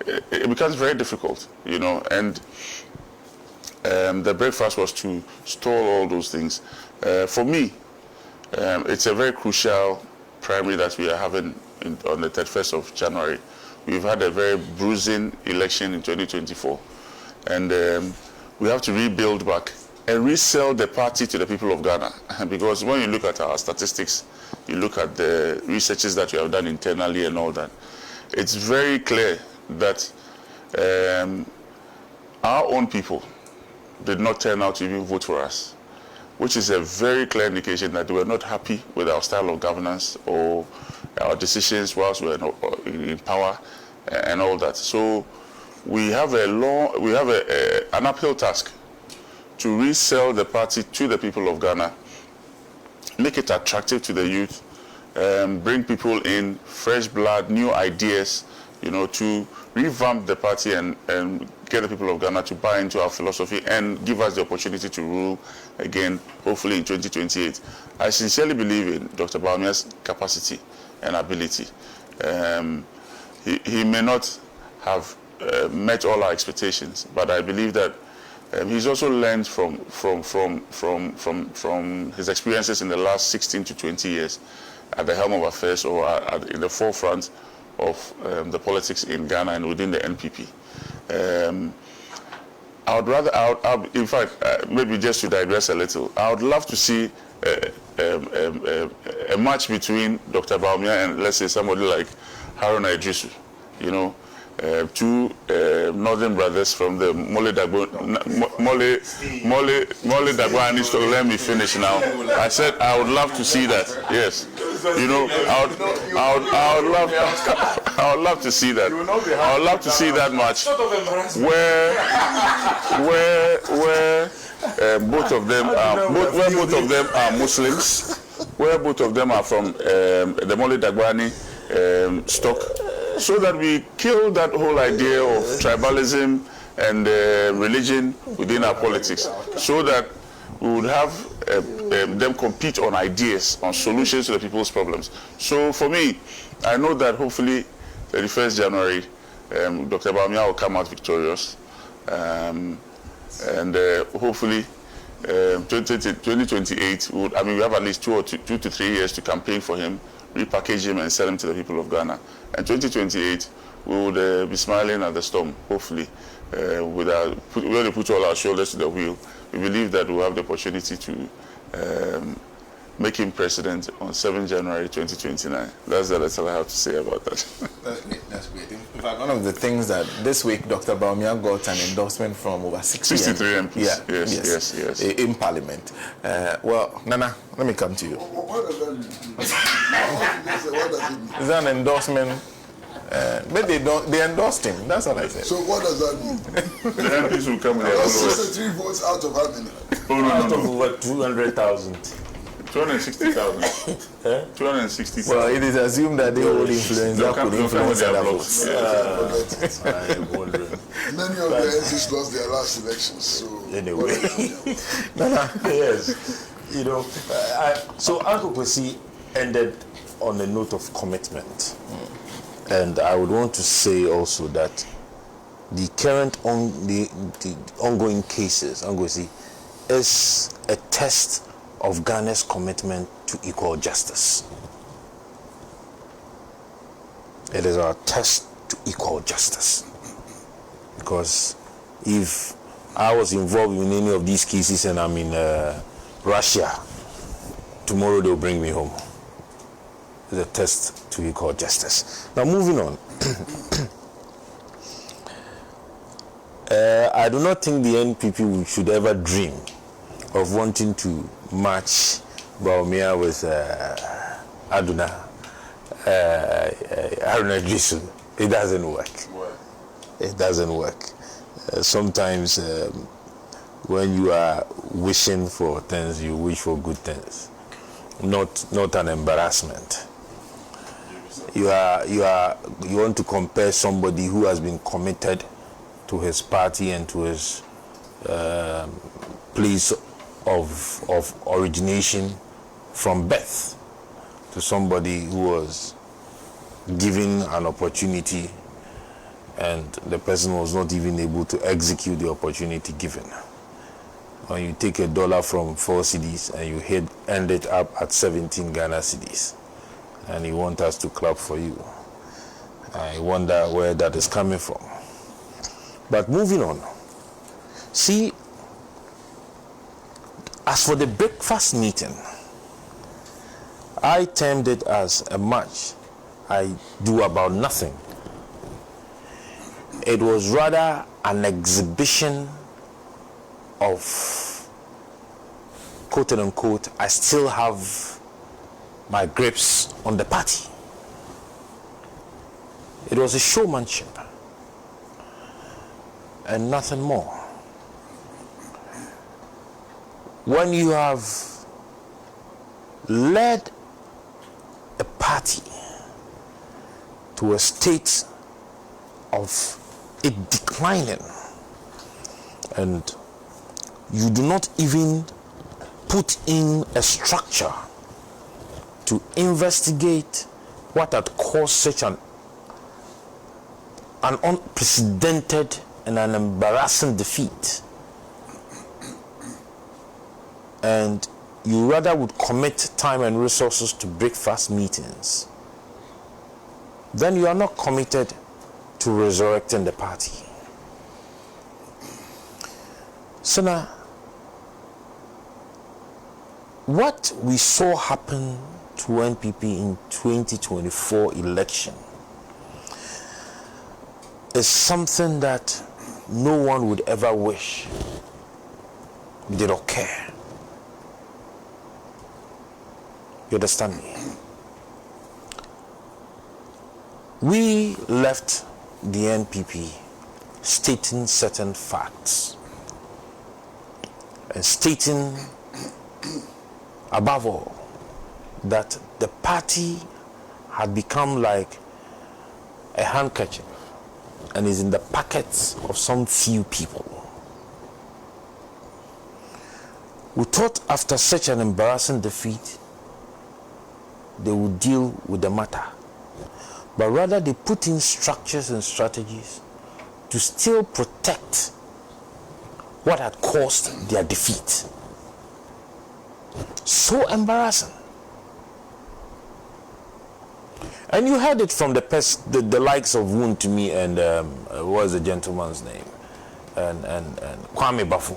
It becomes very difficult, and the breakfast was to stall all those things. For me, it's a very crucial primary that we are having on the 31st of January. We've had a very bruising election in 2024, and we have to rebuild back and resell the party to the people of Ghana. Because when you look at our statistics, you look at the researches that we have done internally and all that, it's very clear that our own people did not turn out to even vote for us, which is a very clear indication that they were not happy with our style of governance or our decisions whilst we were in power and all that. So we have an uphill task to resell the party to the people of Ghana, make it attractive to the youth, bring people in, fresh blood, new ideas, to revamp the party and get the people of Ghana to buy into our philosophy and give us the opportunity to rule again, hopefully in 2028. I sincerely believe in Dr. Bawumia's capacity and ability. He may not have met all our expectations, but I believe that he's also learned from his experiences in the last 16 to 20 years at the helm of affairs or in the forefront of the politics in Ghana and within the NPP. In fact, maybe just to digress a little, I would love to see a match between Dr. Bawumia and, let's say, somebody like Haruna Idrisu, two northern brothers from the Mole Dagwani story. Let me finish now. I said I would love to see that. Yes, I would love to see that. I would love to see that match where both of them are Muslims, where both of them are from the Mole Dagwani stock, so that we kill that whole idea of tribalism and religion within our politics, so that we would have them compete on ideas, on solutions to the people's problems. So for me, I know that hopefully 31st January, Dr. Bawumia will come out victorious, and hopefully 2028, we have at least 2 to 3 years to campaign for him, repackage him and sell him to the people of Ghana. And 2028, we would be smiling at the storm, hopefully, when we put all our shoulders to the wheel. We believe that we'll have the opportunity to make him president on 7 January 2029. That's the little I have to say about that. That's great. That's great. In fact, one of the things that this week Dr. Bawumia got an endorsement from over 63 MPs. Yes. In Parliament. Well, Nana, let me come to you. What does that mean? What does it mean? Is that an endorsement? But they endorsed him. That's what I said. So what does that mean? The MPs will come in. That's 63 votes out of how many? Out of over 200,000. 260,000. 260,000. Well, it is assumed that they will influence that could influence other votes. I'm wondering. Many of the MPs lost their last elections, so Anyway, yes, you know. So Uncle Kwesi ended on a note of commitment, and I would want to say also that the current the ongoing cases, Uncle Kwesi, is a test of Ghana's commitment to equal justice. It is our test to equal justice, because if I was involved in any of these cases and I'm in Russia, tomorrow they'll bring me home. It's a test to equal justice. Now moving on. I do not think the NPP should ever dream of wanting to match Baumia with Haruna Idrisu. It doesn't work. It doesn't work. Sometimes when you are wishing for things, you wish for good things, not an embarrassment. You want to compare somebody who has been committed to his party and to his place of origination from birth, to somebody who was given an opportunity and the person was not even able to execute the opportunity given. When you take $1 from 4 cedis and you end it up at 17 Ghana cedis, and you want us to clap for you, I wonder where that is coming from. But moving on, see, as for the breakfast meeting, I termed it as a match I do about nothing. It was rather an exhibition of, quote unquote, I still have my grips on the party. It was a showmanship and nothing more. When you have led a party to a state of it declining, and you do not even put in a structure to investigate what had caused such an unprecedented and an embarrassing defeat, and you rather would commit time and resources to breakfast meetings, then you are not committed to resurrecting the party. So now, what we saw happen to NPP in 2024 election is something that no one would ever wish did occur. You understand me? We left the NPP stating certain facts and stating above all that the party had become like a handkerchief and is in the pockets of some few people. We thought after such an embarrassing defeat they would deal with the matter, but rather they put in structures and strategies to still protect what had caused their defeat. So embarrassing. And you heard it from the likes of Woon to me and what was the gentleman's name, and Kwame Bafu,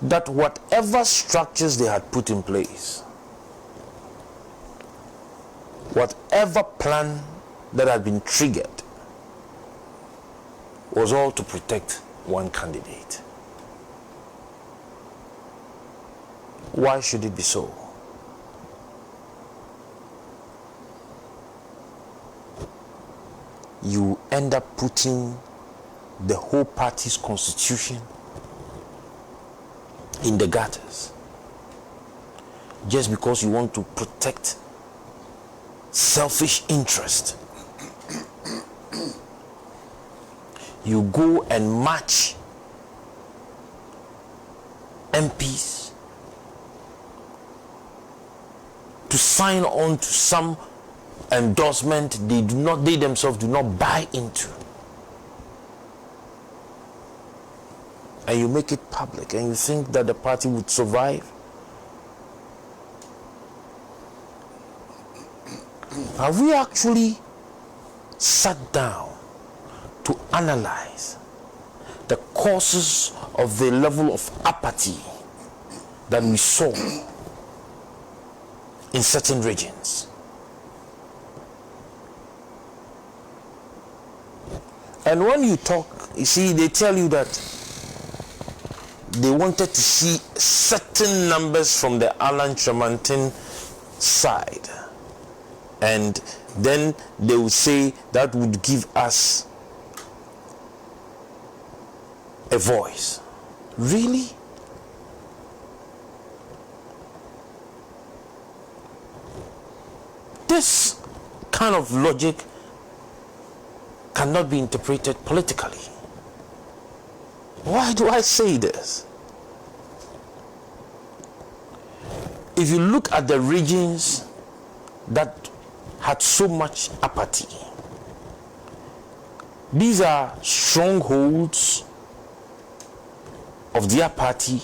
that whatever structures they had put in place, whatever plan that had been triggered, was all to protect one candidate. Why should it be so? You end up putting the whole party's constitution in the gutters. just because you want to protect selfish interest. You go and match MPs to sign on to some endorsement they themselves do not buy into. And you make it public, and you think that the party would survive? Have we actually sat down to analyze the causes of the level of apathy that we saw in certain regions? And when you talk, you see, they tell you that they wanted to see certain numbers from the Alan Tremantin side, and then they would say that would give us a voice. Really? This kind of logic cannot be interpreted politically. Why do I say this? If you look at the regions that had so much apathy, these are strongholds of their party,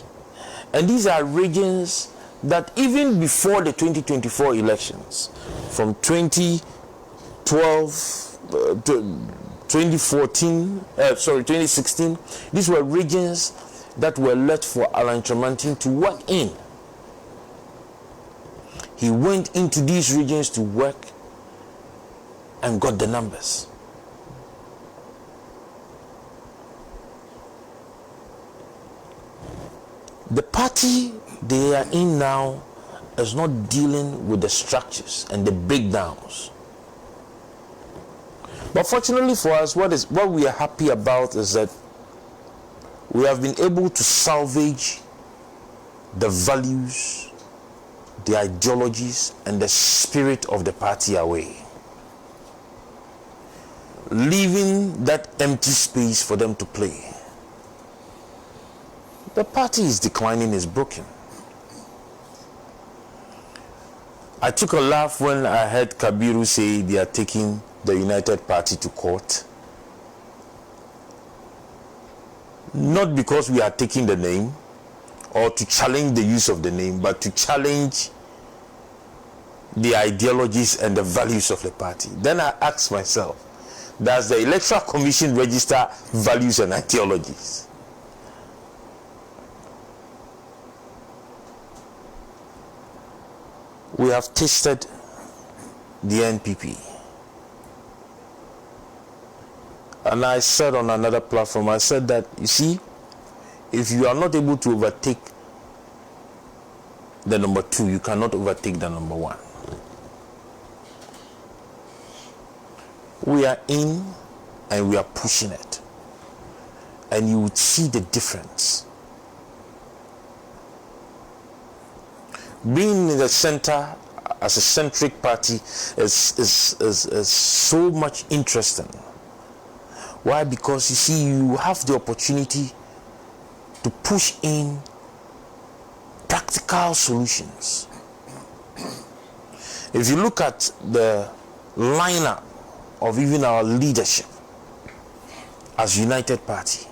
and these are regions that even before the 2024 elections, from 2016, these were regions that were left for Alan Tremantin to work in. He went into these regions to work and got the numbers. The party they are in now is not dealing with the structures and the breakdowns. But fortunately for us, what we are happy about is that we have been able to salvage the values, the ideologies, and the spirit of the party away, leaving that empty space for them to play. The party is declining, is broken. I took a laugh when I heard Kabiru say they are taking the United Party to court. Not because we are taking the name or to challenge the use of the name, but to challenge the ideologies and the values of the party. Then I asked myself, does the Electoral Commission register values and ideologies? We have tasted the NPP. And I said on another platform, I said that, you see, if you are not able to overtake the number 2, you cannot overtake the number 1. We are in and we are pushing it. And you would see the difference. Being in the center as a centric party is so much interesting. Why? Because you see, you have the opportunity to push in practical solutions. If you look at the lineup of even our leadership as United Party,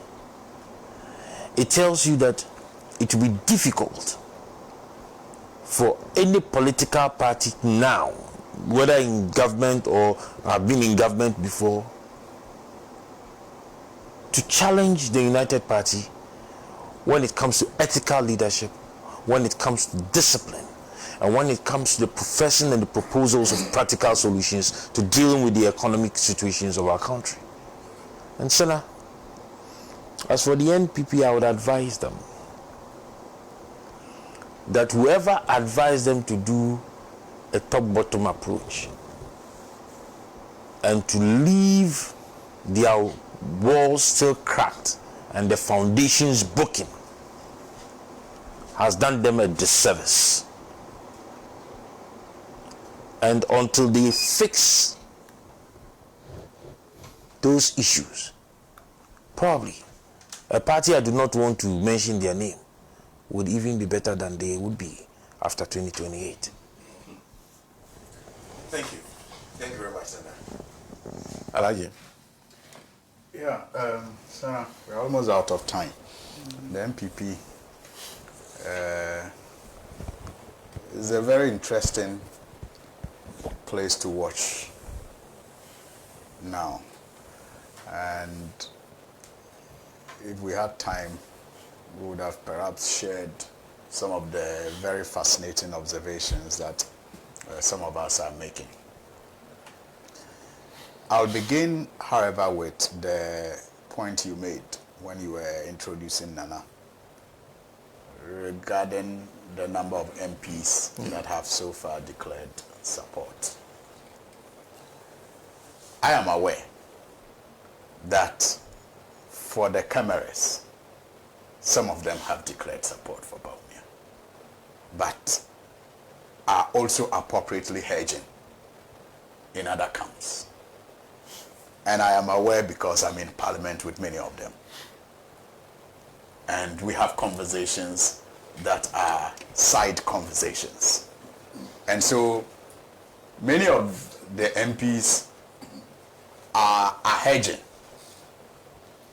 it tells you that it will be difficult for any political party now, whether in government or have been in government before, to challenge the United Party when it comes to ethical leadership, when it comes to discipline, and when it comes to the profession and the proposals of practical solutions to dealing with the economic situations of our country. And Senna, as for the NPP, I would advise them that whoever advised them to do a top-bottom approach and to leave their walls still cracked and the foundations broken has done them a disservice. And until they fix those issues, probably a party I do not want to mention their name would even be better than they would be after 2028. Thank you. Thank you very much, Senator. Alhaji. Yeah, Sarah, we're almost out of time. The MPP is a very interesting place to watch now. And if we had time, we would have perhaps shared some of the very fascinating observations that some of us are making. I'll begin, however, with the point you made when you were introducing Nana regarding the number of MPs that have so far declared support. I am aware that for the cameras, some of them have declared support for Bawumia, but are also appropriately hedging in other camps. And I am aware because I'm in parliament with many of them. And we have conversations that are side conversations. And so many of the MPs are hedging.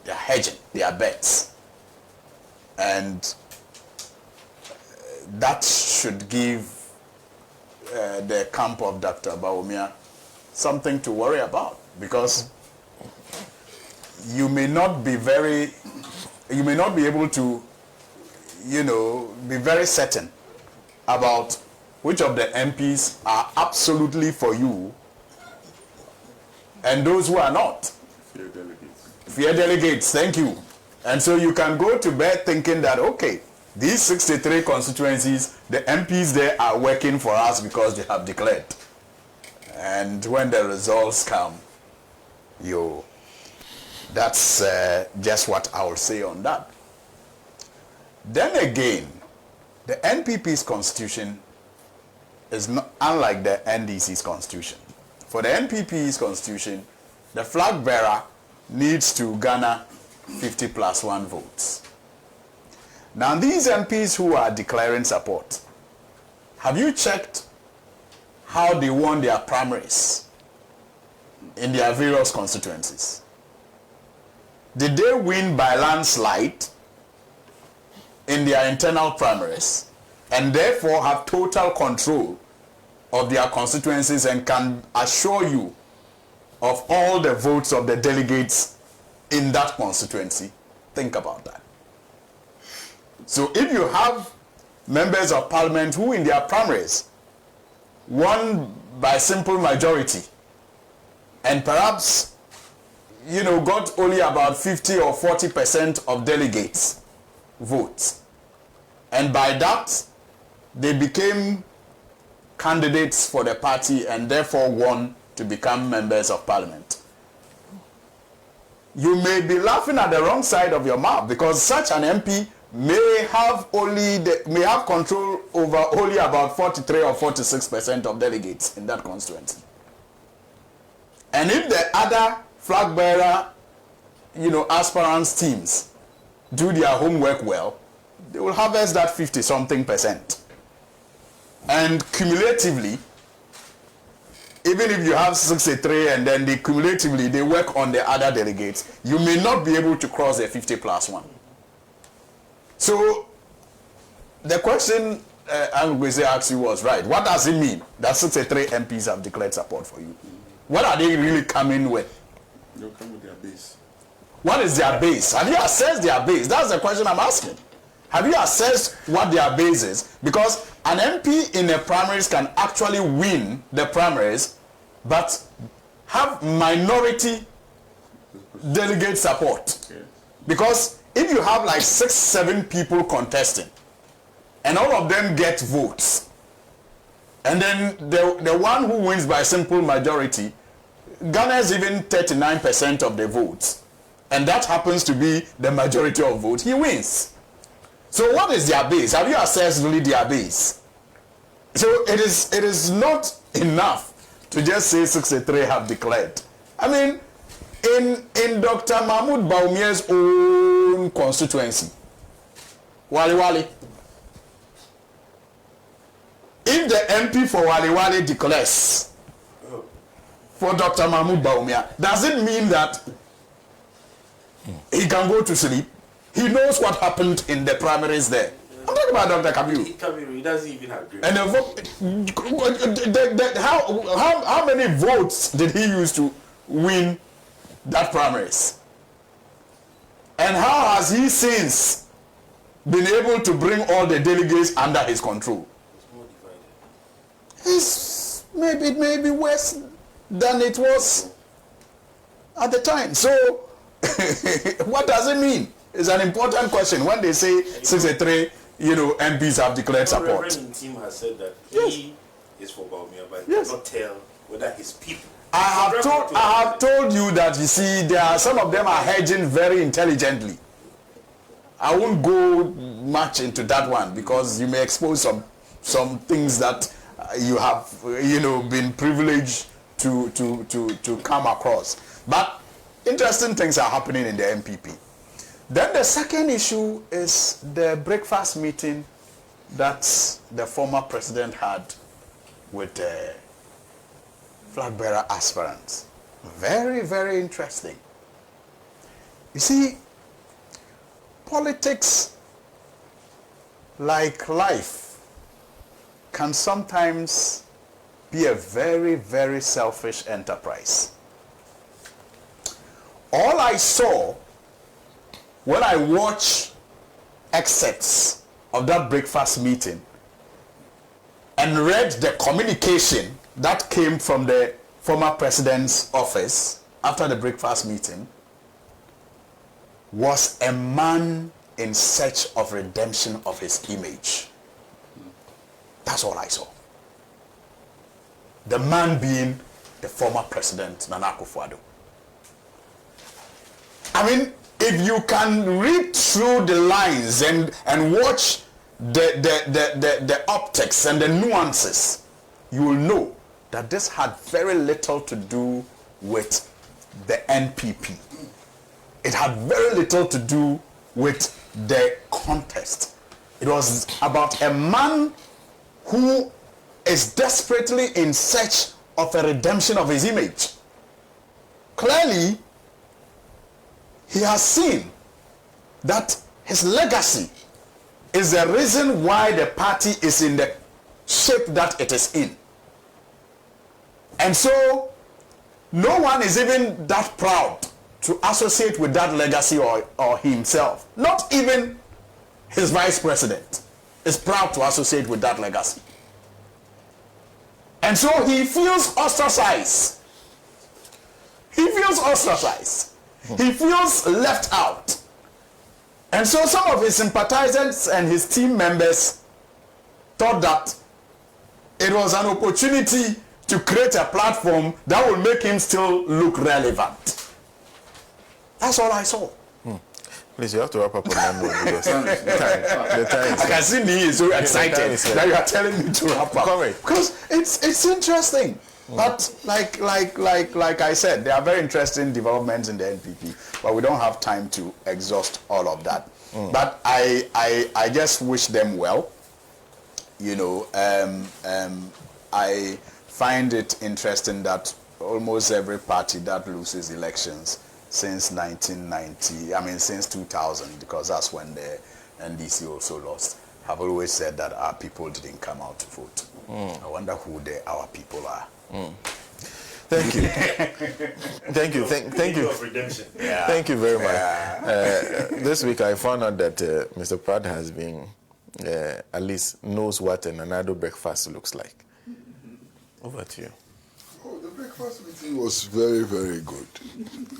They're hedging their bets. And that should give the camp of Dr. Bawumia something to worry about, because you may not be able to, be very certain about which of the MPs are absolutely for you and those who are not. Fear delegates. Fear delegates, thank you. And so you can go to bed thinking that, okay, these 63 constituencies, the MPs there are working for us because they have declared. And when the results come, that's just what I will say on that. Then again, the NPP's constitution is not unlike the NDC's constitution. For the NPP's constitution, the flag bearer needs to garner 50 plus 1 votes. Now these MPs who are declaring support, have you checked how they won their primaries in their various constituencies? Did they win by landslide in their internal primaries and therefore have total control of their constituencies and can assure you of all the votes of the delegates in that constituency? Think about that. So if you have members of parliament who in their primaries won by simple majority and perhaps got only about 50 or 40% of delegates votes, and by that they became candidates for the party and therefore won to become members of parliament, you may be laughing at the wrong side of your mouth, because such an MP may have control over only about 43 or 46% of delegates in that constituency. And if the other flag bearer, aspirants teams do their homework well, they will harvest that 50-something%. And cumulatively, even if you have 63 and then cumulatively they work on the other delegates, you may not be able to cross the 50 plus 1. So the question Angweze asked you was right. What does it mean that 63 MPs have declared support for you? What are they really coming with? They'll come with their base. What is their base? Have you assessed their base? That's the question I'm asking. Have you assessed what their base is? Because an MP in the primaries can actually win the primaries, but have minority delegate support. Yes. Because if you have like 6-7 people contesting, and all of them get votes, and then the one who wins by simple majority garners even 39% of the votes, and that happens to be the majority of votes, he wins. So what is their base? Have you assessed really their base? So it is not enough to just say 63 have declared. I mean, in Dr. Mahmoud Bawumia's own constituency, Wali Wali, if the MP for Wali Wali declares for Dr. Mahmoud Bawumia, does it mean that he can go to sleep? He knows what happened in the primaries there. I'm talking about Dr. Kabiru. He doesn't even agree. And how many votes did he use to win that primaries? And how has he since been able to bring all the delegates under his control? It's maybe worse than it was at the time. So what does it mean? It's an important question when they say 63, MPs have declared support. The Reverend team has said that he is for Bawumia, but he cannot tell whether his people. I have told you that, you see, some of them are hedging very intelligently. I won't go much into that one because you may expose some things that you have been privileged to come across. But interesting things are happening in the MPP. Then the second issue is the breakfast meeting that the former president had with the flag bearer aspirants. Very, very interesting. You see, politics, like life, can sometimes be a very, very selfish enterprise. All I saw when I watched excerpts of that breakfast meeting and read the communication that came from the former president's office after the breakfast meeting was a man in search of redemption of his image. That's all I saw. The man being the former president, Nana Akufo-Addo. I mean, if you can read through the lines and watch the optics and the nuances, you will know that this had very little to do with the NPP. It had very little to do with the contest. It was about a man who is desperately in search of a redemption of his image. Clearly, he has seen that his legacy is the reason why the party is in the shape that it is in. And so, no one is even that proud to associate with that legacy or himself. Not even his vice president is proud to associate with that legacy. And so he feels ostracized. He feels ostracized. He feels left out. And so some of his sympathizers and his team members thought that it was an opportunity to create a platform that will make him still look relevant. That's all I saw. Please, you have to wrap up on that note because the time. I can see me is so excited that you are telling me to wrap up. Correct. Because it's interesting. But like I said, there are very interesting developments in the NPP, but we don't have time to exhaust all of that. But I just wish them well. I find it interesting that almost every party that loses elections since 1990, since 2000, because that's when the NDC also lost, have always said that our people didn't come out to vote. I wonder who our people are. Thank you. Thank you. Thank you. Yeah. Thank you very much. This week I found out that Mr. Pratt has been, at least knows what an Nanado breakfast looks like. Over to you. Oh, the breakfast meeting was very, very good.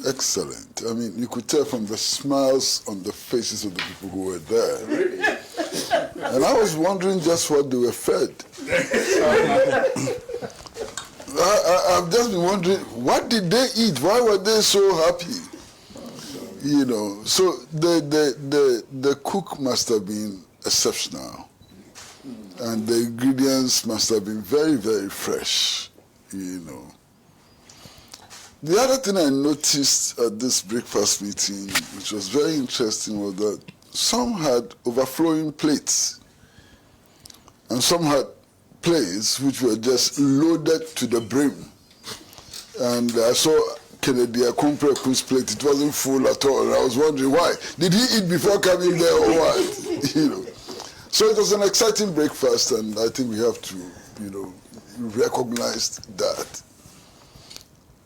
Excellent. I mean, you could tell from the smiles on the faces of the people who were there. Really? And I was wondering just what they were fed. I've just been wondering, what did they eat? Why were they so happy? So the cook must have been exceptional. And the ingredients must have been very, very fresh, you know. The other thing I noticed at this breakfast meeting, which was very interesting, was that some had overflowing plates, and some had plates which were just loaded to the brim. And I saw Kennedy Akumpreku's plate; it wasn't full at all. And I was wondering why. Did he eat before coming there, or what? You know. So it was an exciting breakfast, and I think we have to, you know, recognize that.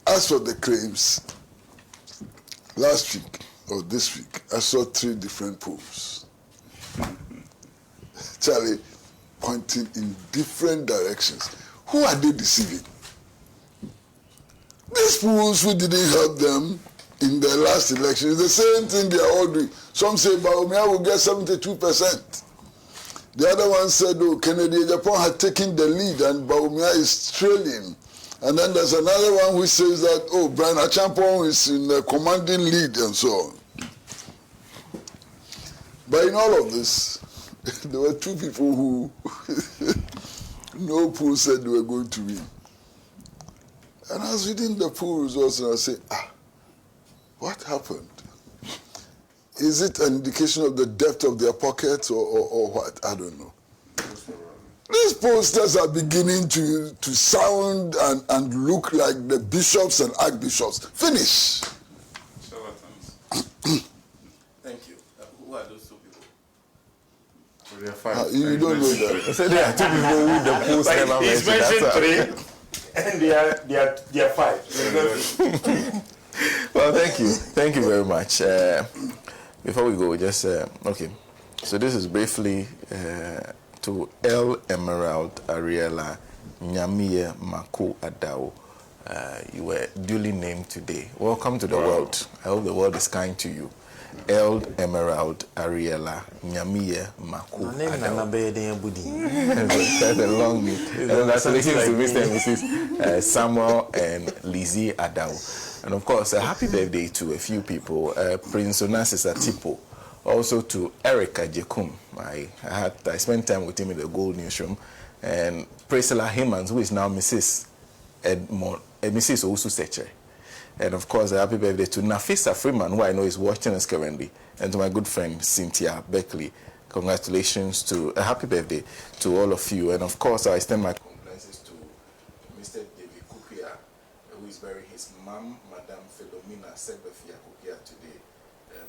As for the claims, last week or this week, I saw 3 different polls. Charlie, pointing in different directions. Who are they deceiving? These fools who didn't help them in the last election, it's the same thing they are all doing. Some say Baumia will get 72%. The other one said, oh, Kennedy Japan had taken the lead and Baumia is trailing. And then there's another one who says that, oh, Brian Achampong is in the commanding lead and so on. But in all of this, there were 2 people who no poll said they were going to win. And I was reading the poll results and I said, what happened? Is it an indication of the depth of their pockets or what? I don't know. These pollsters are beginning to sound and look like the bishops and archbishops. Finish. Thank you. Who are those 2 people? There are 5. You don't know that. So there are 2 people who the post never He's mentioned 3, and they are 5. Well, thank you very much. Before we go, just okay. So this is briefly to El Emerald Ariela Nyamie Mako Adao. You were duly named today. Welcome to the world. I hope the world is kind to you. El Emerald Ariela Nyamie Mako Adao. That's a long name. Congratulations to Mr. and Mrs. Samuel and Lizzie Adao. And of course, a happy birthday to a few people. Prince Onassis Atipo. Also to Erica Jekum. I spent time with him in the Gold Newsroom. And Priscilla Hemans, who is now Mrs. Mrs. Osu Seche. And of course, a happy birthday to Nafisa Freeman, who I know is watching us currently. And to my good friend, Cynthia Beckley. Congratulations to a happy birthday to all of you. And of course, I extend my condolences to Mr. David Kupia, who is burying his mom, Madame Philomena Segbefia Kupia today.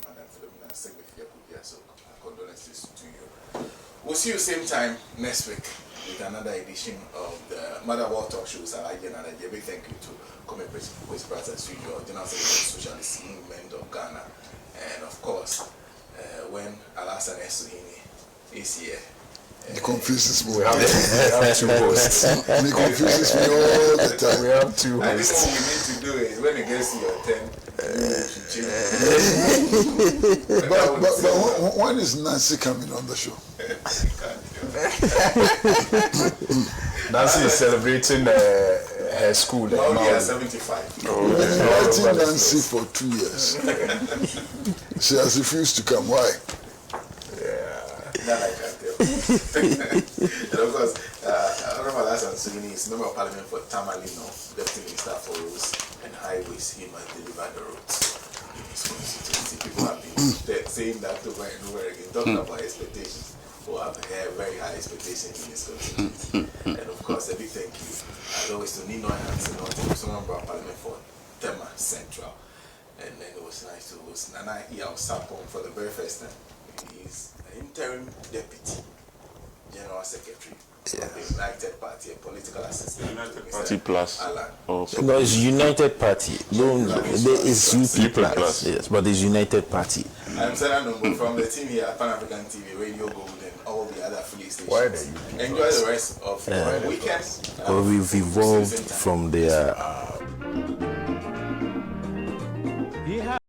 Madame Philomena Segbefia Kupia, so condolences to you. We'll see you same time next week with another edition of the Mother World Talk Shows. Alhaji and Alhaji. Big thank you to Comrade Pratt as usual, General Secretary Socialist Movement of Ghana. And of course, when Alassane Suhini is here, It confuses me. we have 2 hosts. It confuses me all the time. We have 2 I think hosts. what we need to do is when it gets to your turn, you should change. But when is Nancy coming on the show? Nancy is celebrating her school. Only at 75. We've been inviting Nancy for 2 years. She has refused to come. Why? That I can tell. And of course, Honorable Hassan Sumini is Member of Parliament for Tamalino, Deputy Minister for Roads and Highways. He must deliver the roads in his constituency. People have been saying that over and over again, talking about expectations. Who have very high expectations in his constituency. And of course, a big thank you, as always, to Nino and Hansen, Member of Parliament for Tema Central. And then it was nice to host Nana Iyao Sapong for the very first time. He's an interim deputy general secretary of the United Party, a political assistant. United Party Plus. Alan. Oh, No, it's United Party. No, there is UP plus. Yes, but it's United Party. I'm Sarah Numbo from the team here at Pan African TV, Radio Gold, and all the other affiliate stations. Why the UP Enjoy the rest of your weekend. But we've evolved from the